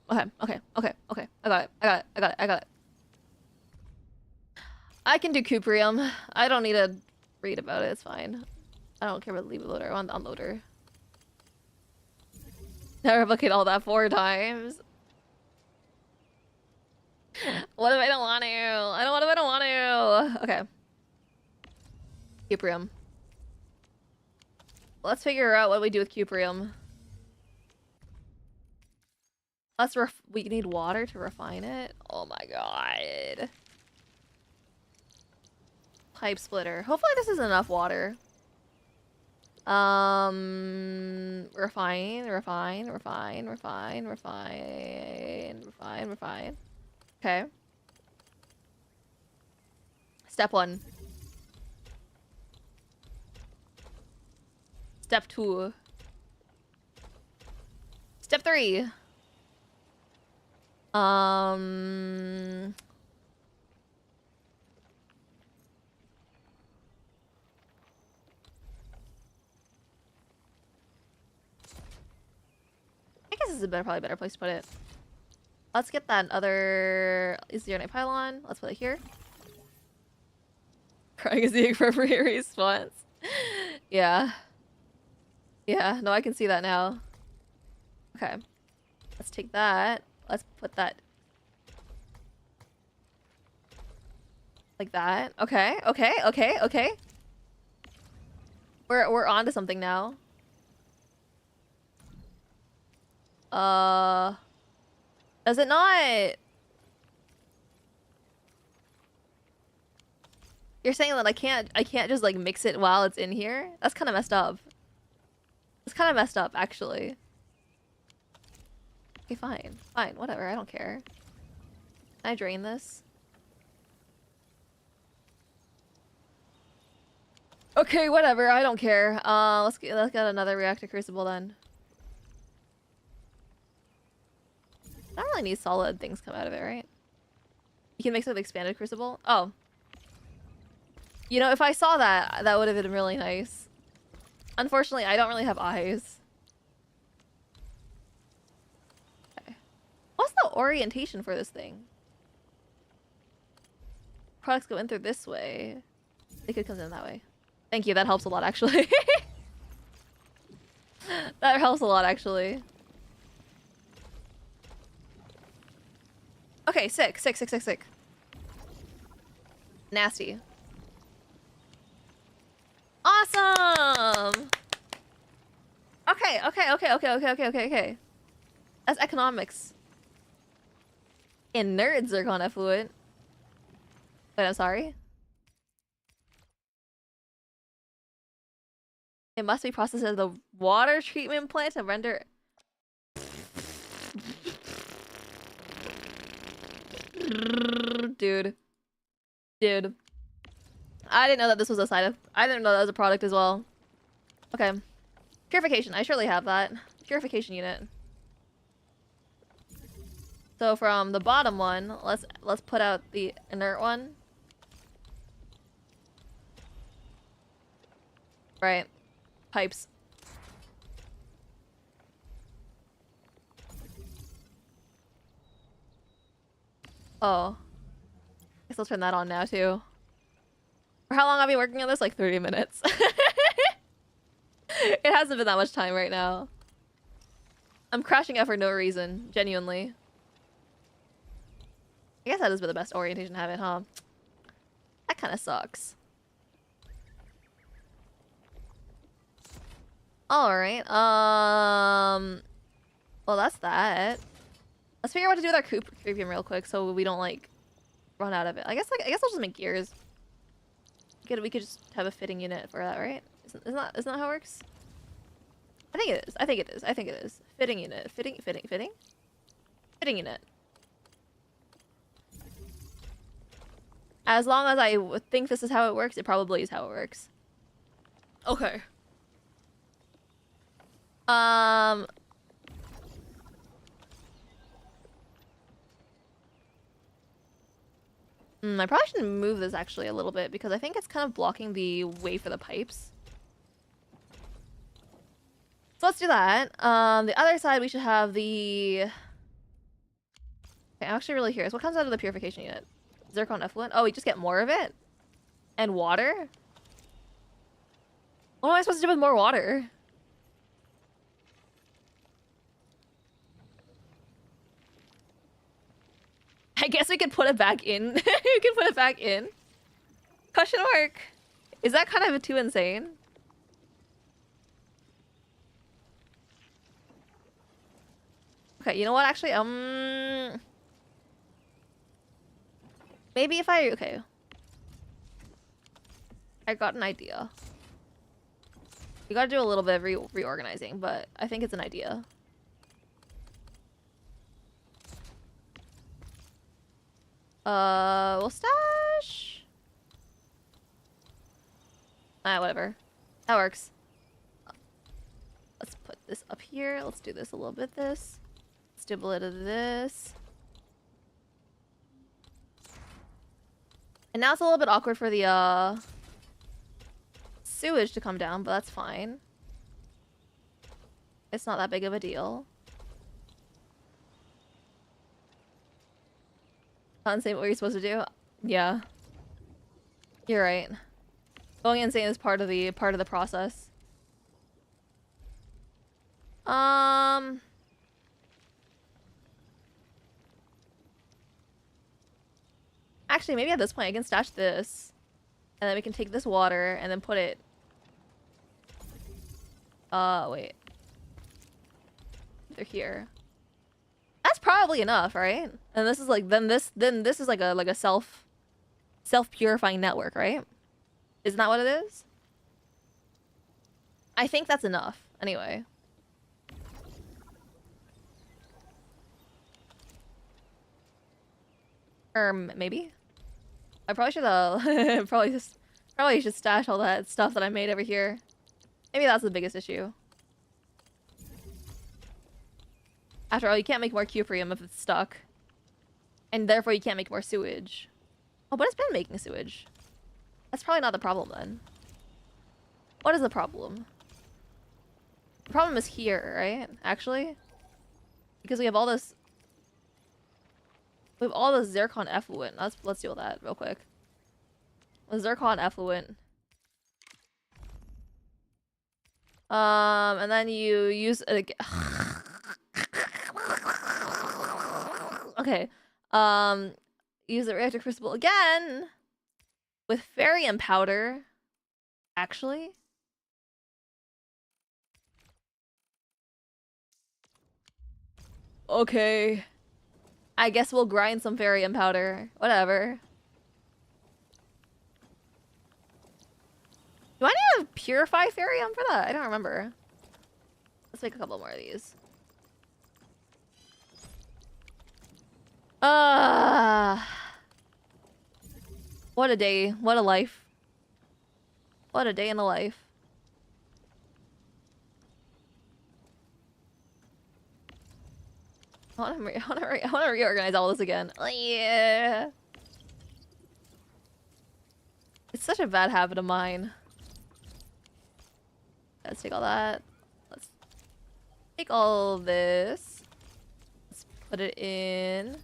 got it. I can do cuprium. I don't need to read about it, it's fine. I don't care about leave loader, on unloader. Now replicate all that 4 times. What if I don't want to? What if I don't want to? Okay. Cuprium. Let's figure out what we do with cuprium. We need water to refine it? Oh my god. Pipe splitter. Hopefully this is enough water. Refine. Okay. Step 1. Step 2. Step 3. I guess this is probably a better place to put it. Let's get that other Zeronite pylon. Let's put it here. Crying is the appropriate response. Yeah. Yeah, no, I can see that now. Okay. Let's take that. Let's put that like that. Okay. We're on to something now. Does it not? You're saying that I can't just like mix it while it's in here? That's kind of messed up. It's kind of messed up, actually. Okay, fine. Fine, whatever, I don't care. Can I drain this? Okay, whatever, I don't care. Let's get another reactor crucible then. I don't really need solid things come out of it, right? You can mix it with expanded crucible? Oh. You know, if I saw that, that would have been really nice. Unfortunately, I don't really have eyes. Okay. What's the orientation for this thing? Products go in through this way. They could come in that way. Thank you, that helps a lot, actually. That helps a lot, actually. Okay, sick. Nasty. Awesome! Okay. That's economics. And nerds are gonna fluent. Wait, I'm sorry? It must be processed at the water treatment plant to render... Dude. I didn't know that this was a side of... I didn't know that was a product as well. Okay. Purification. I surely have that. Purification unit. So from the bottom one, let's put out the inert one. Right. Pipes. Oh. Guess I'll turn that on now too. For how long have you been working on this? Like 30 minutes. It hasn't been that much time right now. I'm crashing out for no reason, genuinely. I guess that has been the best orientation to have it, huh? That kind of sucks. Alright, well, that's that. Let's figure out what to do with our creepium real quick so we don't, like, run out of it. I guess I'll just make gears. We could just have a fitting unit for that, right? Isn't that how it works? I think it is. Fitting unit. Fitting unit. As long as I think this is how it works, it probably is how it works. Okay. I probably should move this actually a little bit because I think it's kind of blocking the way for the pipes. So let's do that. The other side we should have the... Okay, I'm actually really curious. What comes out of the purification unit? Zircon effluent? Oh, we just get more of it? And water? What am I supposed to do with more water? I guess we could put it back in. We can put it back in. Question mark. Is that kind of too insane? Okay, you know what? Actually, maybe if okay. I got an idea. We gotta do a little bit of reorganizing, but I think it's an idea. We'll stash. Whatever. That works. Let's put this up here. Let's do this a little bit. Let's do a bit of this. And now it's a little bit awkward for the sewage to come down, but that's fine. It's not that big of a deal. Insane, what you're supposed to do? Yeah. You're right. Going insane is part of the process. Actually, maybe at this point I can stash this. And then we can take this water and then put it... wait. They're here. That's probably enough, right? And this is like... Then this is like a self-purifying network, right? Isn't that what it is? I think that's enough. Anyway. Or maybe? I probably should probably should stash all that stuff that I made over here. Maybe that's the biggest issue. After all, you can't make more cuprium if it's stuck. And therefore you can't make more sewage. Oh, but it's been making sewage. That's probably not the problem then. What is the problem? The problem is here, right? Actually? Because we have all this... We have all this zircon effluent. Let's deal with that real quick. The zircon effluent. And then you use it again. Okay. Use the reactor crucible again with barium powder. Actually. Okay. I guess we'll grind some barium powder. Whatever. Do I need to purify barium for that? I don't remember. Let's make a couple more of these. What a day. What a life. What a day in the life. I want to reorganize all this again. Yeah. It's such a bad habit of mine. Let's take all that. Let's take all this. Let's put it in.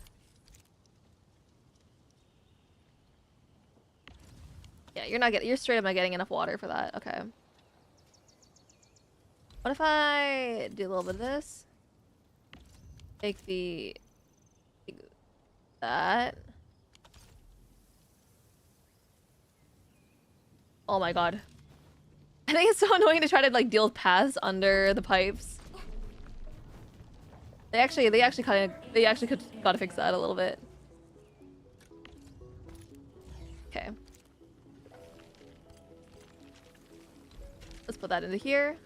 Yeah, you're straight up not getting enough water for that. Okay. What if I do a little bit of this? Take that. Oh my god. I think it's so annoying to try to like deal with paths under the pipes. They actually gotta fix that a little bit. Okay. Let's put that into here.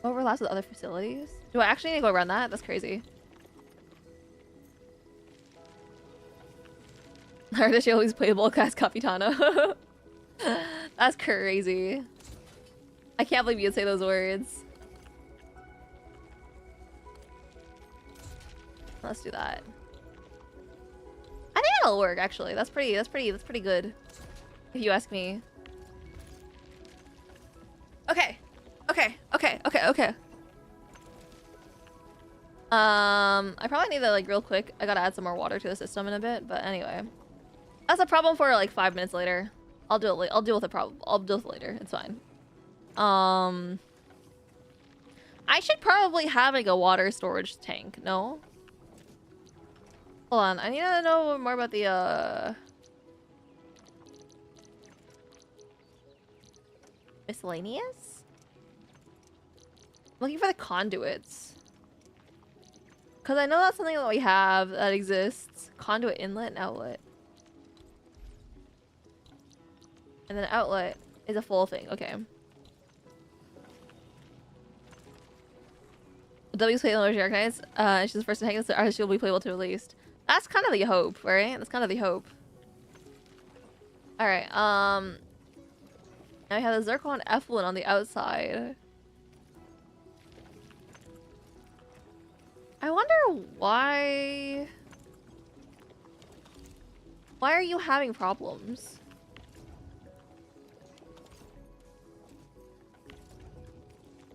Overlaps with other facilities? Do I actually need to go run that? That's crazy. Ardashir always playable cast Capitano. That's crazy. I can't believe you'd say those words. Let's do that. I think that'll work actually. That's pretty good. If you ask me. Okay. I probably need to like real quick. I gotta add some more water to the system in a bit, but anyway. That's a problem for like 5 minutes later. I'll deal with the problem. I'll deal with it later. It's fine. I should probably have like a water storage tank, no? Hold on, I need to know more about the miscellaneous? I'm looking for the conduits. Cause I know that's something that we have that exists. Conduit inlet and outlet. And then outlet is a full thing, okay. W's playable to recognize. She's the first to hang this, or she'll be playable to released. That's kind of the hope, right? That's kind of the hope. Alright, now I have the zircon effluent on the outside. I wonder why... Why are you having problems?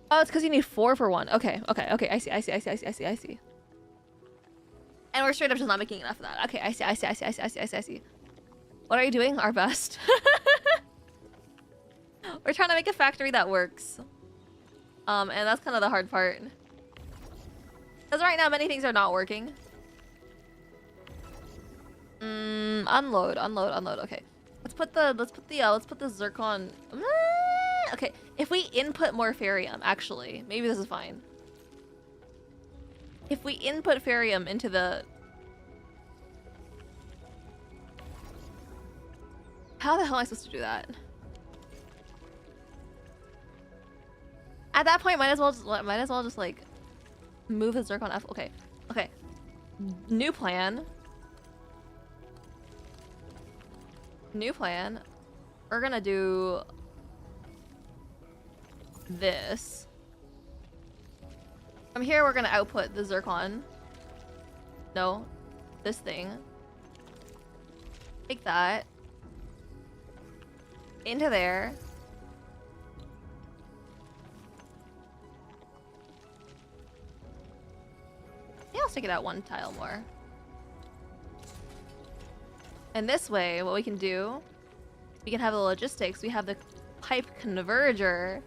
Oh, it's because you need 4 for 1. Okay. I see. And we're straight up just not making enough of that. Okay, I see. What are you doing? Our best. We're trying to make a factory that works. And that's kind of the hard part. Because right now, many things are not working. Unload. Okay. Let's put the zircon. Okay, if we input more ferrium, actually, maybe this is fine. If we input ferrium into the How the hell am I supposed to do that? At that point, might as well just like move the Zircon F. Okay, okay. New plan. New plan. We're gonna do this. From here, we're gonna output the Zircon. No, this thing. Take that into there. Yeah, I'll stick it out one tile more. And this way, what we can do, we can have the logistics. We have the pipe converger.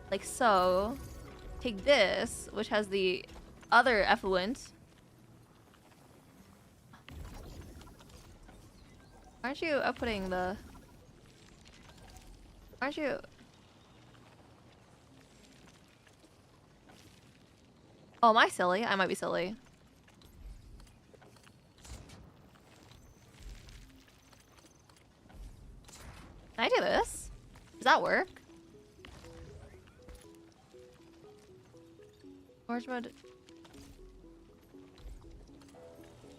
Like so. Take this, which has the other effluent. Aren't you outputting the... Aren't you... Oh, am I silly? I might be silly. Can I do this? Does that work? Orange mode.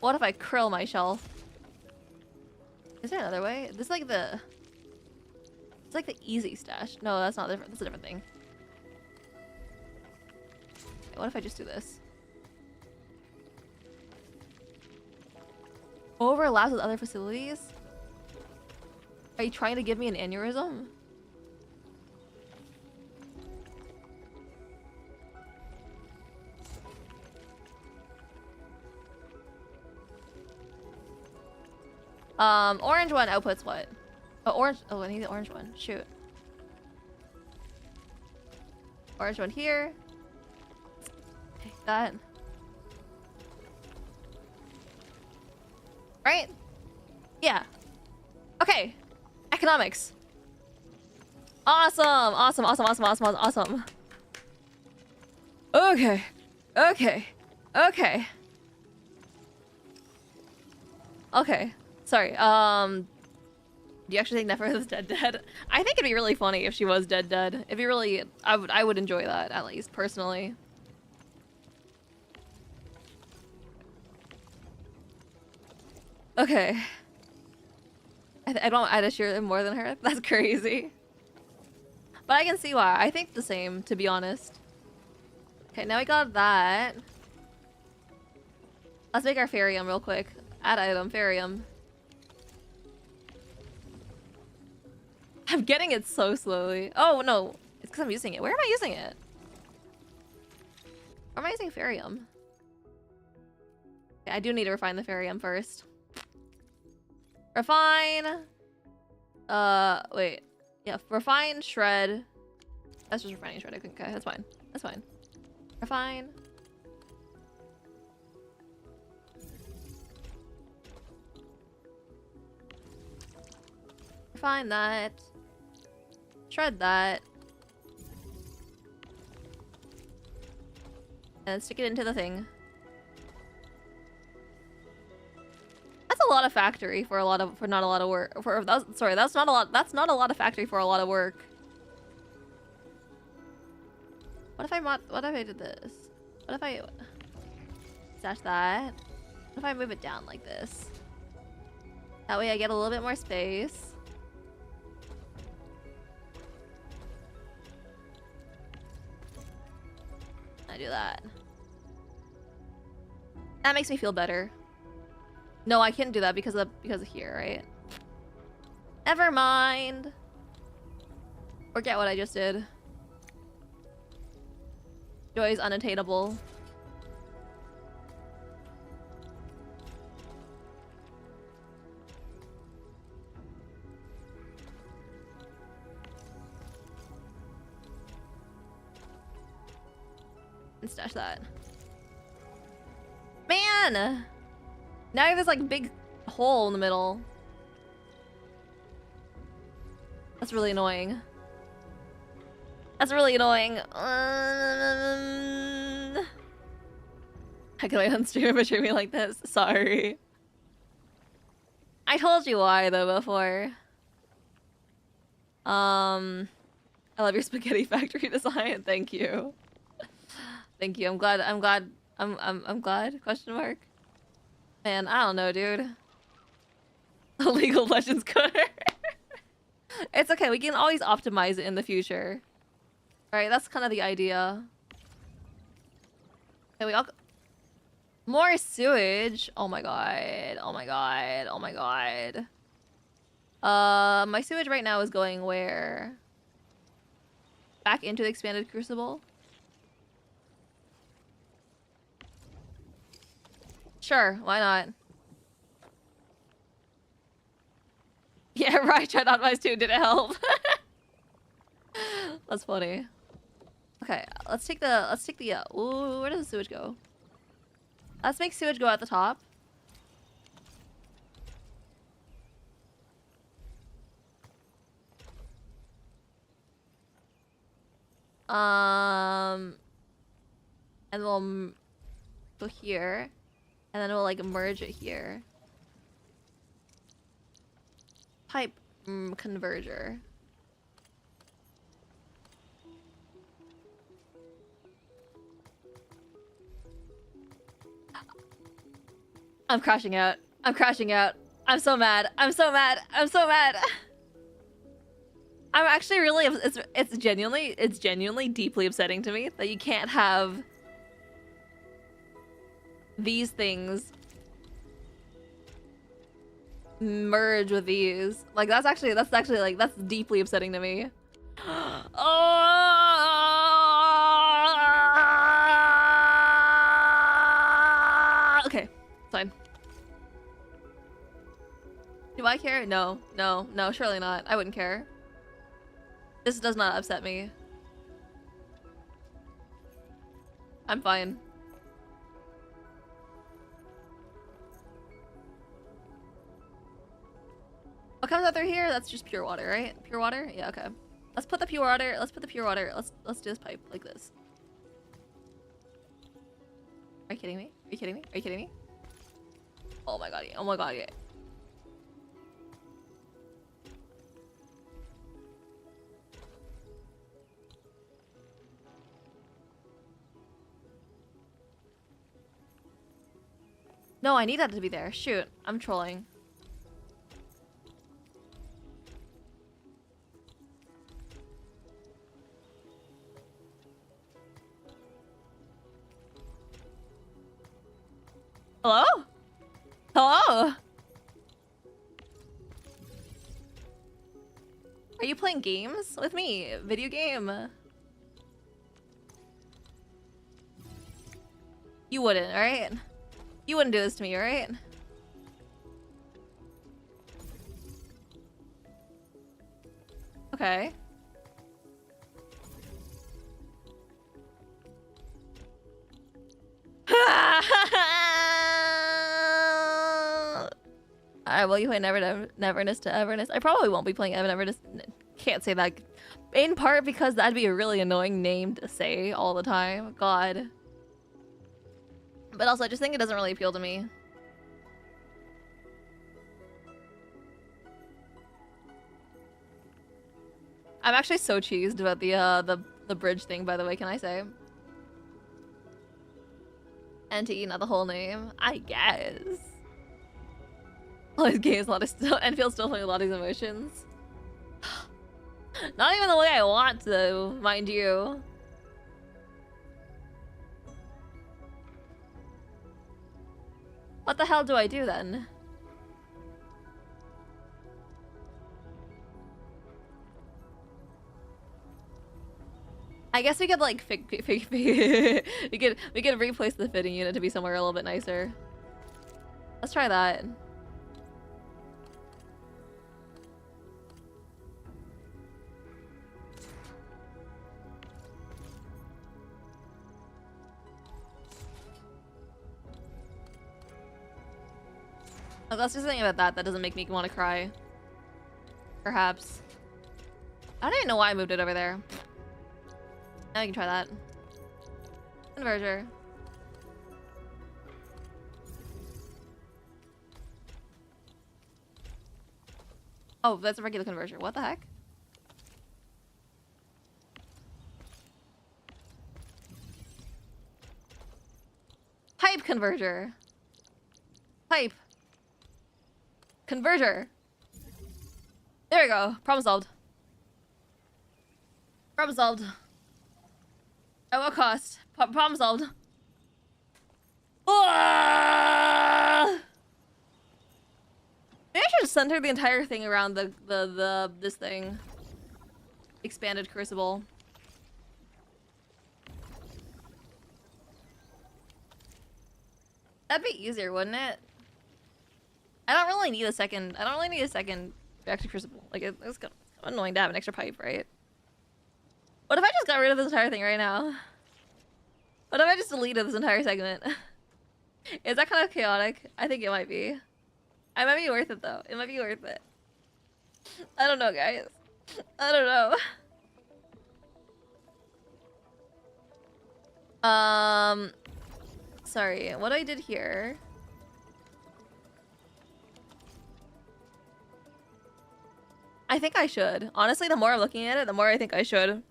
What if I krill my shelf? Is there another way? This is like the... It's like the easy stash. No, that's not different. That's a different thing. Okay, what if I just do this? Overlaps with other facilities? Are you trying to give me an aneurysm? Orange one outputs what? Oh, orange. Oh, I need the orange one. Shoot. Orange one here. Take that. Right? Yeah. Okay. Economics. Awesome. Awesome. Awesome. Awesome. Awesome. Awesome. Okay. Okay. Okay. Okay. Sorry. Do you actually think Nefer is dead? I think it'd be really funny if she was dead. It'd be really... I would enjoy that, at least, personally. Okay. I don't ardashir more than her. That's crazy. But I can see why. I think the same, to be honest. Okay, now we got that. Let's make our Ferium real quick. Add item, Ferium. I'm getting it so slowly. Oh, no. It's because I'm using it. Where am I using it? Where am I using Ferium? Okay, I do need to refine the Ferium first. Refine. Wait. Yeah, refine, shred. That's just refining, shred. Okay, that's fine. That's fine. Refine. Refine that. Shred that. And stick it into the thing. That's a lot of factory for not a lot of work. That's not a lot. That's not a lot of factory for a lot of work. What if I did this? What if I stash that? What if I move it down like this? That way I get a little bit more space. I do that. That makes me feel better. No, I can't do that because of here, right? Never mind. Forget what I just did. Joy is unattainable. And stash that. Man! Now I have this like big hole in the middle. That's really annoying. That's really annoying. How can I unstream if I treat me like this? Sorry. I told you why though before. I love your spaghetti factory design. Thank you. Thank you. I'm glad. I'm glad. Question mark. Man, I don't know, dude. A League of Legends cutter. It's okay. We can always optimize it in the future. Right? That's kind of the idea. Okay, we all. More sewage. Oh my god. Oh my god. Oh my god. My sewage right now is going where? Back into the expanded crucible? Sure, why not? Yeah, right, tried to optimize too, did it help? That's funny. Okay, let's take the, ooh, where does the sewage go? Let's make sewage go at the top. And we'll go here, and then we'll like merge it here. Pipe converger. I'm crashing out. I'm crashing out. I'm so mad. I'm so mad. I'm so mad. I'm actually really, it's genuinely deeply upsetting to me that you can't have these things merge with these. Like that's actually like, that's deeply upsetting to me. Oh! Okay, fine. Do I care? No, no, no, surely not. I wouldn't care. This does not upset me. I'm fine. What comes out through here? That's just pure water, right? Pure water? Yeah, okay. Let's put the pure water. Let's put the pure water. Let's do this pipe like this. Are you kidding me? Are you kidding me? Are you kidding me? Oh my god, yeah. Oh my god, yeah. No, I need that to be there. Shoot, I'm trolling. Hello? Hello? Are you playing games with me? Video game? You wouldn't, right? You wouldn't do this to me, right? Okay. Alright, well, you play Neverness to Everness. I probably won't be playing Everness. Can't say that. In part because that'd be a really annoying name to say all the time. God. But also, I just think it doesn't really appeal to me. I'm actually so cheesed about the bridge thing, by the way, can I say? NTE, not the whole name. I guess. All these games, a lot of Enfield still playing a lot of these emotions. Not even the way I want to, mind you. What the hell do I do then? I guess we could like we could replace the fitting unit to be somewhere a little bit nicer. Let's try that. Oh, let's do something about that. That doesn't make me want to cry. Perhaps. I don't even know why I moved it over there. Now we can try that. Converger. Oh, that's a regular converter. What the heck? Pipe converter. Pipe. Converter. There we go. Problem solved. Problem solved. At what cost? Problem solved. Maybe I should center the entire thing around this thing. Expanded crucible. That'd be easier, wouldn't it? I don't really need a second reactor crucible. Like it's kind of annoying to have an extra pipe, right? What if I just got rid of this entire thing right now? What if I just deleted this entire segment? Is that kind of chaotic? I think it might be. It might be worth it though. It might be worth it. I don't know, guys. I don't know. Sorry, what I did here. I think I should. Honestly, the more I'm looking at it, the more I think I should.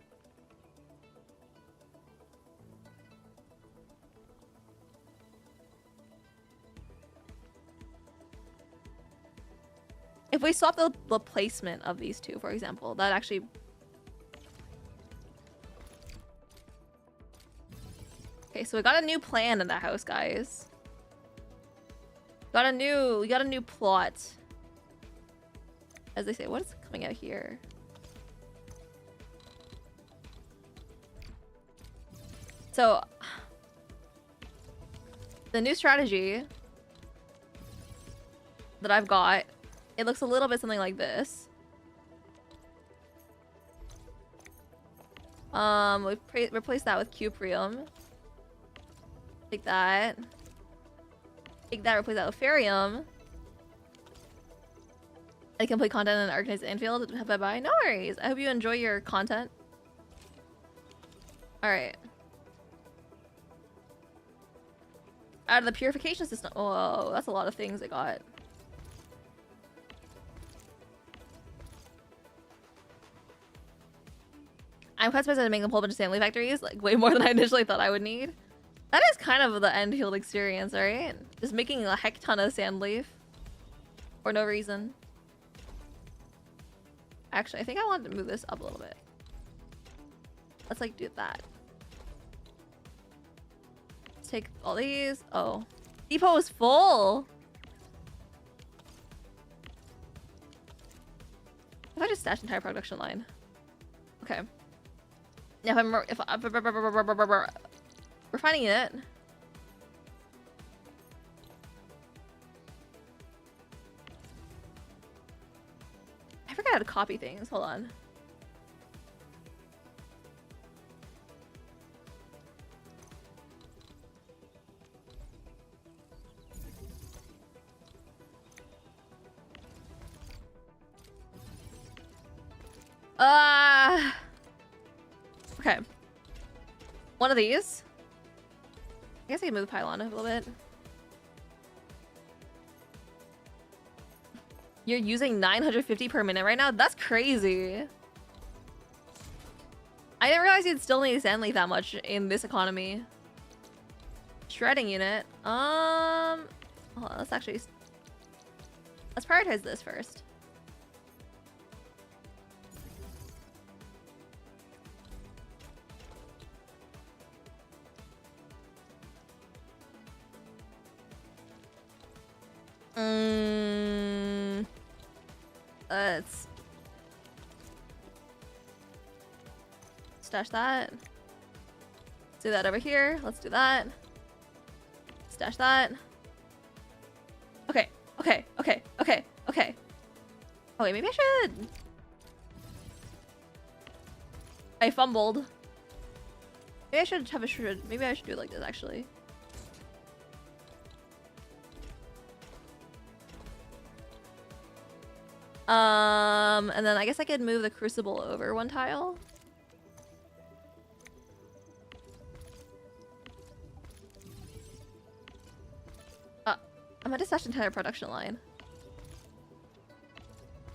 If we swap the placement of these two, for example, that actually... Okay, so we got a new plan in the house, guys. We got a new plot. As they say, what is coming out here? So, the new strategy that I've got, it looks a little bit something like this. We replace that with cuprium. Take that. Take that, replace that with ferium. I complete content in Arcanist Enfield. Bye-bye. No worries. I hope you enjoy your content. Alright. Out of the purification system. Oh, that's a lot of things I got. I'm quite surprised I make a whole bunch of Stanley factories. Like, way more than I initially thought I would need. That is kind of the ENDFIELD experience, right? Just making a heck ton of sand leaf. For no reason. Actually, I think I wanted to move this up a little bit. Let's like do that. Let's take all these. Oh. Depot is full! If I just stash entire production line. Okay. Now if I'm refining it. I forgot how to copy things. Hold on. Okay. One of these. I guess I can move the pylon a little bit. You're using 950 per minute right now? That's crazy. I didn't realize you'd still need sand leaf that much in this economy. Shredding unit. Hold on, let's prioritize this first. Let's stash that. Let's do that over here. Let's do that. Stash that. Okay. Okay. Okay. Okay. Okay. Oh wait, maybe I should. I fumbled. Maybe I should have a shred. Maybe I should do it like this actually. And then I guess I could move the crucible over one tile. I'm gonna stash the entire production line.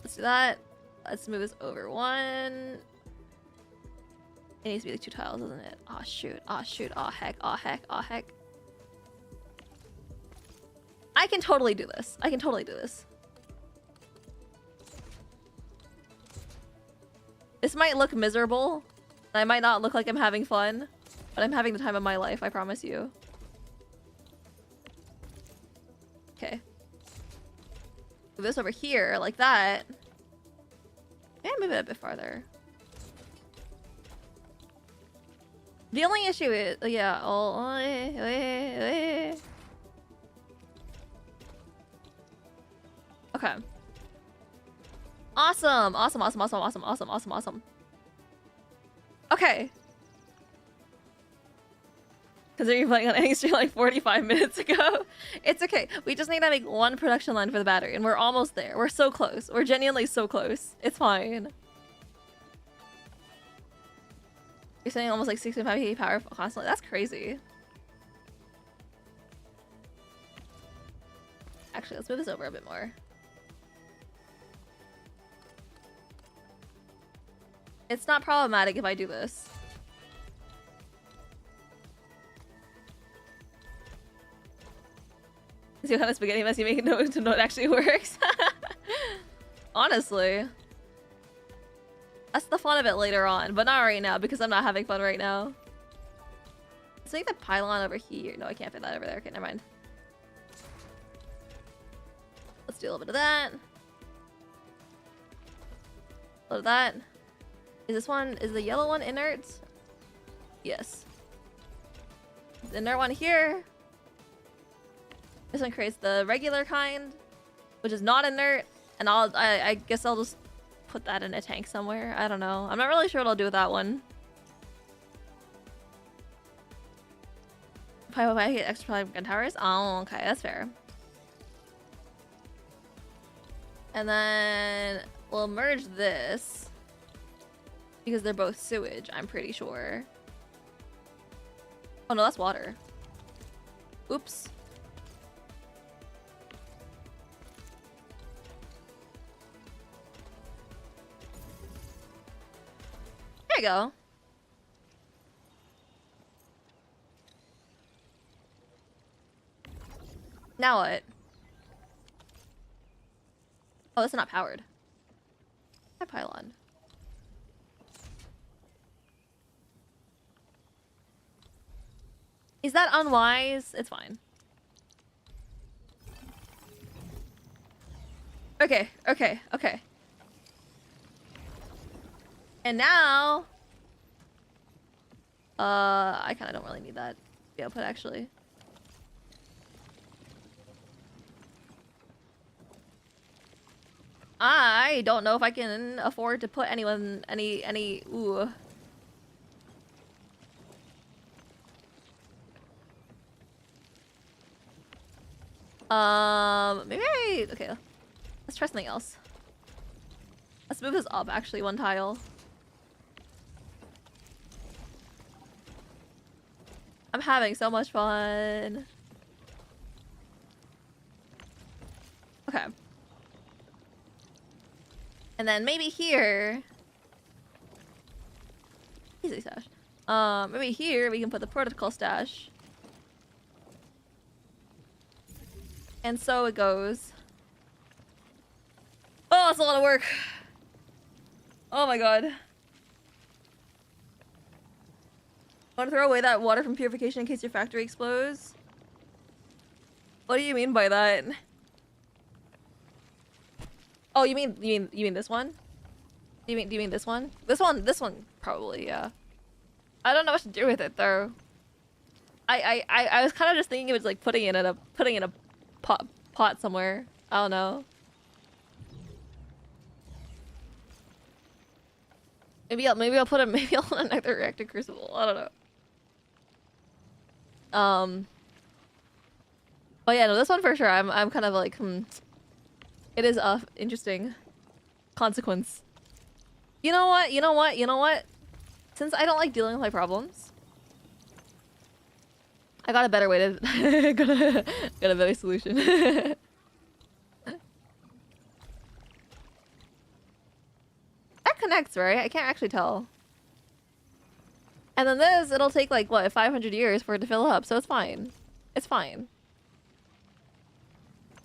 Let's do that. Let's move this over one. It needs to be like 2 tiles, doesn't it? Oh shoot, oh shoot, oh heck, oh heck, oh heck. I can totally do this. I can totally do this. This might look miserable. I might not look like I'm having fun, but I'm having the time of my life, I promise you. Okay. Move this over here, like that. Yeah, move it a bit farther. The only issue is, yeah, okay. Awesome, awesome, awesome, awesome, awesome, awesome, awesome, awesome. Okay. Because you're playing on any stream like 45 minutes ago. It's okay. We just need to make 1 production line for the battery, and we're almost there. We're so close. We're genuinely so close. It's fine. You're saying almost like 65 key power constantly. That's crazy. Actually, let's move this over a bit more. It's not problematic if I do this. See what kind of spaghetti mess you make to know it actually works. Honestly. That's the fun of it later on, but not right now because I'm not having fun right now. Let's make the pylon over here. No, I can't fit that over there. Okay, never mind. Let's do a little bit of that. A little of that. Is this one, is the yellow one inert? Yes. The inert one here. This one creates the regular kind, which is not inert, and I guess I'll just put that in a tank somewhere. I don't know. I'm not really sure what I'll do with that one. Probably I get extra gun towers. Oh, okay, that's fair. And then we'll merge this because they're both sewage, I'm pretty sure. Oh no, that's water. Oops. There you go. Now what? Oh, that's not powered. That pylon. Is that unwise? It's fine. Okay, okay, okay. And now... I kind of don't really need that output, actually. I don't know if I can afford to put anyone, ooh. Maybe okay, let's try something else. Let's move this up, actually, 1 tile. I'm having so much fun. Okay. And then maybe here... Easy stash. Maybe here we can put the protocol stash. And so it goes. Oh, it's a lot of work. Oh my god. Want to throw away that water from purification in case your factory explodes? What do you mean by that? Oh, you mean this one? Do you mean this one? This one probably, yeah. I don't know what to do with it though. I was kind of just thinking it was like putting it in a pot somewhere. I don't know. Maybe I'll put another reactor crucible. I don't know. But yeah, no, this one for sure. I'm kind of like, It is a interesting consequence. You know what? Since I don't like dealing with my problems, I got a better way to got a better solution. connects, right? I can't actually tell. And then this, it'll take like, what, 500 years for it to fill up, so it's fine. It's fine.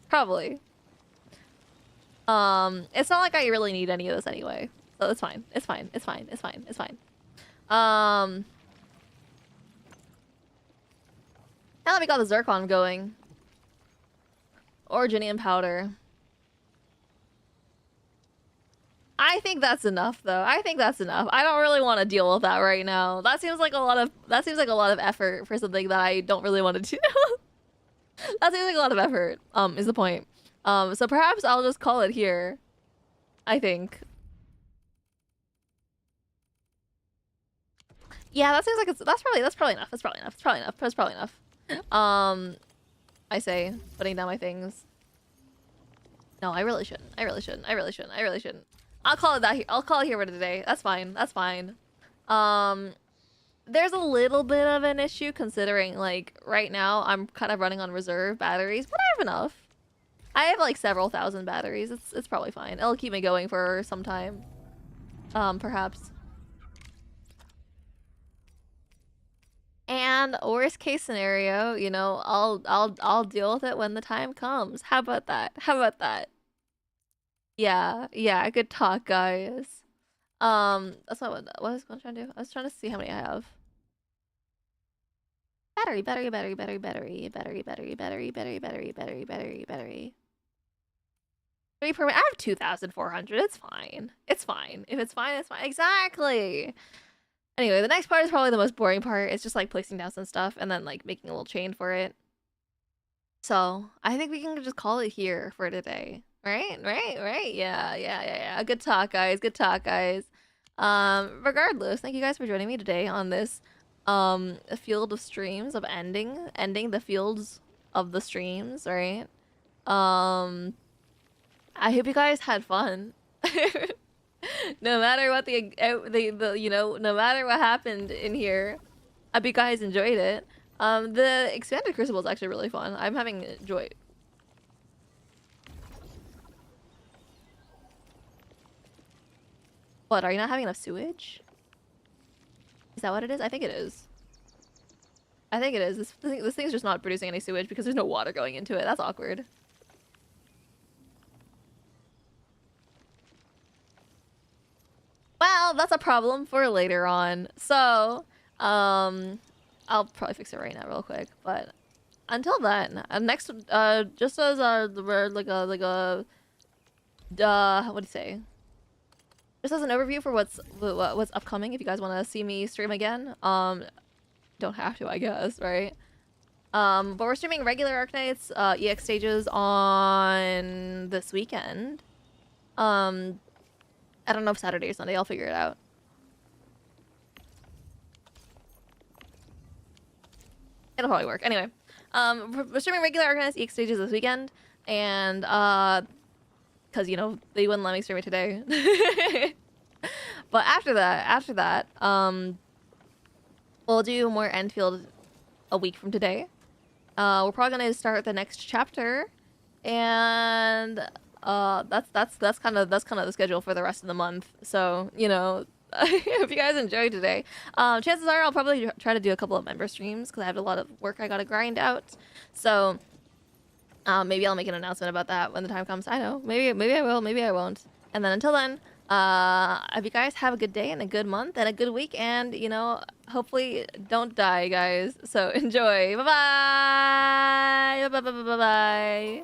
Probably. It's not like I really need any of this anyway. So it's fine. It's fine. It's fine. It's fine. It's fine. Now that we got the zircon going. Originium powder. I think that's enough though. I think that's enough. I don't really want to deal with that right now. That seems like a lot of effort for something that I don't really want to do. That seems like a lot of effort, is the point. So perhaps I'll just call it here. I think. Yeah, that seems like that's probably enough. That's probably enough. I say, putting down my things. No, I really shouldn't. I'll call it that here. I'll call it here for today. That's fine. That's fine. There's a little bit of an issue considering, like, right now I'm kind of running on reserve batteries, but I have enough. I have like several thousand batteries. It's probably fine. It'll keep me going for some time. Perhaps. And worst case scenario, you know, I'll deal with it when the time comes. How about that? How about that? Yeah, good talk, guys. That's not what I was trying to do. I was trying to see how many I have. Battery. 3 per minute. I have 2,400. It's fine. It's fine. If it's fine, it's fine. Exactly. Anyway, the next part is probably the most boring part. It's just like placing down some stuff and then like making a little chain for it. So I think we can just call it here for today. Right? Yeah. Good talk, guys. Regardless, thank you guys for joining me today on this field of streams of ending the fields of the streams, right? I hope you guys had fun. No matter what the you know, no matter what happened in here, I hope you guys enjoyed it. The expanded crucible is actually really fun. I'm having joy. What, are you not having enough sewage? Is that what it is? I think it is. This thing's just not producing any sewage because there's no water going into it. That's awkward. Well, that's a problem for later on. So, I'll probably fix it right now real quick. But until then, next, just as what do you say? Just as an overview for what's upcoming, if you guys want to see me stream again, don't have to, I guess, right? But we're streaming regular Arknights, EX stages on this weekend. I don't know if Saturday or Sunday, I'll figure it out. It'll probably work. Anyway, we're streaming regular Arknights EX stages this weekend, and because, you know, they wouldn't let me stream it today. But after that, we'll do more Enfield a week from today. We're probably gonna start the next chapter, and that's kind of the schedule for the rest of the month. So, you know, I hope you guys enjoyed today. Chances are I'll probably try to do a couple of member streams because I have a lot of work I gotta grind out. So maybe I'll make an announcement about that when the time comes. I know, maybe I will, maybe I won't. And then until then, if you guys have a good day and a good month and a good week, and, you know, hopefully don't die, guys. So enjoy. Bye-bye. Bye-bye.